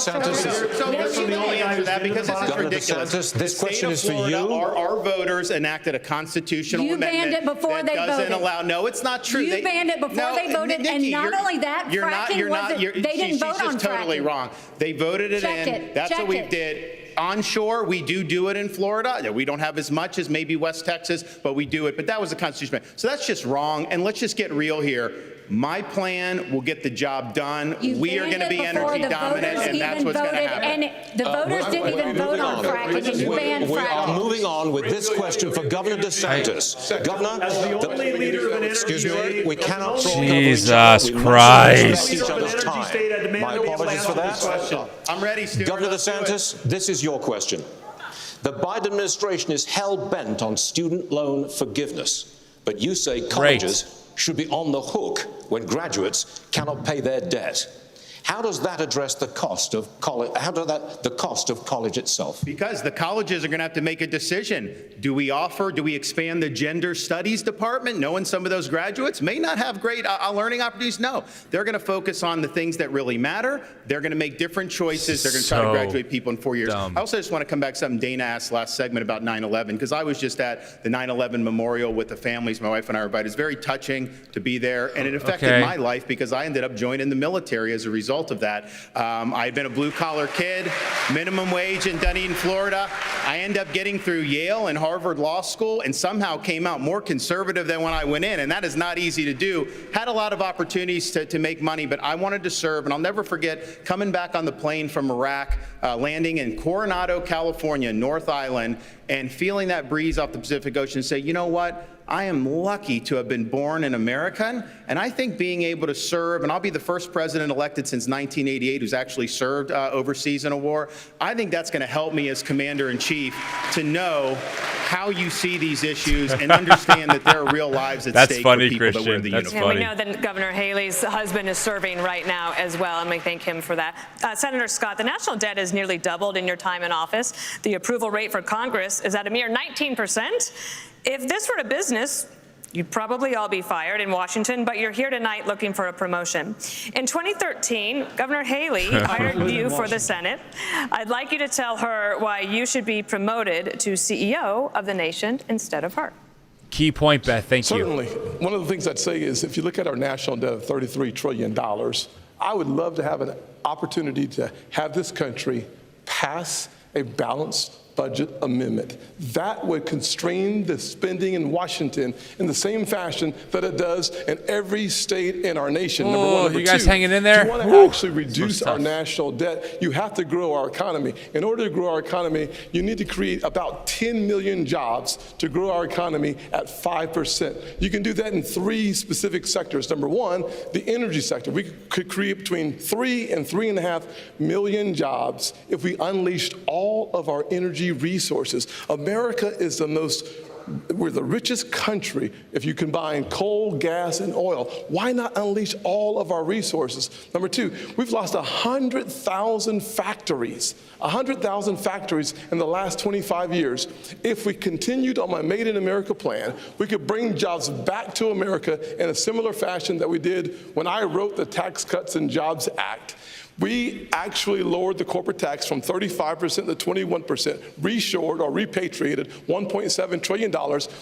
DeSantis, this question is for you. Our voters enacted a constitutional amendment that doesn't allow. No, it's not true. You banned it before they voted, Nikki, and not only that, fracking wasn't. They didn't vote on fracking. She's just totally wrong. They voted it in. That's what we did. Onshore, we do it in Florida. We don't have as much as maybe West Texas, but we do it. But that was a constitutional amendment. So that's just wrong. And let's just get real here. My plan will get the job done. We are going to be energy dominant, and that's what's going to happen. And the voters didn't even vote on fracking, and you banned fracking. We are moving on with this question for Governor DeSantis. Governor, excuse me, we cannot talk Jesus Christ. My apologies for that. I'm ready, Stuart. Governor DeSantis, this is your question. The Biden administration is hell-bent on student loan forgiveness, but you say colleges should be on the hook when graduates cannot pay their debt. How does that address the cost of college? The cost of college itself? Because the colleges are going to have to make a decision. Do we expand the gender studies department, knowing some of those graduates may not have great learning opportunities? No, they're going to focus on the things that really matter. They're going to make different choices. They're going to try to graduate people in 4 years. I also just want to come back to something Dana asked last segment about 9/11, because I was just at the 9/11 memorial with the families. My wife and I were invited. It's very touching to be there, and it affected my life because I ended up joining the military as a result of that. I had been a blue-collar kid, minimum wage in Dunedin, Florida. I ended up getting through Yale and Harvard Law School and somehow came out more conservative than when I went in, and that is not easy to do. Had a lot of opportunities to make money, but I wanted to serve, and I'll never forget coming back on the plane from Iraq, landing in Coronado, California, North Island, and feeling that breeze off the Pacific Ocean and say, you know what? I am lucky to have been born an American, and I think being able to serve, and I'll be the first president elected since 1988 who's actually served overseas in a war, I think that's going to help me as commander-in-chief to know how you see these issues and understand that there are real lives at stake for people that wear the uniform. And we know that Governor Haley's husband is serving right now as well, and we thank him for that. Senator Scott, the national debt has nearly doubled in your time in office. The approval rate for Congress is at a mere 19%. If this were a business, you'd probably all be fired in Washington, but you're here tonight looking for a promotion. In 2013, Governor Haley hired you for the Senate. I'd like you to tell her why you should be promoted to CEO of the nation instead of her. Key point, Beth. Thank you. Certainly. One of the things I'd say is if you look at our national debt of $33 trillion, I would love to have an opportunity to have this country pass a balanced budget amendment. That would constrain the spending in Washington in the same fashion that it does in every state in our nation. Number one. Number you guys two, hanging in there? If you want to actually reduce our national debt, you have to grow our economy. In order to grow our economy, you need to create about 10 million jobs to grow our economy at 5%. You can do that in 3 specific sectors. Number one, the energy sector. We could create between 3 and 3.5 million jobs if we unleashed all of our energy resources. America is we're the richest country if you combine coal, gas, and oil. Why not unleash all of our resources? Number two, we've lost 100,000 factories. 100,000 factories in the last 25 years. If we continued on my Made in America plan, we could bring jobs back to America in a similar fashion that we did when I wrote the Tax Cuts and Jobs Act. We actually lowered the corporate tax from 35% to 21%, reshored or repatriated $1.7 trillion.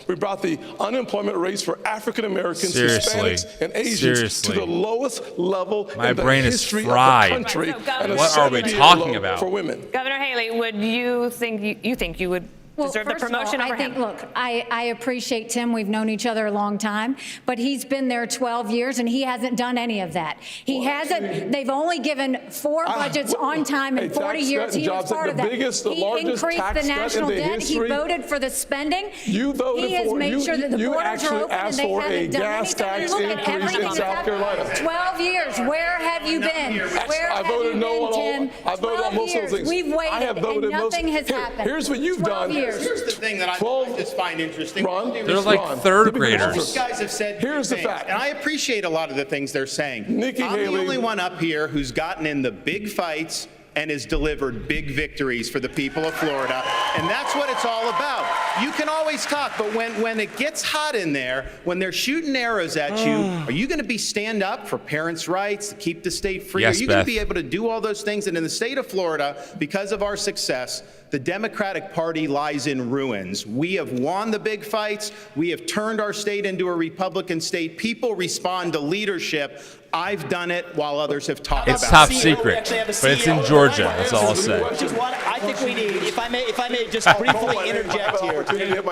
We brought the unemployment rates for African Americans, Hispanics, and Asians to the lowest level in the history of the country. And what are we talking about? For women. Governor Haley, would you think you would deserve the promotion over him? Look, I appreciate Tim. We've known each other a long time, but he's been there 12 years and he hasn't done any of that. He hasn't. They've only given 4 budgets on time in 40 years. He was part of that. He increased the national debt. He voted for the spending. You voted he has made sure that the borders are open and they haven't done anything. Look at everything that's happened. 12 years. Where have you been? Where have you been, Tim? I voted on most of those things. We've waited and nothing has happened. Here's what you've done. Here's the thing that I just find interesting. They're like third graders. These guys have said here's the fact. And I appreciate a lot of the things they're saying. I'm the only one up here who's gotten in the big fights and has delivered big victories for the people of Florida. And that's what it's all about. You can always talk, but when it gets hot in there, when they're shooting arrows at you, are you going to stand up for parents' rights, to keep the state free? Yes, are you going to be able to do all those things? And in the state of Florida, because of our success, the Democratic Party lies in ruins. We have won the big fights. We have turned our state into a Republican state. People respond to leadership. I've done it while others have talked about it. It's top secret, but it's in Georgia. That's all I'll say. Which is what I think we need. If I may just briefly interject here,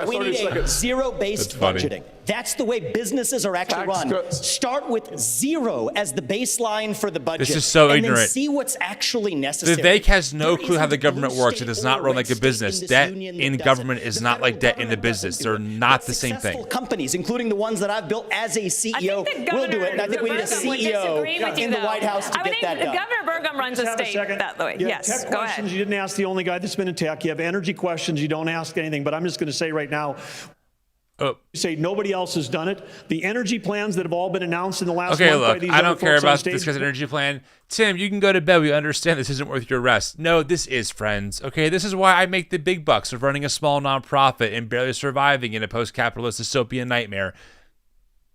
we need a zero-based budgeting. That's the way businesses are actually run. Start with 0 as the baseline for the budget. This is so and ignorant. Then see what's actually necessary. Vivek has no clue how the government works. It does not run like a business. Debt in government is not like debt in the business. They're not the same thing. Companies, including the ones that I've built as a CEO, will do it. And I think we need a CEO in the White House to get that done. Governor Burgum runs a state that way. Yes, tech go questions, ahead. you didn't ask the only guy that's been in tech. You have energy questions, you don't ask anything. But I'm just going to say right now, you say nobody else has done it. The energy plans that have all been announced in the last month by these I don't care about this guy's energy plan. Tim, you can go to bed. We understand this isn't worth your rest. No, this is, friends. Okay, this is why I make the big bucks of running a small nonprofit and barely surviving in a post-capitalist dystopian nightmare.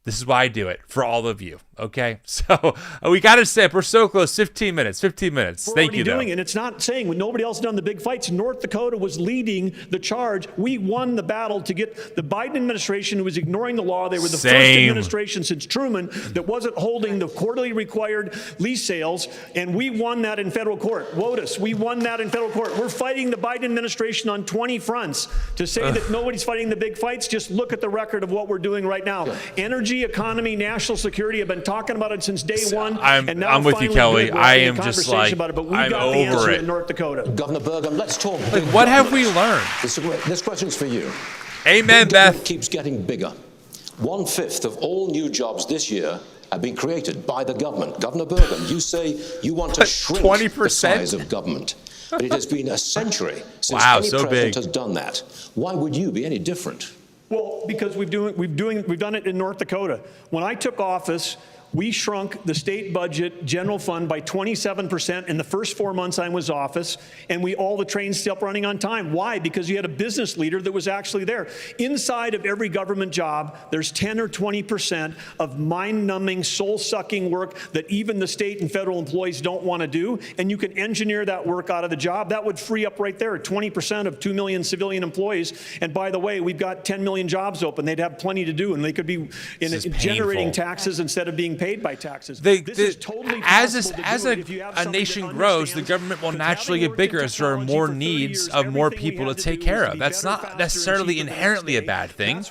This is why I do it, for all of you, okay? So we got to sip. We're so close. 15 minutes. Thank you, though. Doing it. And it's not saying when nobody else done the big fights. North Dakota was leading the charge. We won the battle to get the Biden administration, who was ignoring the law. They were the first administration since Truman that wasn't holding the quarterly required lease sales, and we won that in federal court. WOTUS, we won that in federal court. We're fighting the Biden administration on 20 fronts. To say that nobody's fighting the big fights, just look at the record of what we're doing right now. Energy, economy, national security. I've been talking about it since day one. I'm with you, Kelly. I am just like, I'm over it. In North Dakota. Governor Burgum, let's talk. Like, what have we learned? This question's for you. Amen, Beth. Keeps getting bigger. 1/5 of all new jobs this year have been created by the government. Governor Burgum, you say you want to shrink 20%? The size of government. But it has been a century since any president has done that. Why would you be any different? Well, because we've done it in North Dakota. When I took office, we shrunk the state budget general fund by 27% in the first 4 months I was in office, and all the trains still running on time. Why? Because you had a business leader that was actually there. Inside of every government job, there's 10 or 20% of mind-numbing, soul-sucking work that even the state and federal employees don't want to do, and you can engineer that work out of the job. That would free up right there 20% of 2 million civilian employees. And by the way, we've got 10 million jobs open. They'd have plenty to do, and they could be generating taxes instead of being being paid by taxes. This is totally as a nation grows, the government will naturally get bigger as there are more needs of more people to take care of. That's not necessarily inherently a bad thing.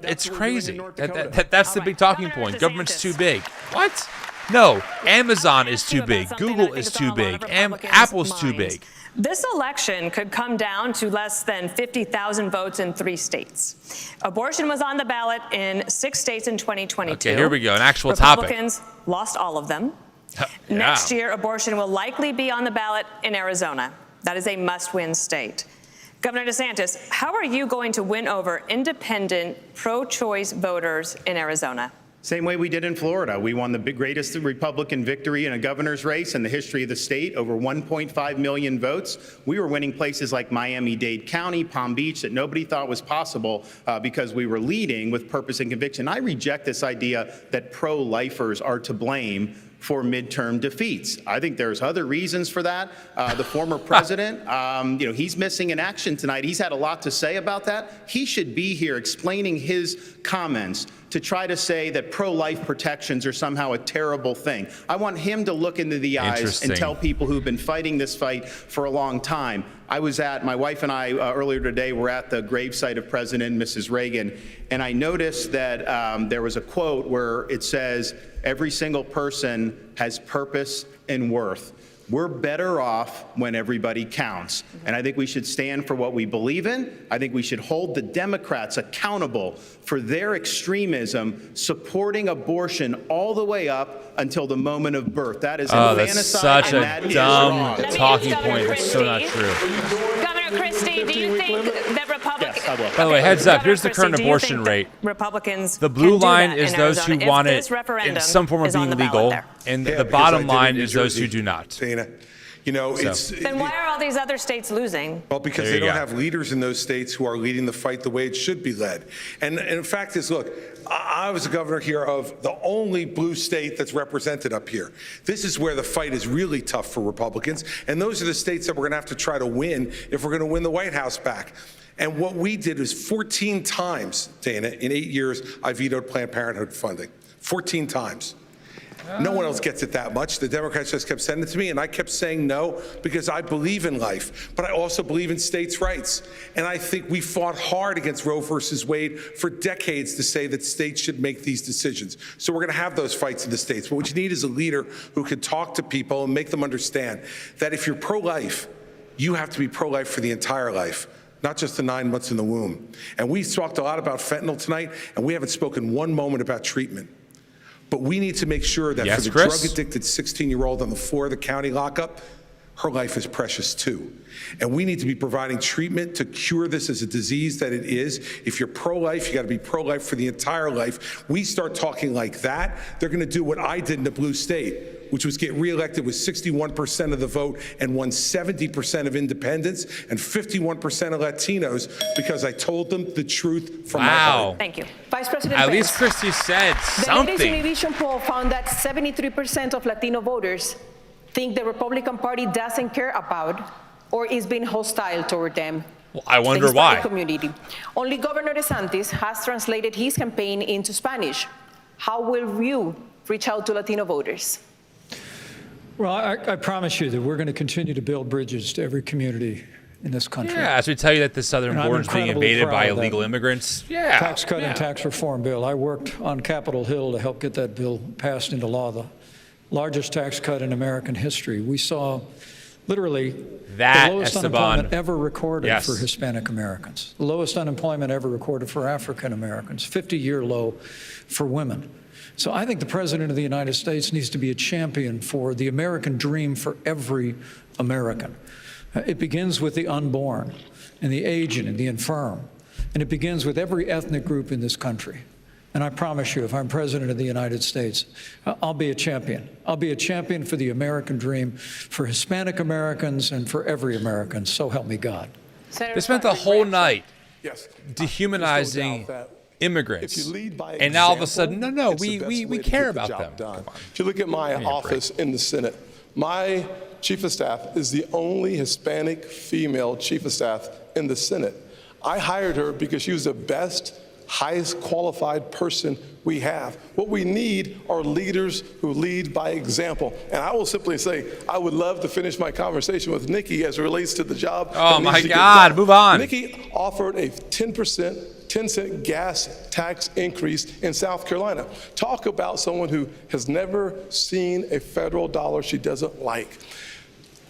It's crazy. That's the big talking point. Government's too big. What? No, Amazon is too big. Google is too big. Apple's too big. This election could come down to less than 50,000 votes in 3 states. Abortion was on the ballot in 6 states in 2022. Okay, here we go, an actual topic. Republicans lost all of them. Yeah. Next year, abortion will likely be on the ballot in Arizona. That is a must-win state. Governor DeSantis, how are you going to win over independent, pro-choice voters in Arizona? Same way we did in Florida. We won the greatest Republican victory in a governor's race in the history of the state, over 1.5 million votes. We were winning places like Miami-Dade County, Palm Beach, that nobody thought was possible because we were leading with purpose and conviction. I reject this idea that pro-lifers are to blame for midterm defeats. I think there's other reasons for that. The former president, he's missing in action tonight. He's had a lot to say about that. He should be here explaining his comments to try to say that pro-life protections are somehow a terrible thing. I want him to look into the eyes and tell people who've been fighting this fight for a long time. My wife and I earlier today were at the gravesite of President and Mrs. Reagan, and I noticed that there was a quote where it says, every single person has purpose and worth. We're better off when everybody counts. And I think we should stand for what we believe in. I think we should hold the Democrats accountable for their extremism, supporting abortion all the way up until the moment of birth. That is infanticide, such a dumb talking point. That's so not true. Governor Christie, do you think that Republicans... Yes, I will. By the way, heads up, here's the current abortion rate. Republicans the blue line is those who want it in some form of being legal, and the bottom line is those who do not. Dana, then why are all these other states losing? Well, because they don't have leaders in those states who are leading the fight the way it should be led. And the fact is, look, I was a governor here of the only blue state that's represented up here. This is where the fight is really tough for Republicans, and those are the states that we're going to have to try to win if we're going to win the White House back. And what we did was 14 times, Dana, in 8 years, I vetoed Planned Parenthood funding. 14 times. No one else gets it that much. The Democrats just kept sending it to me, and I kept saying no because I believe in life, but I also believe in states' rights. And I think we fought hard against Roe versus Wade for decades to say that states should make these decisions. So we're going to have those fights in the states. But what you need is a leader who can talk to people and make them understand that if you're pro-life, you have to be pro-life for the entire life, not just the 9 months in the womb. And we talked a lot about fentanyl tonight, and we haven't spoken one moment about treatment. But we need to make sure that for the drug-addicted 16-year-old on the floor of the county lockup, her life is precious too. And we need to be providing treatment to cure this as a disease that it is. If you're pro-life, you got to be pro-life for the entire life. We start talking like that, they're going to do what I did in the blue state, which was get reelected with 61% of the vote and won 70% of independents and 51% of Latinos because I told them the truth from my heart. Thank you. Vice President At Pence, least Christie said something. The latest Univision poll found that 73% of Latino voters think the Republican Party doesn't care about or is being hostile toward them. Well, I wonder the why. Community. Only Governor DeSantis has translated his campaign into Spanish. How will you reach out to Latino voters? Well, I promise you that we're going to continue to build bridges to every community in this country. Yeah, as we tell you that the southern border is being invaded by illegal immigrants. Yeah. Tax cut and tax reform bill. I worked on Capitol Hill to help get that bill passed into law, the largest tax cut in American history. We saw literally the lowest unemployment ever recorded for Hispanic Americans, the lowest unemployment ever recorded for African Americans, 50-year low for women. So I think the President of the United States needs to be a champion for the American dream for every American. It begins with the unborn and the aged and the infirm, and it begins with every ethnic group in this country. And I promise you, if I'm President of the United States, I'll be a champion. I'll be a champion for the American dream, for Hispanic Americans and for every American. So help me God. They spent the whole night dehumanizing immigrants, and now all of a sudden, no, we care about them. If you look at my office in the Senate, my chief of staff is the only Hispanic female chief of staff in the Senate. I hired her because she was the best highest qualified person we have. What we need are leaders who lead by example. And I will simply say, I would love to finish my conversation with Nikki as it relates to the job. Oh my God, move on. Nikki offered a 10-cent gas tax increase in South Carolina. Talk about someone who has never seen a federal dollar she doesn't like.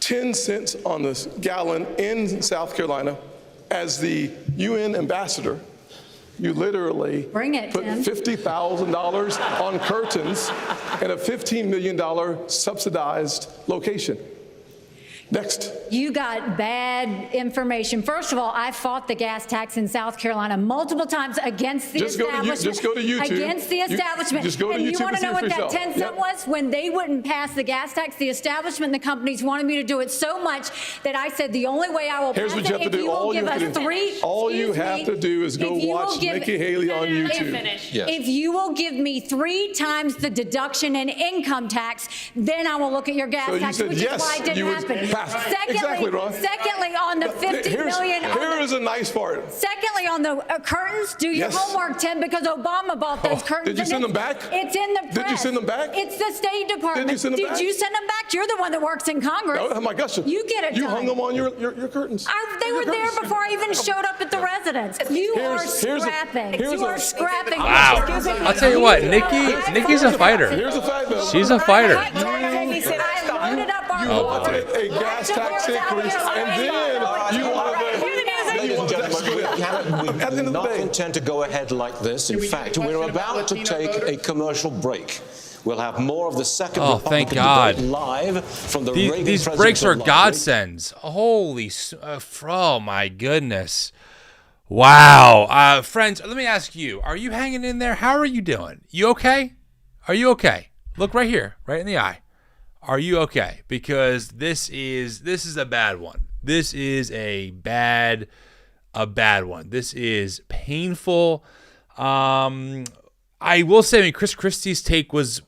10 cents on the gallon in South Carolina. As the UN ambassador, you literally put $50,000 on curtains in a $15 million subsidized location. Next. You got bad information. First of all, I fought the gas tax in South Carolina multiple times against the establishment. Just go to YouTube. Against the establishment. Just go to and YouTube you want to know what that 10 cent was? When they wouldn't pass the gas tax, the establishment and the companies wanted me to do it so much that I said the only way I will pass it if you will give us three. All you have to do is go watch Nikki Haley on YouTube. If you will give me 3 times the deduction in income tax, then I will look at your gas tax, which is why it didn't happen. Secondly, on the 50 million. Here is a nice part. Secondly, on the curtains, do your homework, Tim, because Obama bought those curtains. Did you send them back? It's in the press. Did you send them back? It's the State Department. Did you send them back? Did you send them back? You're the one that works in Congress. Oh my gosh. You get it You done. hung them on your curtains. They were there before I even showed up at the residence. You are scrapping. You are scrapping. Wow. I'll tell you what, Nikki's a fighter. Here's the fact, though. She's a fighter. I loaded up our a gas tax increase, and then you want Ladies and gentlemen, we do not intend to go ahead like this. In fact, we're about to take a commercial break. We'll have more of the second Republican debate live from the Reagan These breaks are godsends. Holy, oh my goodness. Wow. Friends, let me ask you, are you hanging in there? How are you doing? You okay? Are you okay? Look right here, right in the eye. Are you okay? Because this is a bad one. This is a bad one. This is painful. I will say, Chris Christie's take was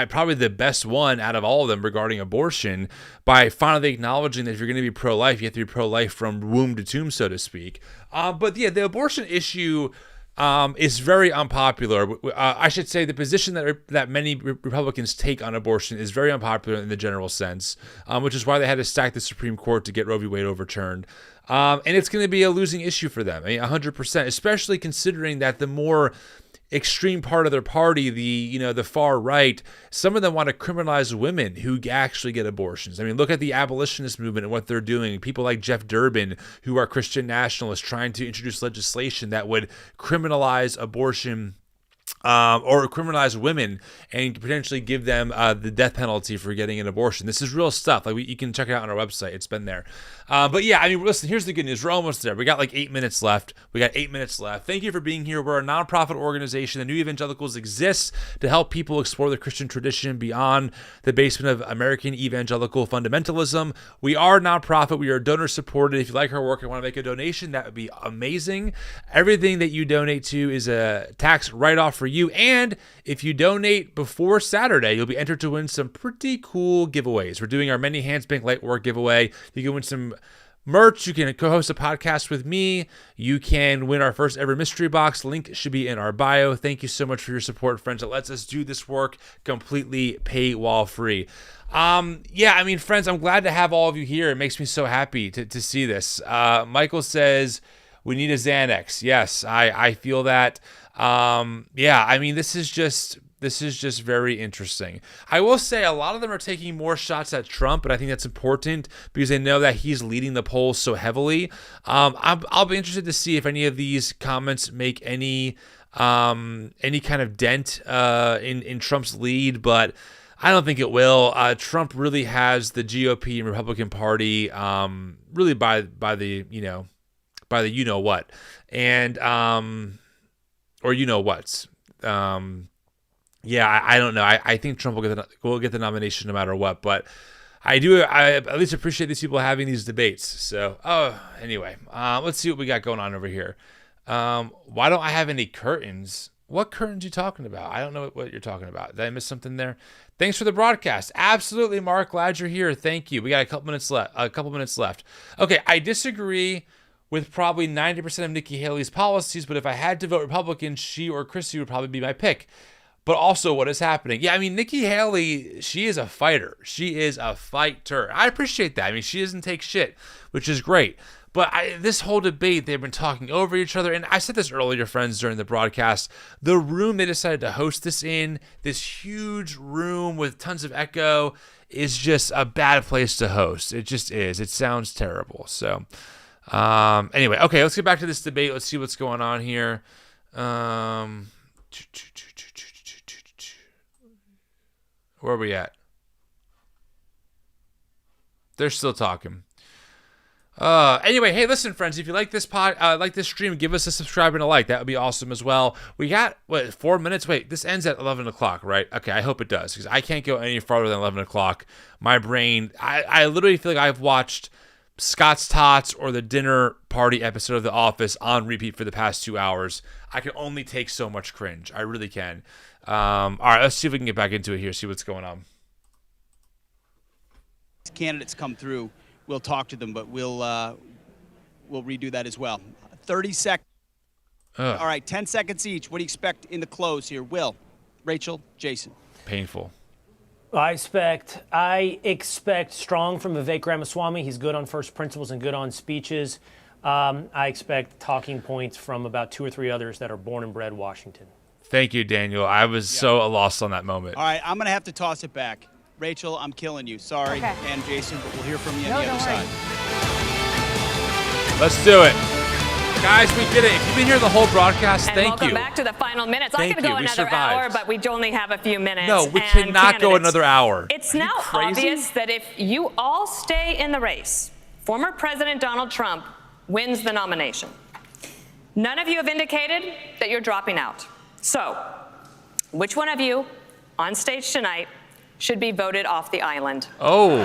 probably the best one out of all of them regarding abortion, by finally acknowledging that if you're going to be pro-life, you have to be pro-life from womb to tomb, so to speak. But yeah, the abortion issue is very unpopular. I should say the position that many Republicans take on abortion is very unpopular in the general sense, which is why they had to stack the Supreme Court to get Roe v. Wade overturned. And it's going to be a losing issue for them, 100%, especially considering that the more extreme part of their party, the far right, some of them want to criminalize women who actually get abortions. Look at the abolitionist movement and what they're doing. People like Jeff Durbin, who are Christian nationalists, trying to introduce legislation that would criminalize abortion or criminalize women and potentially give them the death penalty for getting an abortion. This is real stuff. You can check it out on our website. It's been there. But yeah, listen, here's the good news. We're almost there. We got like 8 minutes left. Thank you for being here. We're a nonprofit organization. The New Evangelicals exists to help people explore the Christian tradition beyond the basement of American evangelical fundamentalism. We are a nonprofit. We are donor supported. If you like our work and want to make a donation, that would be amazing. Everything that you donate to is a tax write-off for you. And if you donate before Saturday, you'll be entered to win some pretty cool giveaways. We're doing our Many Hands Bank Lightwork giveaway. You can win some merch. You can co-host a podcast with me. You can win our first ever mystery box. Link should be in our bio. Thank you so much for your support, friends. It lets us do this work completely paywall free. Friends, I'm glad to have all of you here. It makes me so happy to see this. Michael says we need a Xanax. Yes, I feel that. This is just very interesting. I will say a lot of them are taking more shots at Trump, but I think that's important because they know that he's leading the polls so heavily. I'll be interested to see if any of these comments make any kind of dent in Trump's lead, but I don't think it will. Trump really has the GOP and Republican Party really by the you know what, and or you know what's. I don't know. I think Trump will get the nomination no matter what, but I at least appreciate these people having these debates. So, anyway, let's see what we got going on over here. Why don't I have any curtains? What curtains are you talking about? I don't know what you're talking about. Did I miss something there? Thanks for the broadcast. Absolutely, Mark. Glad you're here. Thank you. We got a couple minutes left. Okay, I disagree with probably 90% of Nikki Haley's policies, but if I had to vote Republican, she or Christie would probably be my pick. But also what is happening. Yeah, I mean, Nikki Haley, she is a fighter. She is a fighter. I appreciate that. I mean, she doesn't take shit, which is great. But this whole debate, they've been talking over each other. And I said this earlier, friends, during the broadcast. The room they decided to host this in, this huge room with tons of echo, is just a bad place to host. It just is. It sounds terrible. So, anyway, okay, let's get back to this debate. Let's see what's going on here. Where are we at? They're still talking. Anyway, hey, listen, friends, if you like this this stream, give us a subscribe and a like. That would be awesome as well. We got, 4 minutes? Wait, this ends at 11 o'clock, right? Okay, I hope it does, because I can't go any farther than 11 o'clock. My brain, I literally feel like I've watched Scott's Tots or the dinner party episode of The Office on repeat for the past 2 hours. I can only take so much cringe. I really can. All right, let's see if we can get back into it here, see what's going on. Candidates come through, we'll talk to them, but we'll redo that as well. 30 seconds. All right, 10 seconds each. What do you expect in the close here? Will, Rachel, Jason. Painful. I expect strong from Vivek Ramaswamy. He's good on first principles and good on speeches. I expect talking points from about 2 or 3 others that are born and bred Washington. Thank you, Daniel. I was so lost on that moment. All right, I'm going to have to toss it back. Rachel, I'm killing you. Sorry. Okay. And Jason, but we'll hear from you on the other side. Let's do it. Guys, we did it. If you've been here the whole broadcast, and thank welcome you. back to the final minutes. I could go another hour, but we only have a few minutes. No, we cannot go another hour. It's now obvious that if you all stay in the race, former President Donald Trump wins the nomination. None of you have indicated that you're dropping out. So, which one of you on stage tonight should be voted off the island? Oh.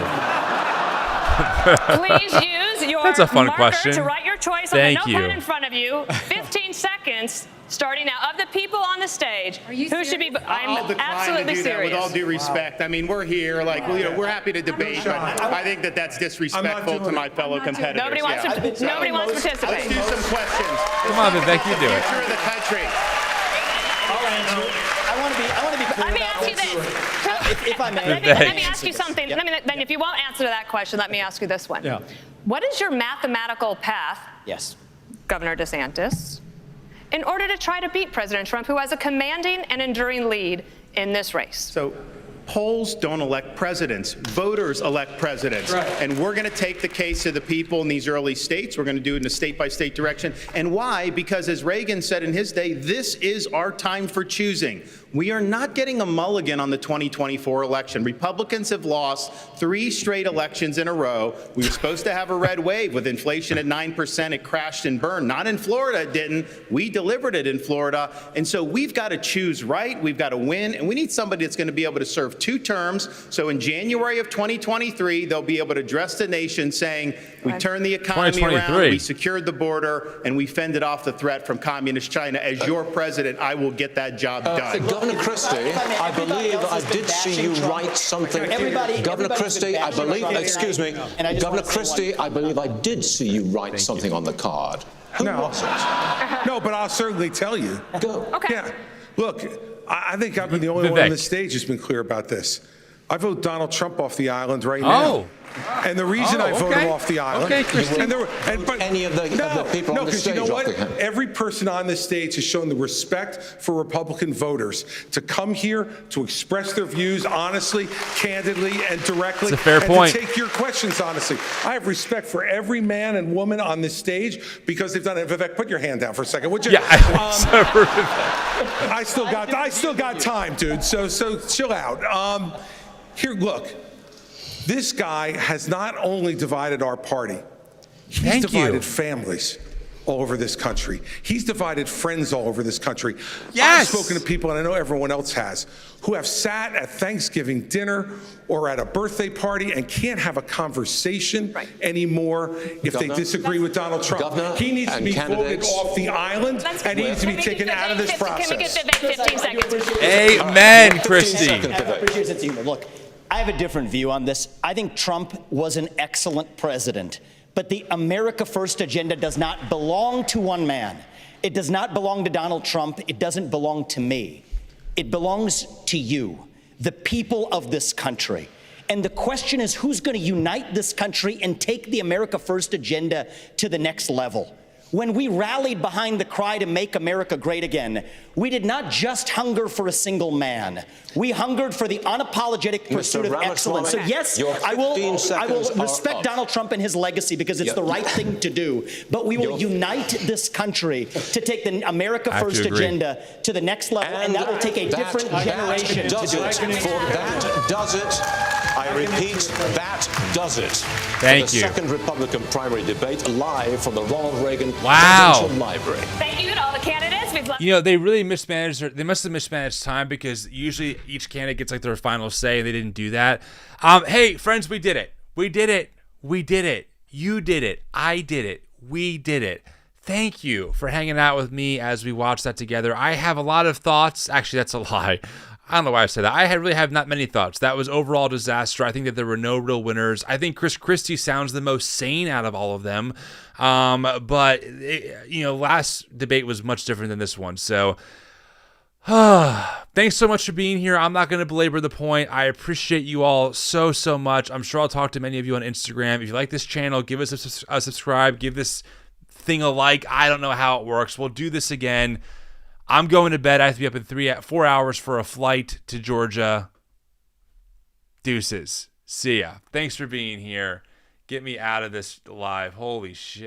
Please use your That's a fun marker question. to write your choice on the notepad in front of you. 15 seconds starting now. Of the people on the stage, who should be? I'm absolutely serious. With all due respect, I mean, we're here, we're happy to debate, but I think that's disrespectful to my fellow competitors. Nobody wants to participate. Let's do some questions. Come on, Vivek, you do it. Future of the country. I want to be clear. Let me ask you this. If I may. Let me ask you something. Then if you won't answer to that question, let me ask you this one. Yeah. What is your mathematical path, Yes. Governor DeSantis, in order to try to beat President Trump, who has a commanding and enduring lead in this race? So polls don't elect presidents. Voters elect presidents. Right. And we're going to take the case of the people in these early states. We're going to do it in a state-by-state direction. And why? Because as Reagan said in his day, this is our time for choosing. We are not getting a mulligan on the 2024 election. Republicans have lost 3 straight elections in a row. We were supposed to have a red wave with inflation at 9%. It crashed and burned. Not in Florida, it didn't. We delivered it in Florida. And so we've got to choose right. We've got to win. And we need somebody that's going to be able to serve 2 terms. So in January of 2023, they'll be able to address the nation saying, we turned the economy around, we secured the border, and we fended off the threat from communist China. As your president, I will get that job done. Governor Christie, I believe I did see you write something. Governor Christie, I believe, excuse me, Governor Christie, I believe I did see you write something on the card. Who was it? No, but I'll certainly tell you. Go. Okay. Yeah. Look, I think I've been the only one on the stage who's been clear about this. I vote Donald Trump off the island right now. And the reason I voted him off the island, but any of the people on the stage, you know what? Every person on this stage has shown the respect for Republican voters to come here to express their views honestly, candidly, and directly. That's a fair point. To take your questions honestly. I have respect for every man and woman on this stage because they've done it. Vivek, put your hand down for a second, would you? Yeah. I still got time, dude. So chill out. Here, look. This guy has not only divided our party, he's divided families all over this country. He's divided friends all over this country. Yes. I've spoken to people, and I know everyone else has, who have sat at Thanksgiving dinner or at a birthday party and can't have a conversation anymore if they disagree with Donald Trump. Governor he needs to be voted off the island, and he needs to be taken out of this process. Can we get 15 seconds? Amen, Christie. Appreciate it, humor. Look, I have a different view on this. I think Trump was an excellent president, But the America First agenda does not belong to one man. It does not belong to Donald Trump. It doesn't belong to me. It belongs to you, the people of this country. And the question is, who's going to unite this country and take the America First agenda to the next level? When we rallied behind the cry to make America great again, we did not just hunger for a single man. We hungered for the unapologetic pursuit of excellence. So yes, I will respect Donald Trump and his legacy because it's the right thing to do. But we will unite this country to take the America First agenda to the next level, and that will take a different generation to do it. That does it. I repeat, that does it. Thank you. The second Republican primary debate live from the Ronald Reagan Presidential Library. Thank you to all the candidates. You know, they really mismanaged. They must have mismanaged time because usually each candidate gets like their final say, and they didn't do that. Hey, friends, we did it. We did it. We did it. You did it. I did it. We did it. Thank you for hanging out with me as we watched that together. I have a lot of thoughts. Actually, that's a lie. I don't know why I said that. I really have not many thoughts. That was overall disaster. I think that there were no real winners. I think Chris Christie sounds the most sane out of all of them. But last debate was much different than this one. So thanks so much for being here. I'm not going to belabor the point. I appreciate you all so much. I'm sure I'll talk to many of you on Instagram. If you like this channel, give us a subscribe. Give this thing a like. I don't know how it works. We'll do this again. I'm going to bed. I have to be up in 4 hours for a flight to Georgia. Deuces. See ya. Thanks for being here. Get me out of this live. Holy shit.